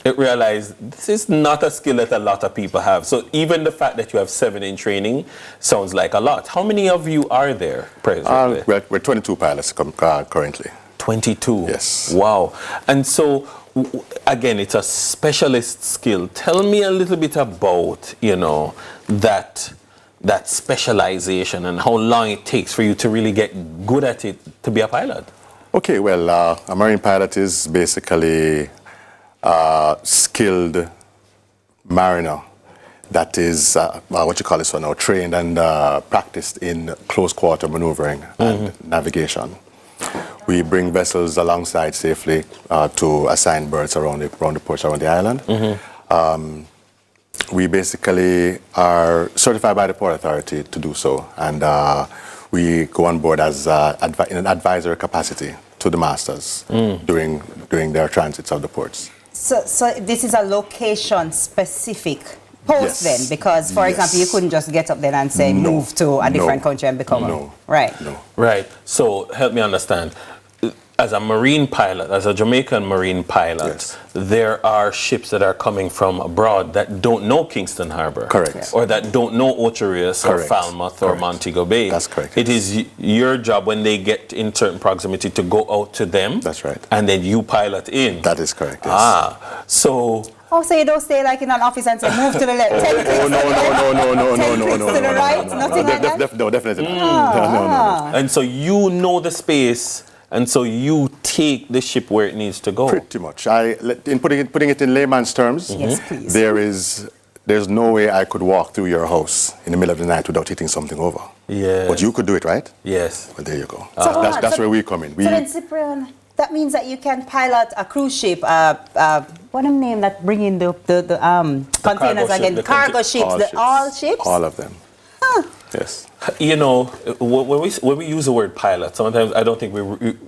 I realized this is not a skill that a lot of people have. So even the fact that you have 7 in training sounds like a lot. How many of you are there presently? We're 22 pilots currently. 22? Yes. Wow. And so, again, it's a specialist skill. Tell me a little bit about, that specialization and how long it takes for you to really get good at it to be a pilot. Okay, well, a marine pilot is basically skilled mariner that is trained and practiced in close quarter maneuvering and navigation. We bring vessels alongside safely to assign berths around the ports around the island. We basically are certified by the Port Authority to do so, and we go on board as in an advisory capacity to the masters during their transits of the ports. So this is a location-specific post then, because, for example, you couldn't just get up there and say, move to a different country and become Right. Right. So help me understand. As a marine pilot, as a Jamaican marine pilot, there are ships that are coming from abroad that don't know Kingston Harbor. Correct. Or that don't know Ocho Rios or Falmouth or Montego Bay. That's correct. It is your job when they get in certain proximity to go out to them. That's right. And then you pilot in. That is correct, yes. So you don't stay like in an office and say, move to the left, 10 clicks to the left, 10 clicks to the right, nothing like that? No, definitely not. And so you know the space, and so you take the ship where it needs to go. Pretty much. In putting it in layman's terms, yes, please. There's no way I could walk through your house in the middle of the night without hitting something over. Yeah. But you could do it, right? Yes. Well, there you go. So that's where we come in. So then, Cyprian, that means that you can pilot a cruise ship, what am name that bring in the containers again? The cargo ships, all ships? All of them. Yes. When we use the word pilot, sometimes I don't think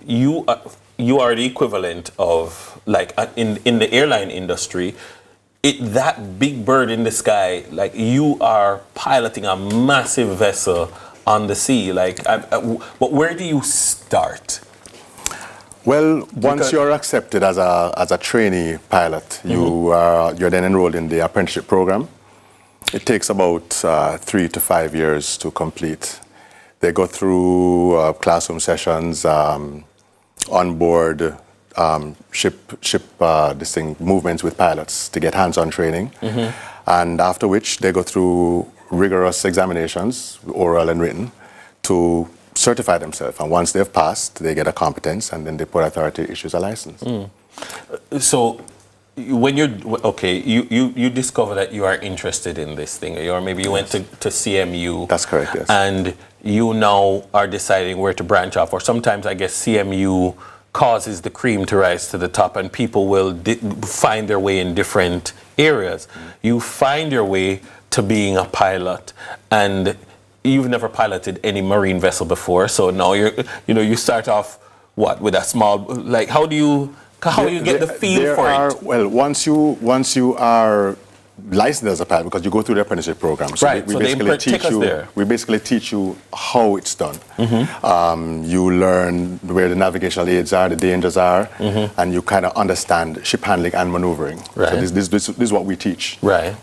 you are the equivalent of, like, in the airline industry, that big bird in the sky, like, you are piloting a massive vessel on the sea. Like, but where do you start? Well, once you're accepted as a trainee pilot, you're then enrolled in the apprenticeship program. It takes about 3 to 5 years to complete. They go through classroom sessions, onboard ship movements with pilots to get hands-on training, and after which they go through rigorous examinations, oral and written, to certify themselves. And once they've passed, they get a competence, and then the Port Authority issues a license. So, when you discover that you are interested in this thing, or maybe you went to CMU. That's correct, yes. And you now are deciding where to branch off, or sometimes I guess CMU causes the cream to rise to the top, and people will find their way in different areas. You find your way to being a pilot, and you've never piloted any marine vessel before, so now you start off with a small, like, how do you get the feel for it? Well, once you are licensed as a pilot because you go through the apprenticeship program. So Right, we so they basically take teach us you. there. We basically teach you how it's done. You learn where the navigational aids are, the dangers are, and you kind of understand ship handling and maneuvering. Right. So this is what we teach. Right.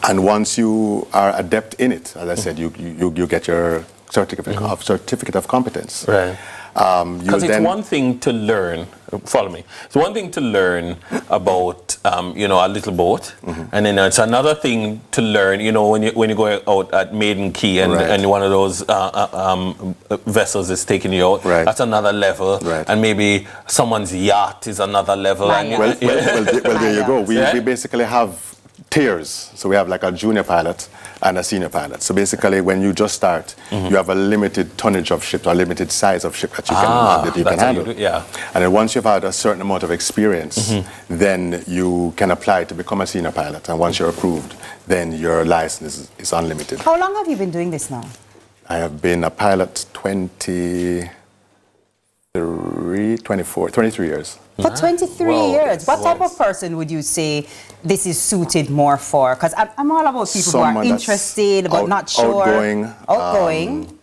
And once you are adept in it, as I said, you get your certificate of competence. Right. Because it's then- one thing to learn. Follow me. It's one thing to learn about a little boat, and then it's another thing to learn. When you go out at Maiden Key and one of those vessels is taking you out. Right. That's another level. Right. And maybe someone's yacht is another level. And Well, there you go. We basically have tiers. So we have like a junior pilot and a senior pilot. So basically, when you just start, you have a limited tonnage of ship or limited size of ship that you can handle. And then once you've had a certain amount of experience, then you can apply to become a senior pilot. And once you're approved, then your license is unlimited. How long have you been doing this now? I have been a pilot 23 years. For 23 years. What type of person would you say this is suited more for? Because I'm all about people who are interested but not sure. Outgoing.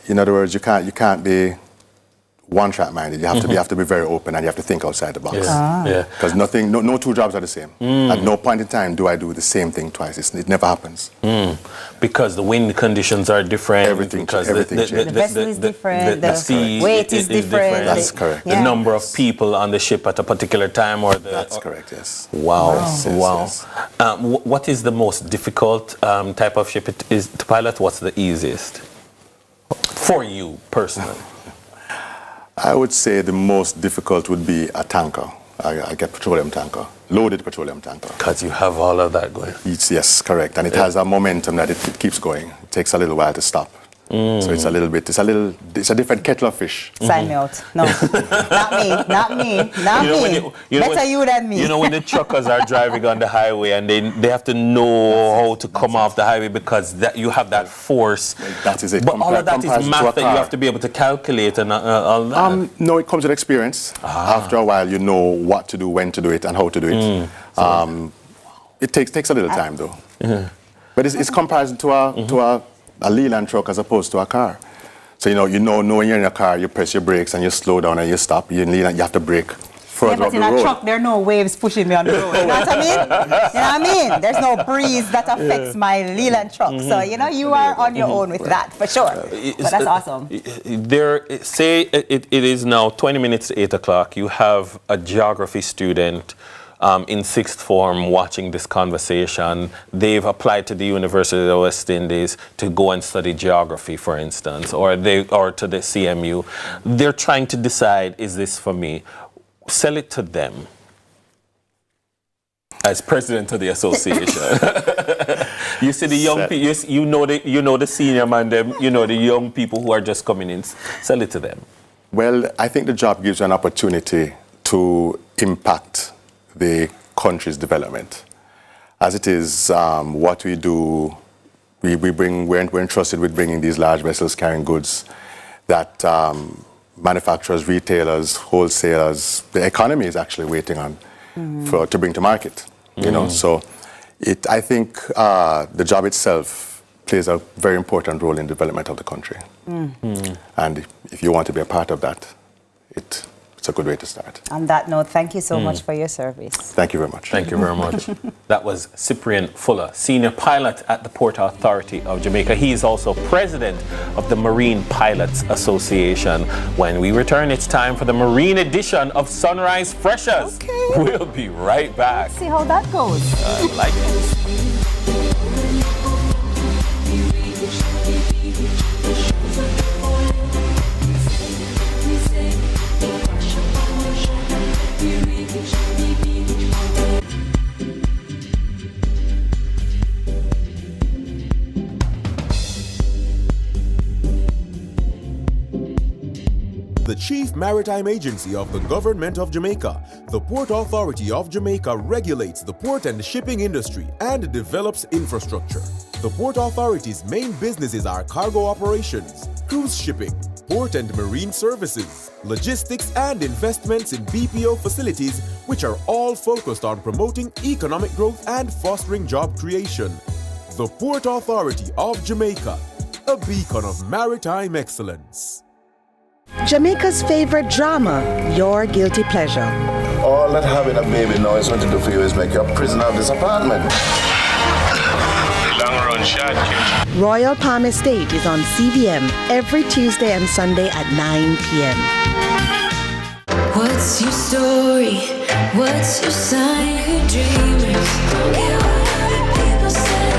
In other words, you can't be one-track minded. You have to be very open, and you have to think outside the box. Because no two jobs are the same. At no point in time do I do the same thing twice. It never happens. Because the wind conditions are different. Everything The vessel is different. The sea weight is different. That's correct. The number of people on the ship at a particular time, That's correct. Yes. Wow. Yes. What is the most difficult type of ship it is to pilot? What's the easiest for you personally? I would say the most difficult would be a tanker. I get petroleum tanker, loaded petroleum tanker. Because you have all of that going. Yes, correct. And it has a momentum that it keeps going. It takes a little while to stop. So it's a different kettle of fish. Sign me out. No, not me. Better you than me. You know when the truckers are driving on the highway and they have to know how to come off the highway because you have that force. That is it. But all of that is math that you have to be able to calculate and all that. No, it comes with experience. After a while, you know what to do, when to do it, and how to do it. It takes a little time though. But it's comparison to a Leland truck as opposed to a car. So you know when you're in a car, you press your brakes and you slow down and you stop. You have to brake further up the road. But in a truck, there are no waves pushing me on the road. You know what I mean? There's no breeze that affects my Leland truck. So you are on your own with that for sure. But that's awesome. It is now 20 minutes to 8 o'clock. You have a geography student in 6th form watching this conversation. They've applied to the University of West Indies to go and study geography, for instance, or to the CMU. They're trying to decide, is this for me? Sell it to them. As president of the association. You see the young people, you know the senior man, them, the young people who are just coming in. Sell it to them. Well, I think the job gives you an opportunity to impact the country's development. As it is, what we do, we're entrusted with bringing these large vessels carrying goods that manufacturers, retailers, wholesalers, the economy is actually waiting on to bring to market. So I think the job itself plays a very important role in the development of the country. And if you want to be a part of that, it's a good way to start. On that note, thank you so much for your service. Thank you very much. Thank you very much. That was Cyprian Fuller, Senior Pilot at the Port Authority of Jamaica. He is also President of the Marine Pilots Association. When we return, it's time for the Marine edition of Sunrise Freshers. Okay. We'll be right back. Let's see how that goes. I like it. The Chief Maritime Agency of the Government of Jamaica, the Port Authority of Jamaica regulates the port and shipping industry and develops infrastructure. The Port Authority's main businesses are cargo operations, cruise shipping, port and marine services, logistics and investments in BPO facilities, which are all focused on promoting economic growth and fostering job creation. The Port Authority of Jamaica, a beacon of maritime excellence. Jamaica's favorite drama, your guilty pleasure. All that having a baby now is going to do for you is make you a prisoner of this apartment. Long run shot, kid. Royal Palm Estate is on CVM every Tuesday and Sunday at 9 p.m. What's your story? What's your sign? Who dreamers? Don't care what other people say.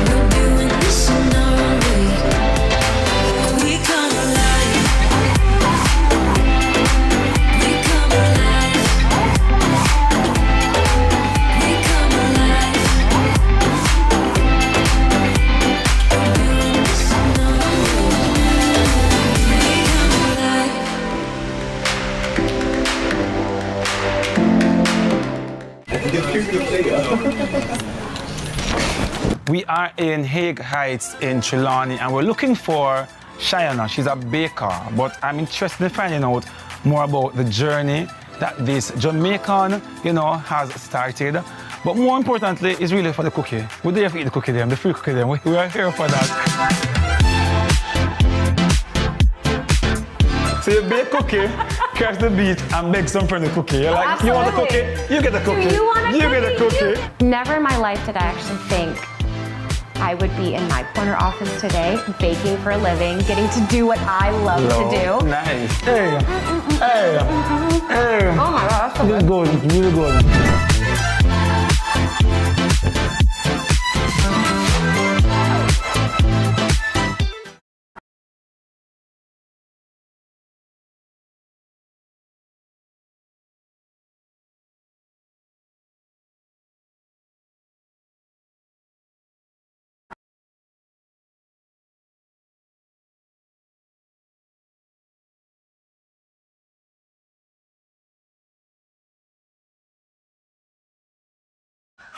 We're doing this in our own way. We come alive. We come alive. We come alive. We're doing this in our own way. We come alive. We are in Hague Heights in Trelawney and we're looking for Cheyenne. She's a baker, but I'm interested in finding out more about the journey that this Jamaican, has started. But more importantly, is really for the cookie. We're there to eat the cookie them, the free cookie them. We are here for that. So you bake cookie, catch the beat, and make some friend the cookie. You're like, you want a cookie? You get a cookie. You want a You get a cookie. Never in my life did I actually think I would be in my corner office today, baking for a living, getting to do what I love to do. Nice. Hey. Hey. Hey. Oh my God, that's so Really good. Really good.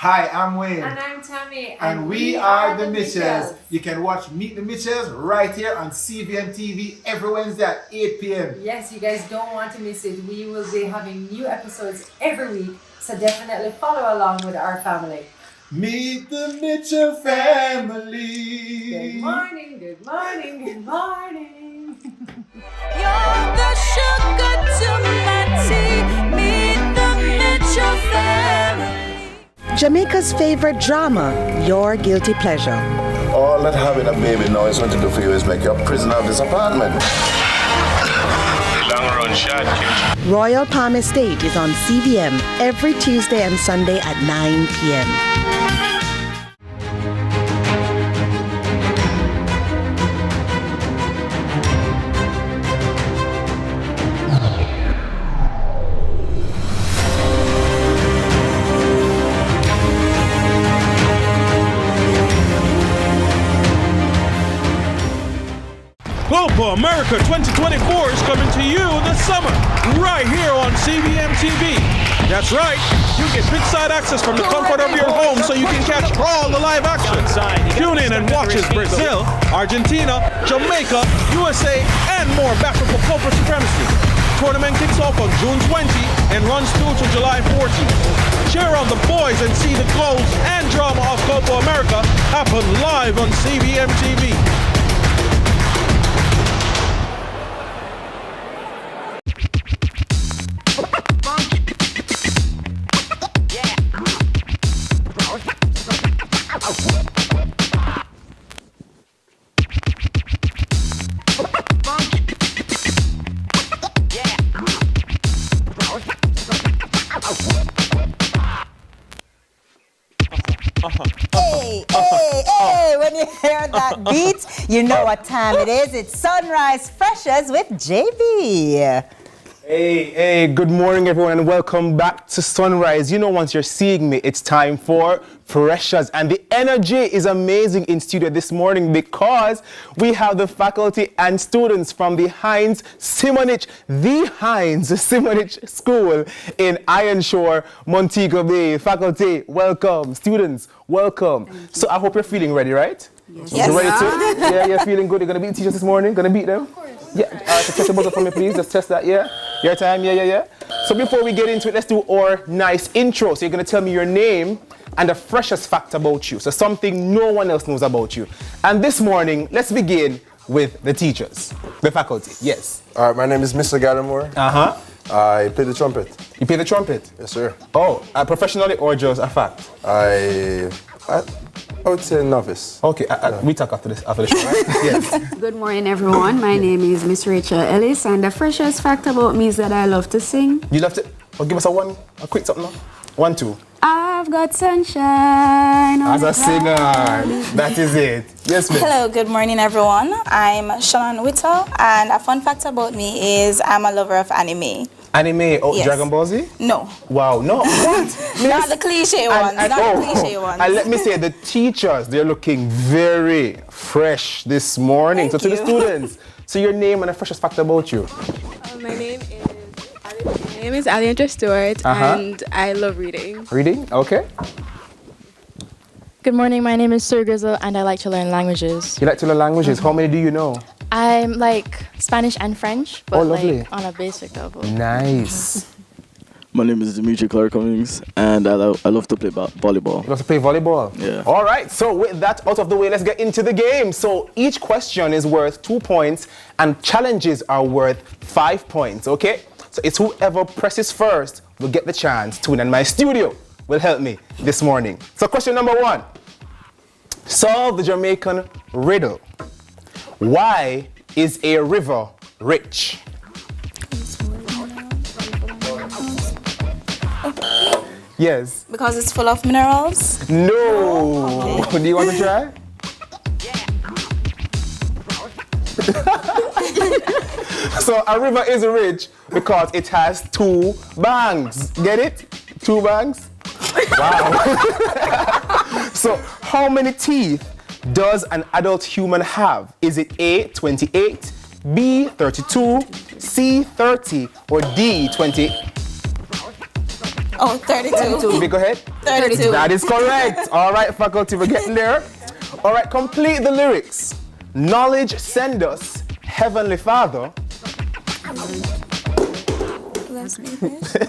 Hi, I'm Wayne. And I'm Tami. And we are the Mitchells. You can watch Meet the Mitchells right here on CVMTV every Wednesday at 8 p.m. Yes, you guys don't want to miss it. We will be having new episodes every week, so definitely follow along with our family. Meet the Mitchell family. Good morning, good morning, good morning. You're the sugar to my tea. Meet the Mitchell family. Jamaica's favorite drama, your guilty pleasure. All that having a baby now is going to do for you is make you a prisoner of this apartment. Long run shot, kid. Royal Palm Estate is on CVM every Tuesday and Sunday at 9 p.m. Copa America 2024 is coming to you this summer, right here on CVMTV. That's right, you get big-side access from the comfort of your home so you can catch all the live action. Tune in and watch as Brazil, Argentina, Jamaica, USA, and more battle for Copa supremacy. Tournament kicks off on June 20 and runs through to July 14. Cheer on the boys and see the goals and drama of Copa America happen live on CVMTV. Hey, when you hear that beat, you know what time it is. It's Sunrise Freshers with JB. Hey, good morning everyone and welcome back to Sunrise. You know, once you're seeing me, it's time for Freshers. And the energy is amazing in studio this morning because we have the faculty and students from the Heinz Simonich School in Ironshore, Montego Bay. Faculty, welcome. Students, welcome. So I hope you're feeling ready, right? Yes. You're ready to? Yeah, you're feeling good. You're going to beat teachers this morning? Going to beat them? Of course. Yeah, so test the buzzer for me, please. Just test that, yeah? Your time, yeah. So before we get into it, let's do our nice intro. So you're going to tell me your name and the freshest fact about you. So something no one else knows about you. And this morning, let's begin with the teachers, the faculty, yes. All right, my name is Mr. Gallimore. Uh-huh. I play the trumpet. You play the trumpet? Yes, sir. Oh, professionally or just a fact? I would say novice. Okay, we talk after the show, right? Yes. Good morning, everyone. My name is Miss Rachel Ellis, and the freshest fact about me is that I love to sing. You love to? Oh, give us a quick something now. 1, 2. I've got sunshine on As a singer, that is it. Yes, ma'am. Hello, good morning, everyone. I'm Shannon Whittle, and a fun fact about me is I'm a lover of anime. Anime? Oh, Yes. Dragon Ball Z? No. Wow, no. What? Not the cliche ones. Not the cliche ones. And let me say, the teachers, they're looking very fresh this morning. Thank to the you. students, so your name and the freshest fact about you. My name is Aliandra Stewart, and I love reading. Reading? Okay. Good morning, my name is Sir Grizzle, and I like to learn languages. You like to learn languages. How many do you know? I'm like Spanish and French, but lovely. like on a basic level. Nice. My name is Dimitri Clark Cummings, and I love to play volleyball. You love to play volleyball? Yeah. All right, so with that out of the way, let's get into the game. So each question is worth 2 points, and challenges are worth 5 points, okay? So it's whoever presses first will get the chance to win, and my studio will help me this morning. So question number 1. Solve the Jamaican riddle. Why is a river rich? Yes. Because it's full of minerals? No. Do you want to try? So a river is rich because it has 2 banks. Get it? 2 banks? Wow. So how many teeth does an adult human have? Is it A, 28, B, 32, C, 30, or D, 20? Oh, 32. Go ahead. 32. That is correct. All right, faculty, we're getting there. All right, complete the lyrics. Knowledge send us, Heavenly Father.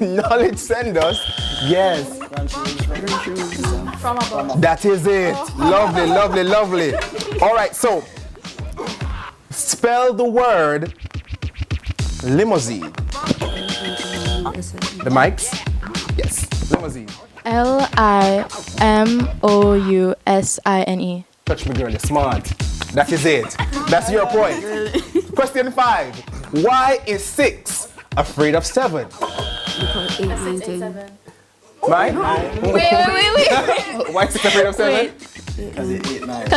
Knowledge send us, yes. From above. That is it. Lovely, lovely, lovely. All right, so spell the word limousine. The mics? Yes, limousine. Limousine. Touch me, girl, you're smart. That is it. That's your point. Question 5. Why is 6 afraid of 7? Because 8, 9, 10. Mine? Wait. Why is 6 afraid of 7? Because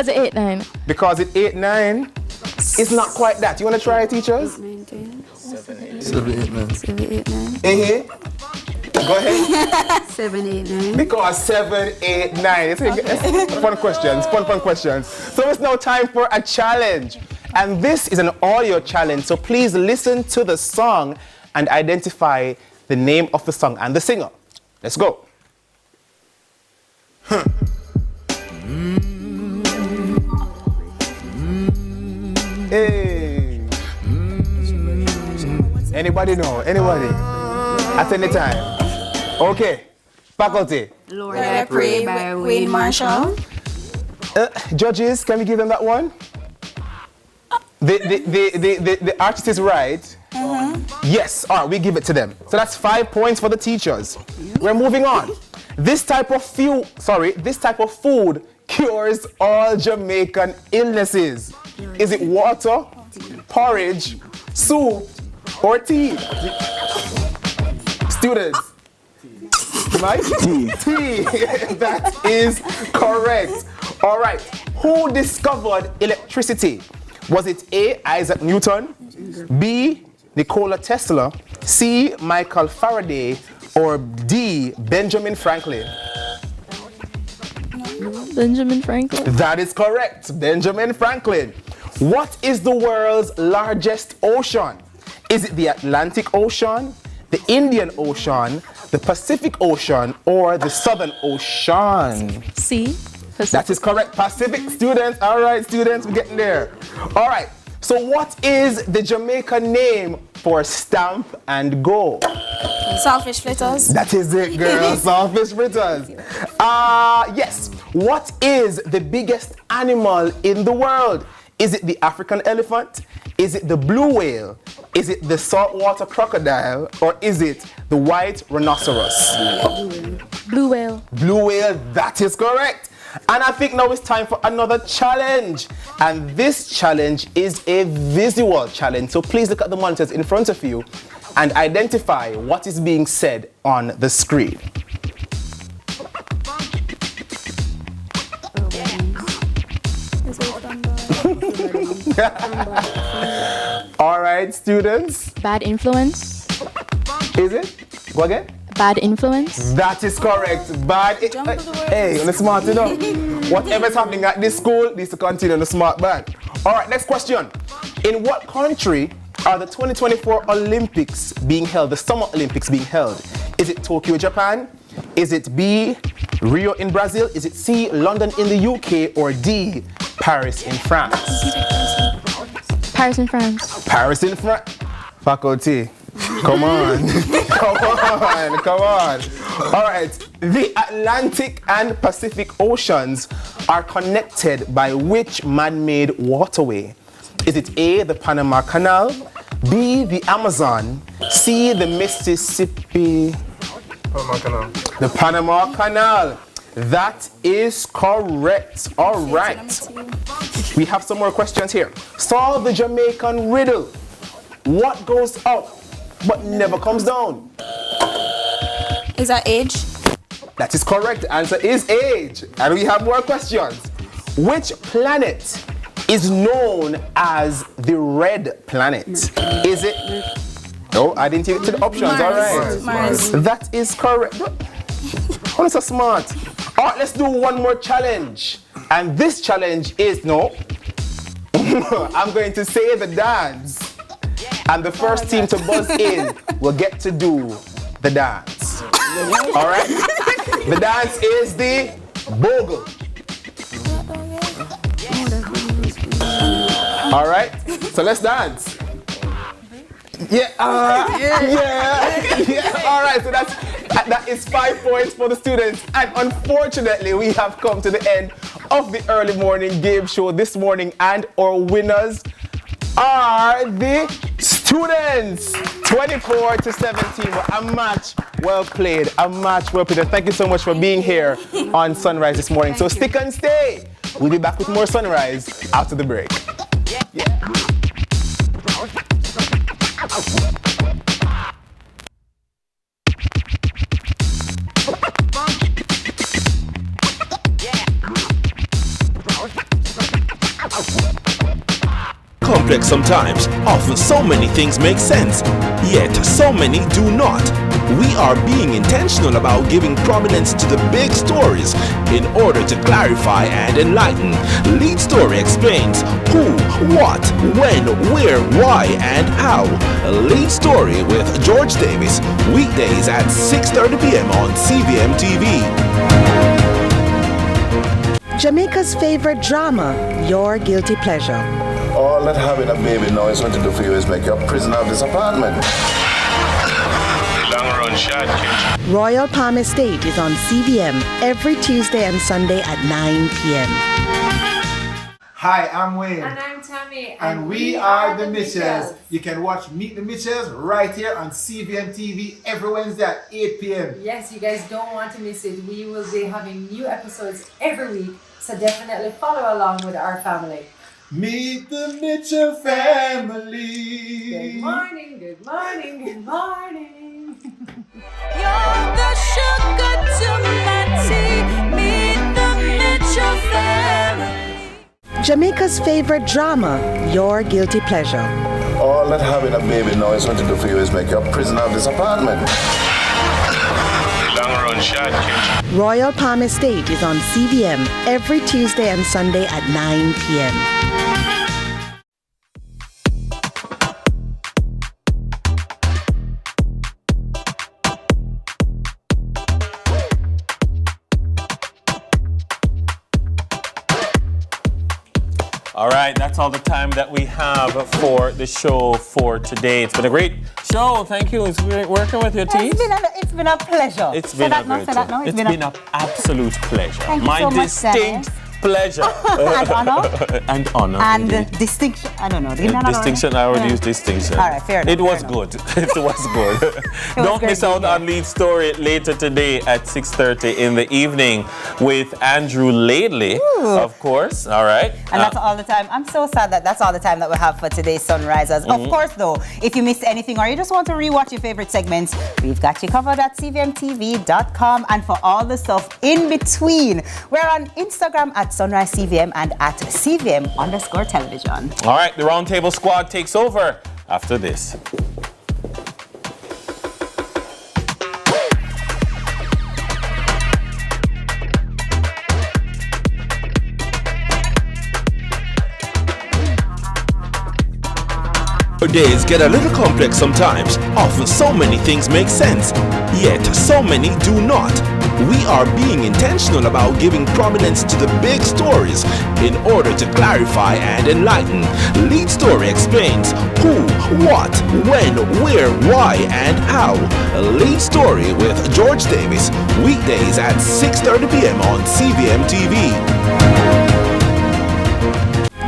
it 8, 9. Because it 8, 9. It's not quite that. You want to try it, teachers? 9, 10. 7, 8, 9. 7, 8, 9. Go ahead. 7, 8, 9. Because 7, 8, 9. It's fun questions. Fun questions. So it's now time for a challenge. And this is an audio challenge. So please listen to the song and identify the name of the song and the singer. Let's go. Hey. Anybody know? Anybody? At any time. Okay. Faculty. Lord, I Pray by Wayne Marshall. Judges, can we give them that one? The artist is right. Yes, all right, we give it to them. So that's 5 points for the teachers. We're moving on. This type of food cures all Jamaican illnesses. Is it water, porridge, soup, or tea? Students. Mike? Tea. That is correct. All right. Who discovered electricity? Was it A, Isaac Newton, B, Nikola Tesla, C, Michael Faraday, or D, Benjamin Franklin? Benjamin Franklin. That is correct. Benjamin Franklin. What is the world's largest ocean? Is it the Atlantic Ocean, the Indian Ocean, the Pacific Ocean, or the Southern Ocean? C. That is correct. Pacific. Students. All right, students, we're getting there. All right. So what is the Jamaican name for stamp and go? Saltfish fritters. That is it, girl. Saltfish fritters. Yes. What is the biggest animal in the world? Is it the African elephant? Is it the blue whale? Is it the saltwater crocodile? Or is it the white rhinoceros? Blue whale. Blue whale, that is correct. And I think now it's time for another challenge. And this challenge is a visual challenge. So please look at the monitors in front of you and identify what is being said on the screen. All right, students. Bad influence. Is it? Go again. Bad influence. That is correct. Bad. Hey, on the smart, you know. Whatever's happening at this school needs to continue on the smart band. All right, next question. In what country are the 2024 Olympics being held, the Summer Olympics being held? Is it Tokyo, Japan? Is it B, Rio in Brazil? Is it C, London in the UK? Or D, Paris in France? Paris in France. Paris in France. Faculty. Come on. Come on. All right. The Atlantic and Pacific Oceans are connected by which man-made waterway? Is it A, the Panama Canal, B, the Amazon, C, the Mississippi? Panama Canal. The Panama Canal. That is correct. All right. We have some more questions here. Solve the Jamaican riddle. What goes up but never comes down? Is that age? That is correct. The answer is age. And we have more questions. Which planet is known as the red planet? Is it? No, I didn't take it to the options. Mars. All right. Mars. That is correct. Oh, so smart. All right, let's do one more challenge. And this challenge is, no, I'm going to say the dance. And the first team to buzz in will get to do the dance. All right? The dance is the bogle. All right? So let's dance. Yeah. All right, so that is 5 points for the students. And unfortunately, we have come to the end of the early morning game show this morning, and our winners are the students. 24-17. A match well played. A match well played. And thank you so much for being here on Sunrise this morning. So stick and stay. We'll be back with more Sunrise after the break. Complex sometimes, often so many things make sense, yet so many do not. We are being intentional about giving prominence to the big stories in order to clarify and enlighten. Lead Story explains who, what, when, where, why, and how. Lead Story with George Davis, weekdays at 6:30 p.m. on CVMTV. Jamaica's favorite drama, Your Guilty Pleasure. All that having a baby now is going to do for you is make you a prisoner of this apartment. Long run shot, kid. Royal Palm Estate is on CVM every Tuesday and Sunday at 9 p.m. Hi, I'm Wayne. And I'm Tami. And we are the Mitchells. You can watch Meet the Mitchells right here on CVMTV every Wednesday at 8 p.m. Yes, you guys don't want to miss it. We will be having new episodes every week, so definitely follow along with our family. Meet the Mitchell family. Good morning, good morning, good morning. You're the sugar to my tea. Meet the Mitchell family. Jamaica's favorite drama, Your Guilty Pleasure. All that having a baby now is going to do for you is make you a prisoner of this apartment. Long run shot, kid. Royal Palm Estate is on CVM every Tuesday and Sunday at 9 p.m. All right, that's all the time that we have for the show for today. It's been a great show. Thank you. It's great working with you, T. It's been a pleasure. It's been an absolute pleasure. Thank you My so much, distinct pleasure. And honor. And honor. And indeed. distinction. I don't know. Distinction, I already used distinction. All right, fair enough. It was good. It was good. Don't miss out on Lead Story later today at 6:30 in the evening with Andrew Laidley, of course. All right. And that's all the time. I'm so sad that that's all the time that we have for today's Sunrisers. Of course, though, if you missed anything or you just want to rewatch your favorite segments, we've got you covered at CVMTV.com. And for all the stuff in between, we're on Instagram at Sunrise CVM and at CVM_television. All right, the Roundtable Squad takes over after this. Our days get a little complex sometimes. Often so many things make sense, yet so many do not. We are being intentional about giving prominence to the big stories in order to clarify and enlighten. Lead Story explains who, what, when, where, why, and how. Lead Story with George Davis, weekdays at 6:30 p.m. on CVMTV.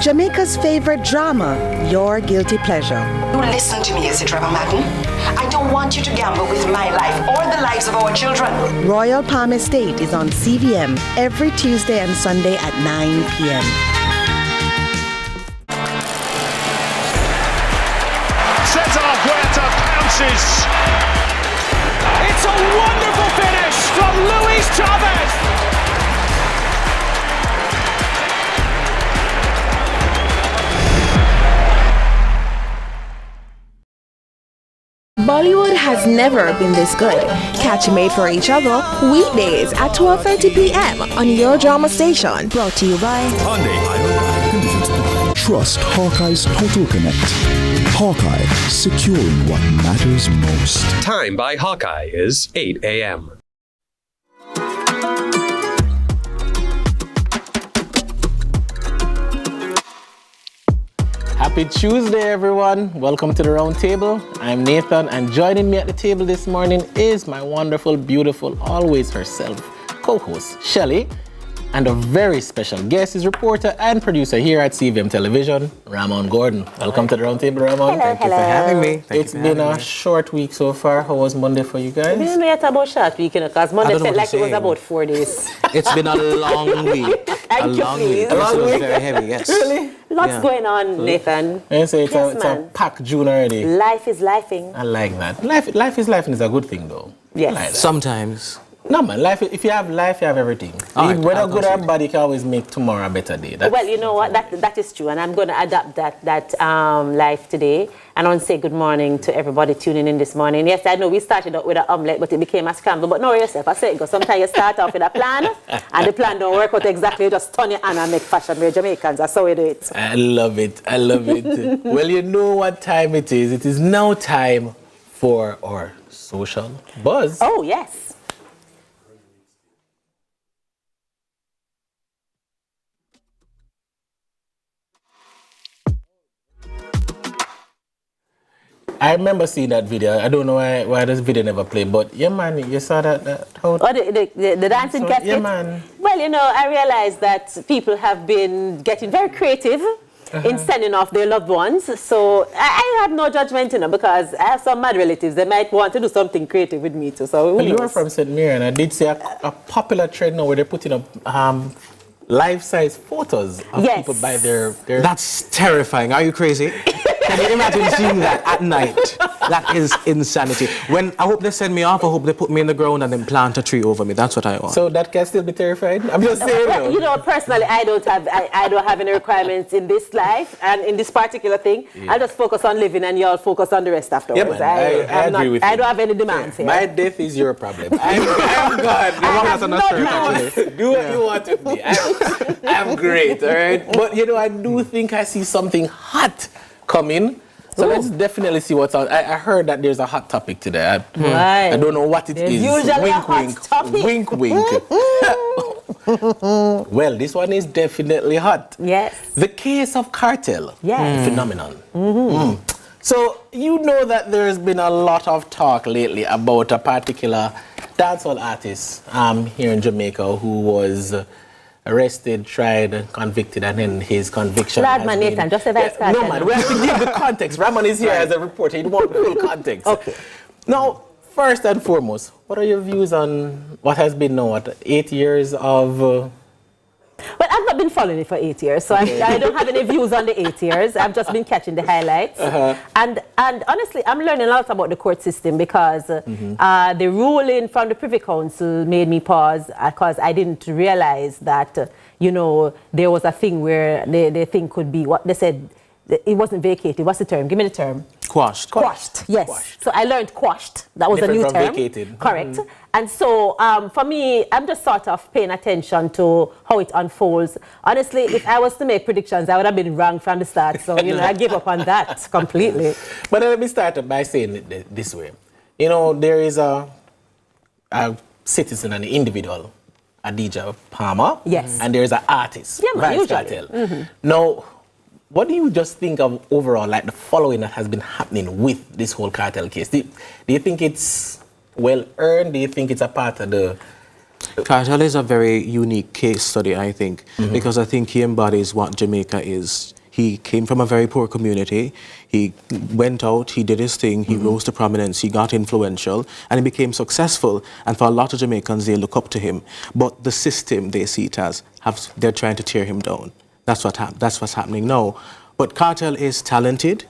Jamaica's favorite drama, Your Guilty Pleasure. Listen to me, is it, Trevor Martin? I don't want you to gamble with my life or the lives of our children. Royal Palm Estate is on CVM every Tuesday and Sunday at 9 p.m. Cesar Huerta pounces. It's a wonderful finish from Luis Chavez. Bollywood has never been this good. Catch Made for Each Other weekdays at 12:30 p.m. on your drama station. Brought to you by Hyundai. Trust Hawkeye's Total Connect. Hawkeye, securing what matters most. Time by Hawkeye is 8 a.m. Happy Tuesday, everyone. Welcome to the Round Table. I'm Nathan, and joining me at the table this morning is my wonderful, beautiful, always herself, co-host, Shelley, and a very special guest is reporter and producer here at CVM Television, Ramon Gordon. Welcome to the Round Table, Ramon. Thank you for having me. It's been a short week so far. How was Monday for you guys? We didn't know yet about short week, because Monday felt like it was about 4 days. It's been a long week. A long week. It was very heavy, yes. Really? Lots going on, Nathan. It's a packed June already. Life is lifing. I like that. Life is life, and it's a good thing, though. Yes. Like Sometimes. No, man. Life. If you have life, you have everything. Right, whether good or bad, you can always make tomorrow a better day. Well, you know what? That is true, and I'm going to adapt that life today. And I want to say good morning to everybody tuning in this morning. Yes, I know we started out with an omelette, but it became a scramble. But know yourself, I say it goes. Sometimes you start off with a plan, and the plan don't work out exactly. You just turn your hand and make fashion. We're Jamaicans. That's how we do it. I love it. I love it. Well, you know what time it is. It is now time for our social buzz. Oh, yes. I remember seeing that video. I don't know why this video never played, but yeah, man, you saw that how the dancing casket? Yeah, man. Well, you know, I realized that people have been getting very creative in sending off their loved ones. So I have no judgment, you know, because I have some mad relatives. They might want to do something creative with me too. So well, you are from St. Mary, and I did see a popular trend now where they're putting up life-size photos of people by their... That's terrifying. Are you crazy? Can you imagine seeing that at night? That is insanity. When I hope they send me off, I hope they put me in the ground and then plant a tree over me. That's what I want. So that can still be terrifying? I'm just saying. Well, you know, personally, I don't have any requirements in this life and in this particular thing. Yeah. I'll just focus on living and y'all focus on the rest afterwards. Yeah, man, I agree with you. I don't have any demands here. My death is your problem. I'm God. Do what you want with me. I'm great, all right? But, you know, I do think I see something hot coming. So let's definitely see what's on. I heard that there's a hot topic today. I don't know what it is. Usually wink, a hot wink, topic. wink, wink. Well, this one is definitely hot. Yes. The case of Cartel. Yes. Phenomenon. So, you know that there's been a lot of talk lately about a particular dancehall artist here in Jamaica who was arrested, tried, convicted, and then his conviction Lad, man, Nathan, just say that's Cartel. No, man, we have to give the context. Ramon is here as a reporter. You want the full context. Okay. Now, first and foremost, what are your views on what has been now, 8 years of... Well, I've not been following it for 8 years, so I don't have any views on the 8 years. I've just been catching the highlights. And honestly, I'm learning a lot about the court system because the ruling from the Privy Council made me pause because I didn't realize that, you know, there was a thing where the thing could be, what they said, it wasn't vacated. What's the term? Give me the term. Quashed. Quashed, yes. Quashed. So I learned quashed. That was Different a new from term. Vacated. Correct. And so for me, I'm just sort of paying attention to how it unfolds. Honestly, if I was to make predictions, I would have been wrong from the start. So, you know, I give up on that completely. But let me start by saying it this way. You know, there is a citizen, an individual, a DJ Palmer. Yes. And there is an artist, Yeah, man, Vybz usually. Cartel. Now, what do you just think of overall, like the following that has been happening with this whole Cartel case? Do you think it's well earned? Do you think it's a part of the... Cartel is a very unique case study, I think, because I think he embodies what Jamaica is. He came from a very poor community. He went out, he did his thing, he rose to prominence, he got influential, and he became successful. And for a lot of Jamaicans, they look up to him. But the system, they see it as, they're trying to tear him down. That's what's happening now. But Cartel is talented,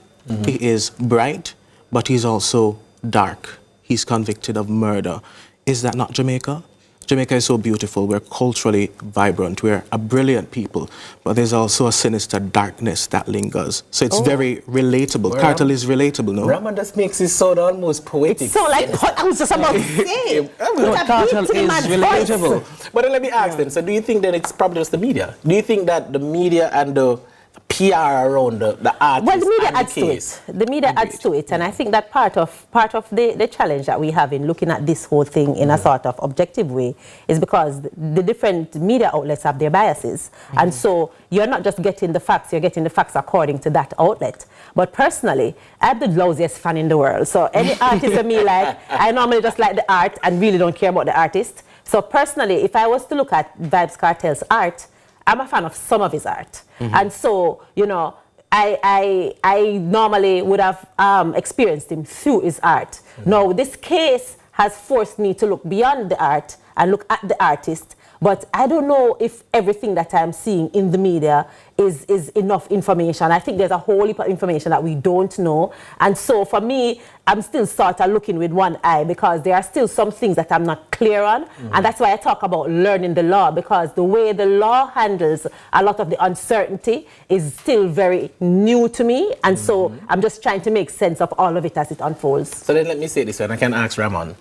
he is bright, but he's also dark. He's convicted of murder. Is that not Jamaica? Jamaica is so beautiful. We're culturally vibrant. We're a brilliant people. But there's also a sinister darkness that lingers. So it's very relatable. Well, Cartel is relatable, no? Ramon just makes it sound almost poetic. So like what I was just about to say. Cartel is relatable. But then let me ask then, so do you think that it's probably just the media? Do you think that the media and the PR around the artists Well, the media and adds the to case? it. The media adds to it, and I think that part of the challenge that we have in looking at this whole thing in a sort of objective way is because the different media outlets have their biases, and so you're not just getting the facts, you're getting the facts according to that outlet. But personally, I'm the lousiest fan in the world, so any artist of me, like, I normally just like the art and really don't care about the artist. So personally, if I was to look at Vybz Cartel's art, I'm a fan of some of his art. And so, you know, I normally would have experienced him through his art. Now, this case has forced me to look beyond the art and look at the artist. But I don't know if everything that I'm seeing in the media is enough information. I think there's a whole heap of information that we don't know. And so for me, I'm still sort of looking with one eye because there are still some things that I'm not clear on. And that's why I talk about learning the law, because the way the law handles a lot of the uncertainty is still very new to me. And so I'm just trying to make sense of all of it as it unfolds. So then let me say this, and I can ask Ramon.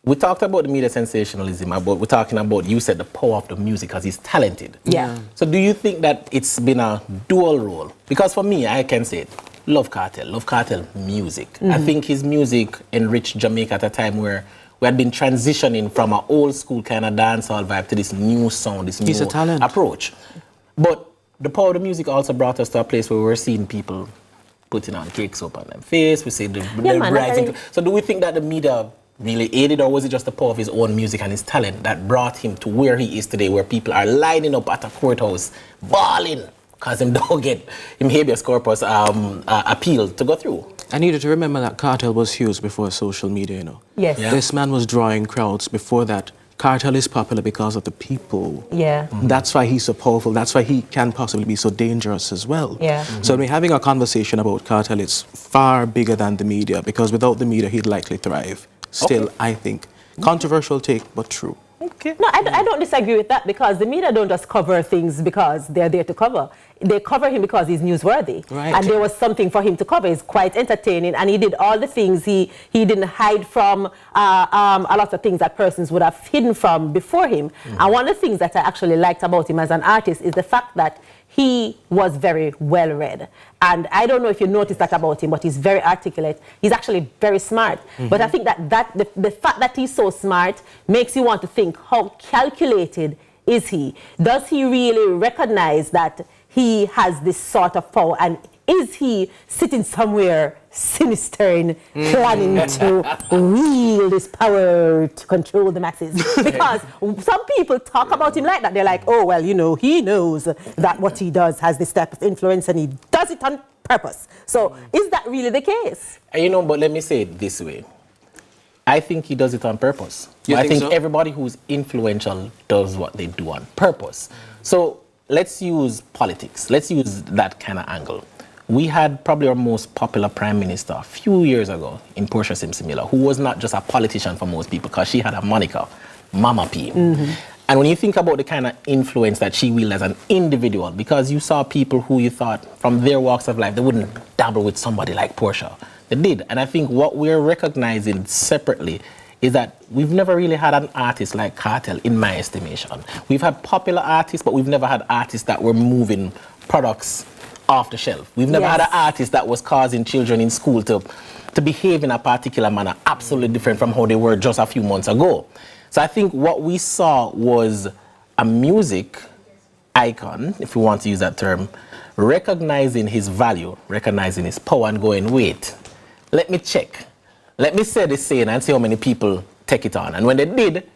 We talked about the media sensationalism, we're talking about, you said, the power of the music because he's talented. Yeah. So do you think that it's been a dual role? Because for me, I can say it, love Cartel music. I think his music enriched Jamaica at a time where we had been transitioning from an old school kind of dancehall vibe to this new sound, this new approach. But the power of the music also brought us to a place where we were seeing people putting on cakes up on their face, we see the rising. So do we think that the media really aided, or was it just the power of his own music and his talent that brought him to where he is today, where people are lining up at a courthouse, bawling, because him don't get him habeas corpus appeal to go through? I needed to remember that Cartel was huge before social media, you know. Yes. Yeah. This man was drawing crowds before that. Cartel is popular because of the people. Yeah. That's why he's so powerful. That's why he can possibly be so dangerous as well. Yeah. So when we're having a conversation about Cartel, it's far bigger than the media, because without the media, he'd likely thrive. Still, I think. Controversial take, but true. Okay. No, I don't disagree with that, because the media don't just cover things because they're there to cover. They cover him because he's newsworthy. Right. And there was something for him to cover. He's quite entertaining, and he did all the things. He didn't hide from a lot of things that persons would have hidden from before him. And one of the things that I actually liked about him as an artist is the fact that he was very well read. And I don't know if you noticed that about him, but he's very articulate. He's actually very smart. But I think that the fact that he's so smart makes you want to think how calculated is he? Does he really recognize that he has this sort of power, and is he sitting somewhere sinister in planning to wield this power to control the masses? Because some people talk about him like that. They're like, oh, well, you know, he knows that what he does has this type of influence and he does it on purpose. So is that really the case? You know, but let me say it this way. I think he does it on purpose. I think so? everybody who's influential does what they do on purpose. So let's use politics. Let's use that kind of angle. We had probably our most popular prime minister a few years ago in Portia Simpson Miller, who was not just a politician for most people, because she had a moniker, Mama P. And when you think about the kind of influence that she wielded as an individual, because you saw people who you thought from their walks of life, they wouldn't dabble with somebody like Portia. They did. And I think what we're recognizing separately is that we've never really had an artist like Cartel, in my estimation. We've had popular artists, but we've never had artists that were moving products off the shelf. We've never had an artist that was causing children in school to behave in a particular manner, absolutely different from how they were just a few months ago. So I think what we saw was a music icon, if we want to use that term, recognizing his value, recognizing his power, and going, wait, let me check. Let me say this saying and see how many people take it on. And when they did,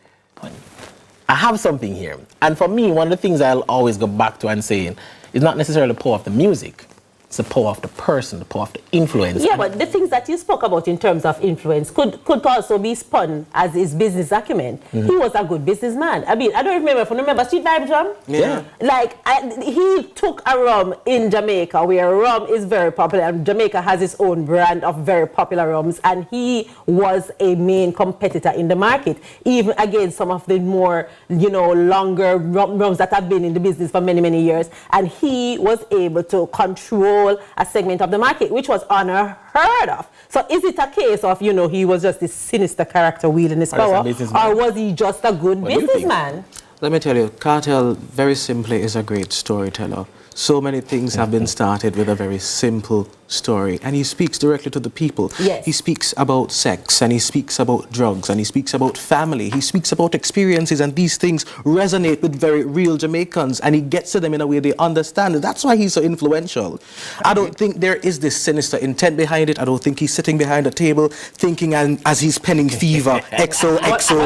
I have something here. And for me, one of the things I'll always go back to and saying is not necessarily the power of the music. It's the power of the person, the power of the influence. Yeah, but the things that you spoke about in terms of influence could also be spun as his business acumen. He was a good businessman. I mean, I don't remember Street Vibe Drum? Yeah. Like, he took a rum in Jamaica, where rum is very popular, and Jamaica has its own brand of very popular rums, and he was a main competitor in the market, even against some of the more, you know, longer rums that have been in the business for many, many years, and he was able to control a segment of the market, which was unheard of. So is it a case of, you know, he was just this sinister character wielding his power, or was he just a good businessman? Let me tell you, Cartel, very simply, is a great storyteller. So many things have been started with a very simple story, and he speaks directly to the people. Yes. He speaks about sex, and he speaks about drugs, and he speaks about family. He speaks about experiences, and these things resonate with very real Jamaicans, and he gets to them in a way they understand. That's why he's so influential. I don't think there is this sinister intent behind it. I don't think he's sitting behind a table thinking, and as he's penning Fever, XO,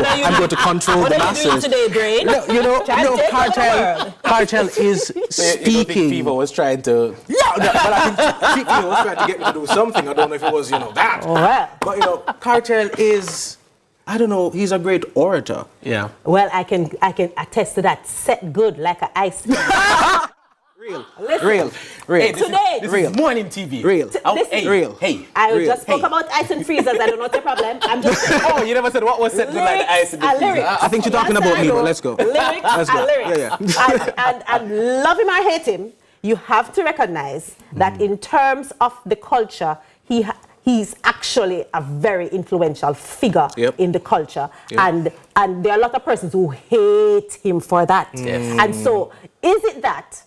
I'm going to control the masses. What are you doing today, Brain? No, you know, Cartel is speaking. Fever was trying to... No, but I think Fever was trying to get me to do something. I don't know if it was, you know, that. But, you know, Cartel is... I don't know, he's a great orator. Yeah. Well, I can attest to that. Set good like an ice cream. Real. Hey, today, this is morning TV. Real. I just spoke about ice and freezers. I don't know what's your problem. I'm just. Oh, you never said what was said like the ice and the freezer. I think you're talking about me, but let's go. Lyrics are lyrics. And love him or hate him, you have to recognize that in terms of the culture, he's actually a very influential figure in the culture. And there are a lot of persons who hate him for that. And so, is it that,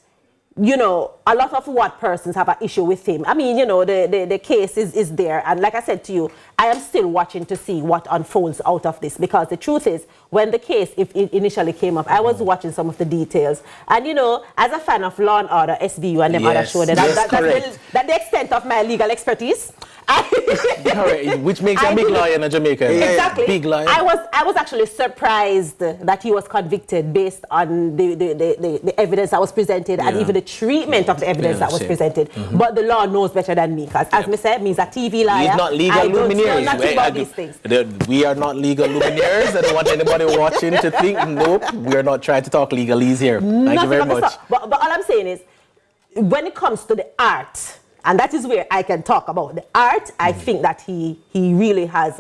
you know, a lot of what persons have an issue with him? I mean, you know, the case is there. And like I said to you, I am still watching to see what unfolds out of this, because the truth is, when the case initially came up, I was watching some of the details. And, you know, as a fan of Law and Order, SVU, and them other show, that's the extent of my legal expertise. Which makes a big lawyer in Jamaica. Exactly. Big lawyer. I was actually surprised that he was convicted based on the evidence that was presented and even the treatment of the evidence that was presented. But the law knows better than me, because as me said, me's a TV liar. He's not legal luminaries. I don't know nothing about these things. We are not legal luminaries. I don't want anybody watching to think, nope, we're not trying to talk legalese here. Thank you very much. But all I'm saying is, when it comes to the art, and that is where I can talk about the art, I think that he really has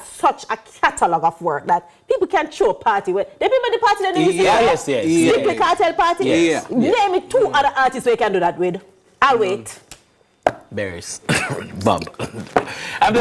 such a catalogue of work that people can throw a party with. They remember the party that they used to Yes. Simply Cartel party? Name me 2 other artists where you can do that with. I'll wait. Berries. Bob. I'm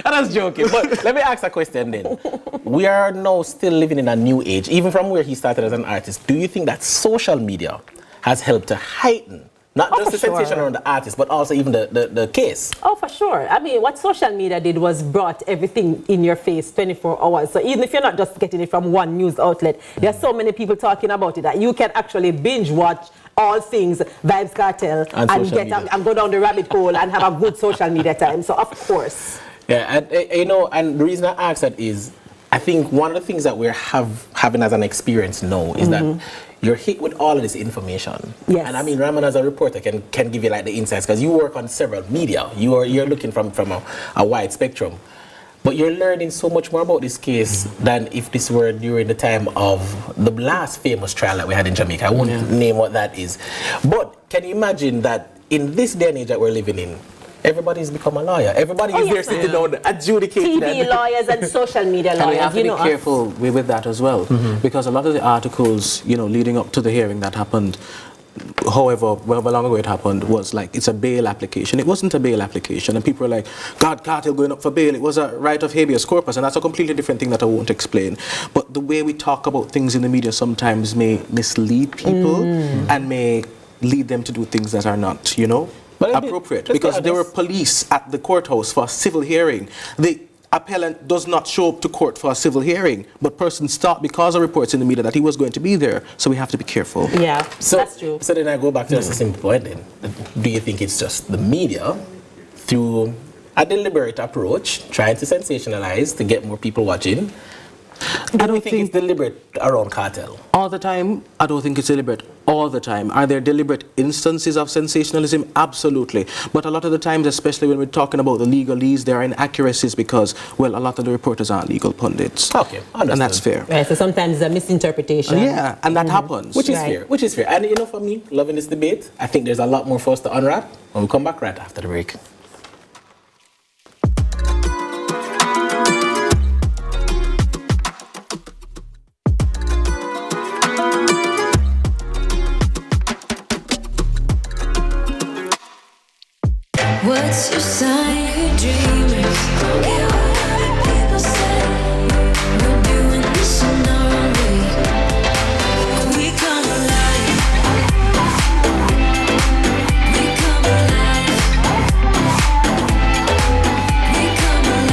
just joking. But let me ask a question then. We are now still living in a new age, even from where he started as an artist. Do you think that social media has helped to heighten Not just the sensation around the artist, but also even the case. Oh, for sure. I mean, what social media did was brought everything in your face 24 hours. So even if you're not just getting it from one news outlet, there's so many people talking about it that you can actually binge watch all things Vibes Cartel and go down the rabbit hole and have a good social media time. So, of course. Yeah, and, and the reason I ask that is, I think one of the things that we're having as an experience now is that you're hit with all of this information. Yes. And I mean, Raman as a reporter can give you like the insights because you work on several media. You're looking from a wide spectrum. But you're learning so much more about this case than if this were during the time of the last famous trial that we had in Jamaica. I won't name what that is. But can you imagine that in this day and age that we're living in, everybody's become a lawyer. Everybody is there sitting down adjudicating. TV lawyers and social media lawyers. And we have to be careful with that as well, because a lot of the articles, leading up to the hearing that happened, however long ago it happened, was like it's a bail application. It wasn't a bail application, and people are like, God, Cartel going up for bail. It was a right of habeas corpus, and that's a completely different thing that I won't explain. But the way we talk about things in the media sometimes may mislead people and may lead them to do things that are not, appropriate, because there were police at the courthouse for a civil hearing. The appellant does not show up to court for a civil hearing, but persons thought because of reports in the media that he was going to be there, so we have to be careful. Yeah, that's true. So then I go back to just a simple point then. Do you think it's just the media, through a deliberate approach, trying to sensationalize to get more people watching? I don't think it's deliberate around Cartel. All the time, I don't think it's deliberate all the time. Are there deliberate instances of sensationalism? Absolutely. But a lot of the times, especially when we're talking about the legalese, there are inaccuracies because, well, a lot of the reporters aren't legal pundits. Okay, understood. And that's fair. Right, so sometimes it's a misinterpretation. Yeah, and that happens. Which is fair, which is fair. And for me, loving this debate, I think there's a lot more for us to unwrap when we come back right after the break. What's your sign? You're dreamers. Don't care what other people say. We're doing this in our own way. We come alive. We come alive. We come alive. We're doing this in our own way. We come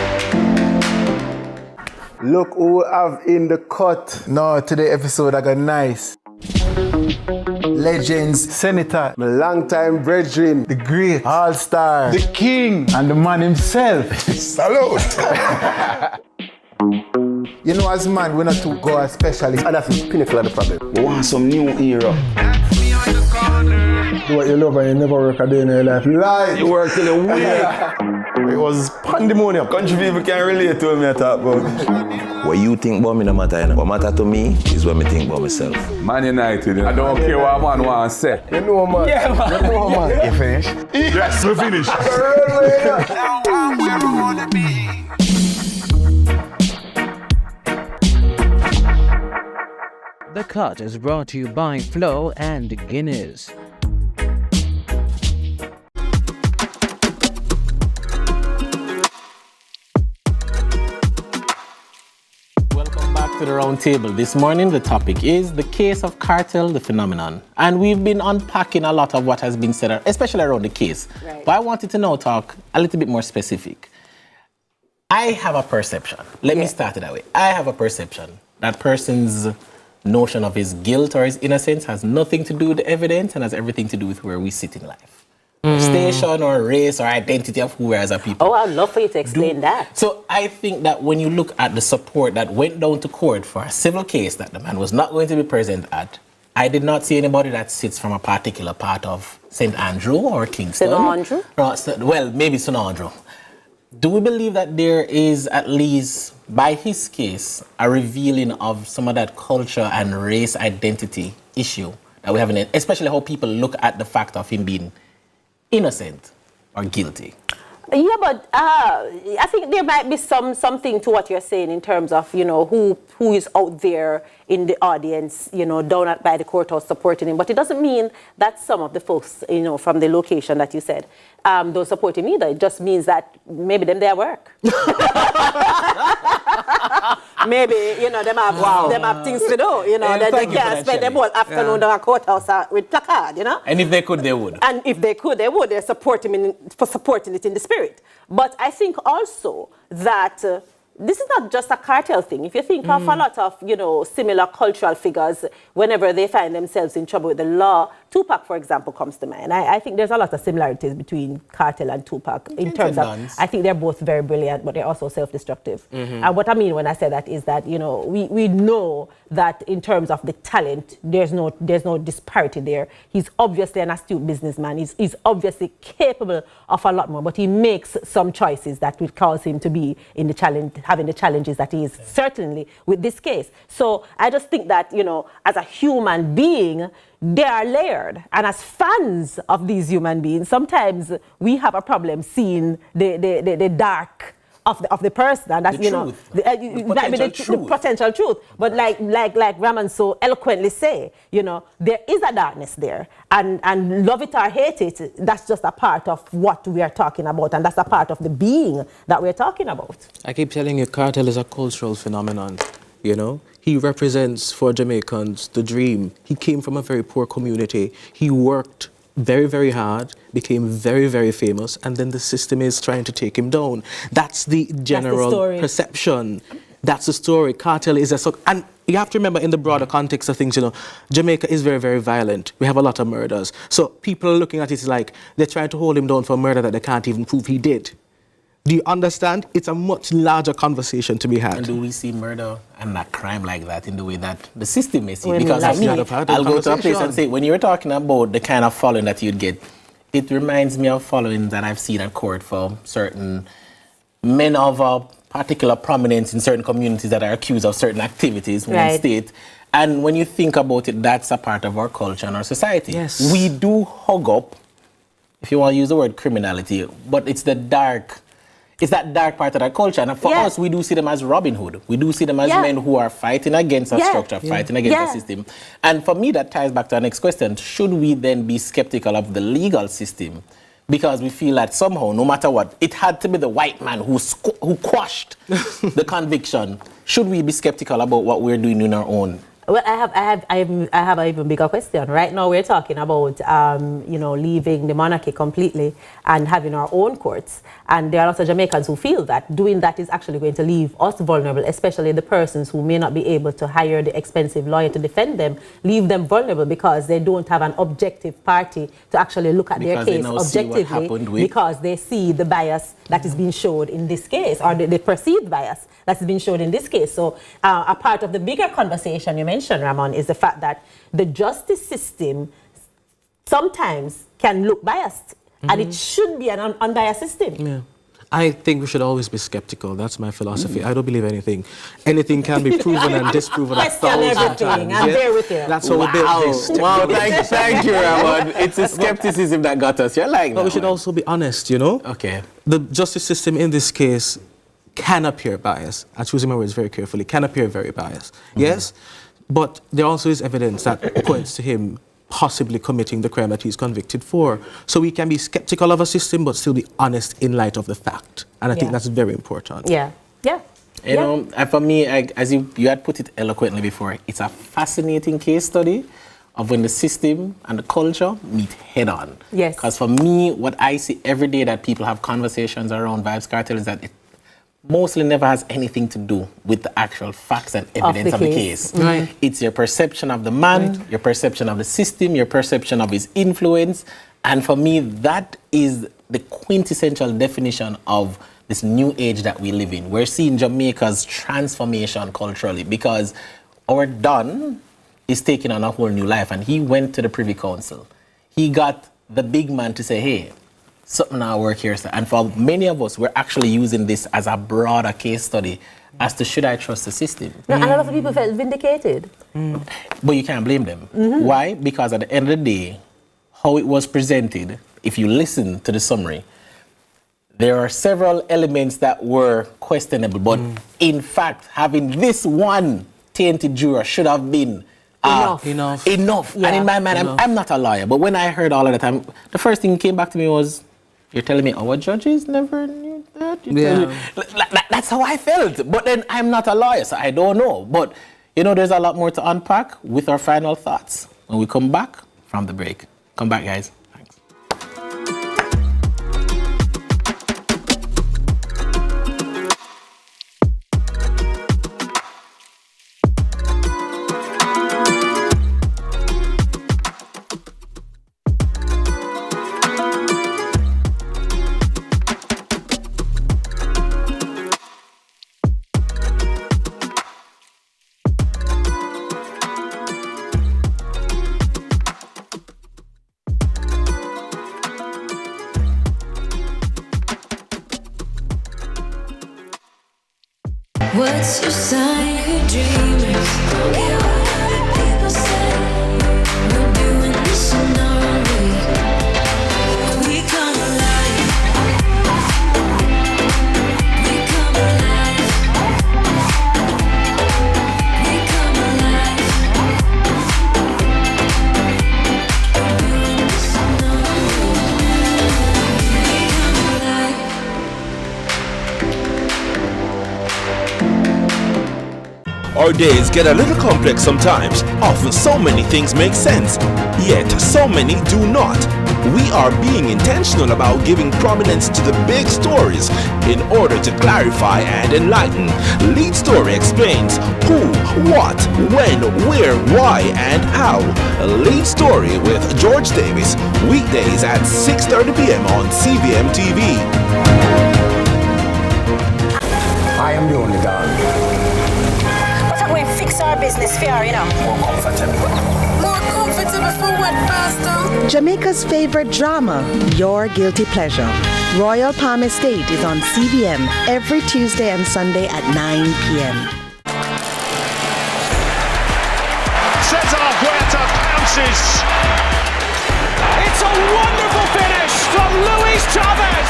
alive. Look who we have in the cut. No, today episode I got nice. Legends, Senator, my longtime brethren, the great, all-star, the king, and the man himself. Salute! As man, we're not to go as specialists, and that's the pinnacle of the problem. We want some new era. Do what you love and you never work a day in your life. Lie! You work till a week. It was pandemonium. Country people can relate to me I talk about. What you think about me no matter. What matter to me is what me think about myself. Man United, I don't care what man want to say. You know, man. Yeah, man. You know, man. You finished? Yes, we finished. The Cut is brought to you by Flo and Guinness. Welcome back to the round table. This morning, the topic is the case of Cartel, the phenomenon. And we've been unpacking a lot of what has been said, especially around the case. Right. But I wanted to now talk a little bit more specific. I have a perception. Let me start it that way. I have a perception that person's notion of his guilt or his innocence has nothing to do with the evidence and has everything to do with where we sit in life. Station or race or identity of who we are as a people. Oh, I'd love for you to explain that. So I think that when you look at the support that went down to court for a civil case that the man was not going to be present at, I did not see anybody that sits from a particular part of St. Andrew or Kingston. St. Andrew? No, well, maybe St. Andrew. Do we believe that there is, at least by his case, a revealing of some of that culture and race identity issue that we have in it, especially how people look at the fact of him being innocent or guilty? Yeah, but I think there might be something to what you're saying in terms of, you know, who is out there in the audience, you know, down by the courthouse supporting him. But it doesn't mean that some of the folks, you know, from the location that you said, don't support him either. It just means that maybe them there work. Maybe, you know, them have things to do, you know, that they can't spend the whole afternoon down a courthouse with placard, you know. And if they could, they would. And if they could, they would. They support him for supporting it in the spirit. But I think also that this is not just a cartel thing. If you think of a lot of, you know, similar cultural figures, whenever they find themselves in trouble with the law, Tupac, for example, comes to mind. I think there's a lot of similarities between Cartel and Tupac in terms of, I think they're both very brilliant, but they're also self-destructive. And what I mean when I say that is that, you know, we know that in terms of the talent, there's no disparity there. He's obviously an astute businessman. He's obviously capable of a lot more, but he makes some choices that would cause him to be in the challenge, having the challenges that he is, certainly with this case. So I just think that, you know, as a human being, they are layered. And as fans of these human beings, sometimes we have a problem seeing the dark of the person, and that's, you know, the potential truth. But like Raman so eloquently say, you know, there is a darkness there, and love it or hate it, that's just a part of what we are talking about, and that's a part of the being that we're talking about. I keep telling you, Cartel is a cultural phenomenon, you know. He represents for Jamaicans the dream. He came from a very poor community. He worked very, very hard, became very, very famous, and then the system is trying to take him down. That's the general perception. That's the story. Cartel is and you have to remember, in the broader context of things, you know, Jamaica is very, very violent. We have a lot of murders. So people are looking at it like they're trying to hold him down for a murder that they can't even prove he did. Do you understand? It's a much larger conversation to be had. And do we see murder and not crime like that in the way that the system may see? Because for me, I'll go to a place and say, when you're talking about the kind of following that you'd get, it reminds me of following that I've seen at court for certain men of a particular prominence in certain communities that are accused of certain activities within state. And when you think about it, that's a part of our culture and our society. Yes. We do hug up, if you want to use the word criminality, but it's that dark part of our culture. And for us, we do see them as Robin Hood. We do see them as men who are fighting against a structure, fighting against the system. And for me, that ties back to our next question. Should we then be skeptical of the legal system? Because we feel that somehow, no matter what, it had to be the white man who quashed the conviction. Should we be skeptical about what we're doing in our own? Well, I have an even bigger question. Right now, we're talking about, you know, leaving the monarchy completely and having our own courts. And there are lots of Jamaicans who feel that doing that is actually going to leave us vulnerable, especially the persons who may not be able to hire the expensive lawyer to defend them, leave them vulnerable because they don't have an objective party to actually look at their case objectively, because they see the bias that is being showed in this case, or the perceived bias that's been shown in this case. So a part of the bigger conversation you mentioned, Ramon, is the fact that the justice system sometimes can look biased, and it should be an unbiased system. Yeah. I think we should always be skeptical. That's my philosophy. I don't believe anything. Anything can be proven and disproven 1,000 times. I'm there with you. That's how we build this. Wow, thank you, Ramon. It's the skepticism that got us. You're like, but we should also be honest, you know? Okay. The justice system in this case can appear biased. I'm choosing my words very carefully. Can appear very biased. Yes? But there also is evidence that points to him possibly committing the crime that he's convicted for. So we can be skeptical of a system, but still be honest in light of the fact. And I think that's very important. Yeah. You know, and for me, as you had put it eloquently before, it's a fascinating case study of when the system and the culture meet head on. Yes. Because for me, what I see every day that people have conversations around Vibes Cartel is that it mostly never has anything to do with the actual facts and evidence of the case. Right. It's your perception of the man, your perception of the system, your perception of his influence. And for me, that is the quintessential definition of this new age that we live in. We're seeing Jamaica's transformation culturally because our Don is taking on a whole new life. And he went to the Privy Council. He got the big man to say, hey, something now work here. And for many of us, we're actually using this as a broader case study as to should I trust the system. No, and a lot of people felt vindicated. But you can't blame them. Why? Because at the end of the day, how it was presented, if you listen to the summary, there are several elements that were questionable, but in fact, having this one tainted juror should have been enough. Yeah. And in my mind, I'm not a lawyer, but when I heard all of that, the first thing came back to me was, you're telling me our judges never knew that? That's how I felt. But then I'm not a lawyer, so I don't know. But, you know, there's a lot more to unpack with our final thoughts when we come back from the break. Come back, guys. What's your sign? You're dreamers. Don't care what other people say. We're doing this in our own way. We come alive. We come alive. We come alive. We're doing this in our own way. We come alive. Our days get a little complex sometimes. Often so many things make sense, yet so many do not. We are being intentional about giving prominence to the big stories in order to clarify and enlighten. Lead Story explains who, what, when, where, why, and how. Lead Story with George Davis, weekdays at 6:30 p.m. on CVMTV. I am the only dog. We fix our business fair, you know. More comfortable. More comfortable for what, Pastor? Jamaica's favorite drama, Your Guilty Pleasure. Royal Palm Estate is on CVM every Tuesday and Sunday at 9 p.m. Cesar Huerta pounces. It's a wonderful finish from Luis Chavez.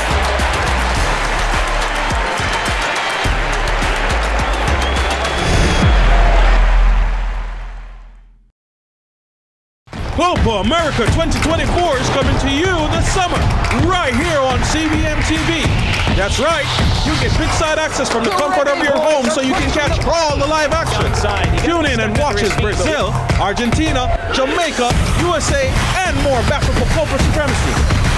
Copa America 2024 is coming to you this summer, right here on CVMTV. That's right, you get big side access from the comfort of your home so you can catch all the live action. Tune in and watch as Brazil, Argentina, Jamaica, USA, and more battle for Copa supremacy.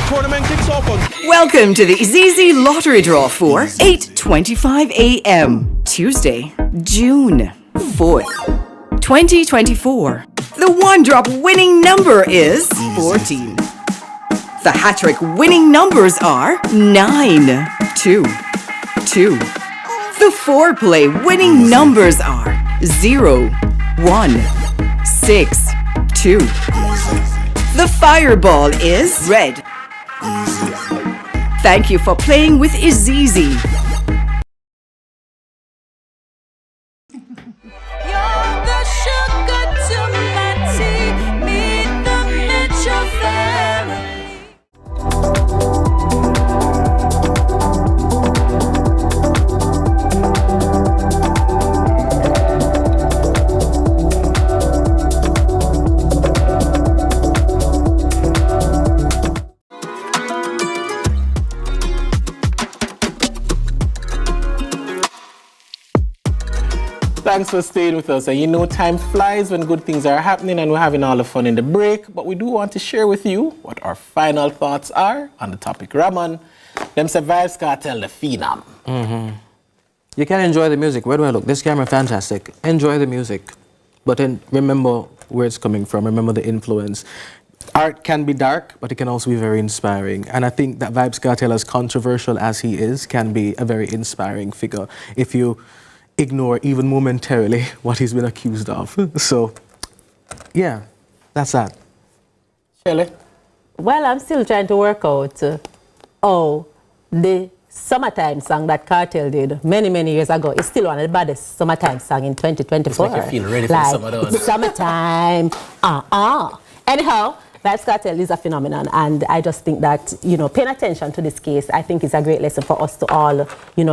Tournament kicks off on... Welcome to the ZZ Lottery Draw for 8:25 a.m. Tuesday, June 4th. 2024. The one-drop winning number is 14. The hat-trick winning numbers are 9, 2, 2. The four-play winning numbers are 0, 1, 6, 2. The fireball is red. Thank you for playing with Izizi. Thanks for staying with us. And you know, time flies when good things are happening and we're having all the fun in the break. But we do want to share with you what our final thoughts are on the topic. Raman, them survives Cartel, the phenom. You can enjoy the music. Where do I look? This camera, fantastic. Enjoy the music. But then remember where it's coming from. Remember the influence. Art can be dark, but it can also be very inspiring. And I think that Vybz Kartel, as controversial as he is, can be a very inspiring figure if you ignore even momentarily what he's been accused of. So, yeah, that's that. Shirley? Well, I'm still trying to work out the summertime song that Cartel did many, many years ago is still one of the baddest summertime song in 2024. It's like you feel ready for some of those. Summertime, Anyhow, Vybz Cartel is a phenomenon, and I just think that, paying attention to this case, I think is a great lesson for us to all,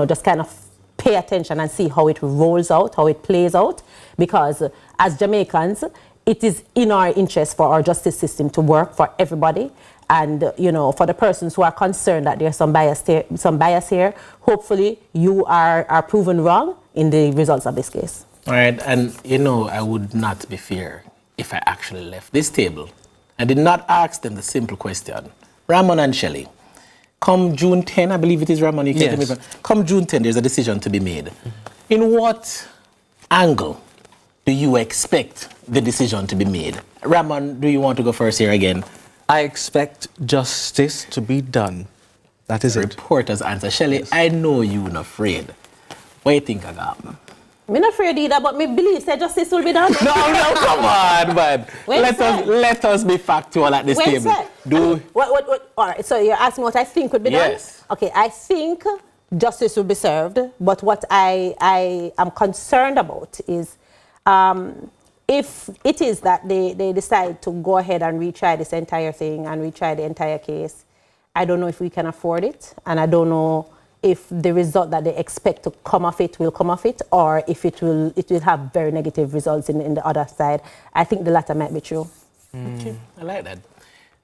just kind of pay attention and see how it rolls out, how it plays out, because as Jamaicans, it is in our interest for our justice system to work for everybody. And, for the persons who are concerned that there's some bias here, hopefully you are proven wrong in the results of this case. All right, and I would not be fair if I actually left this table. I did not ask them the simple question. Ramon and Shelley, come June 10, I believe it is Ramon, you can't remember. Come June 10, there's a decision to be made. In what angle do you expect the decision to be made? Ramon, do you want to go first here again? I expect justice to be done. That is it. Reporter's answer. Shelley, I know you're not afraid. What do you think of that? I'm not afraid either, but me believe that justice will be done. No, come on, man. Let us be factual at this table. What? All right, so you're asking what I think would be done? Yes. Okay, I think justice will be served, but what I am concerned about is if it is that they decide to go ahead and retry this entire thing and retry the entire case, I don't know if we can afford it, and I don't know if the result that they expect to come off it will come off it, or if it will have very negative results in the other side. I think the latter might be true. Okay, I like that.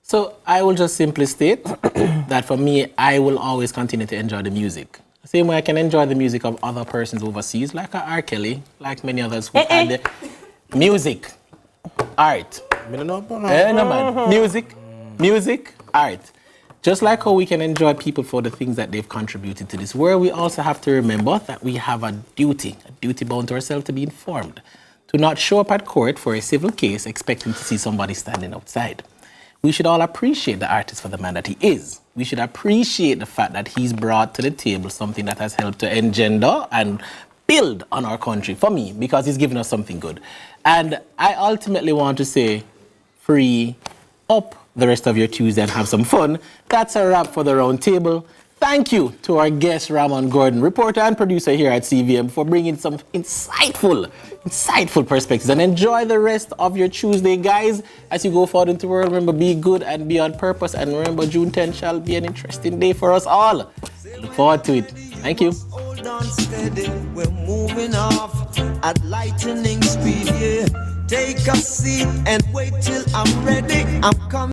So I will just simply state that for me, I will always continue to enjoy the music. The same way I can enjoy the music of other persons overseas, like R. Kelly, like many others who find the music, art. No, man. Music, art. Just like how we can enjoy people for the things that they've contributed to this world, we also have to remember that we have a duty bound to ourselves to be informed, to not show up at court for a civil case expecting to see somebody standing outside. We should all appreciate the artist for the man that he is. We should appreciate the fact that he's brought to the table something that has helped to engender and build on our country, for me, because he's given us something good. And I ultimately want to say, free up the rest of your Tuesday and have some fun. That's a wrap for the round table. Thank you to our guest, Ramon Gordon, reporter and producer here at CVM, for bringing some insightful perspectives. And enjoy the rest of your Tuesday, guys. As you go forward into the world, remember, be good and be on purpose. And remember, June 10th shall be an interesting day for us all. Look forward to it. Thank you. Hold on steady, we're moving off at lightning speed, yeah. Take a seat and wait till I'm ready. I'm coming.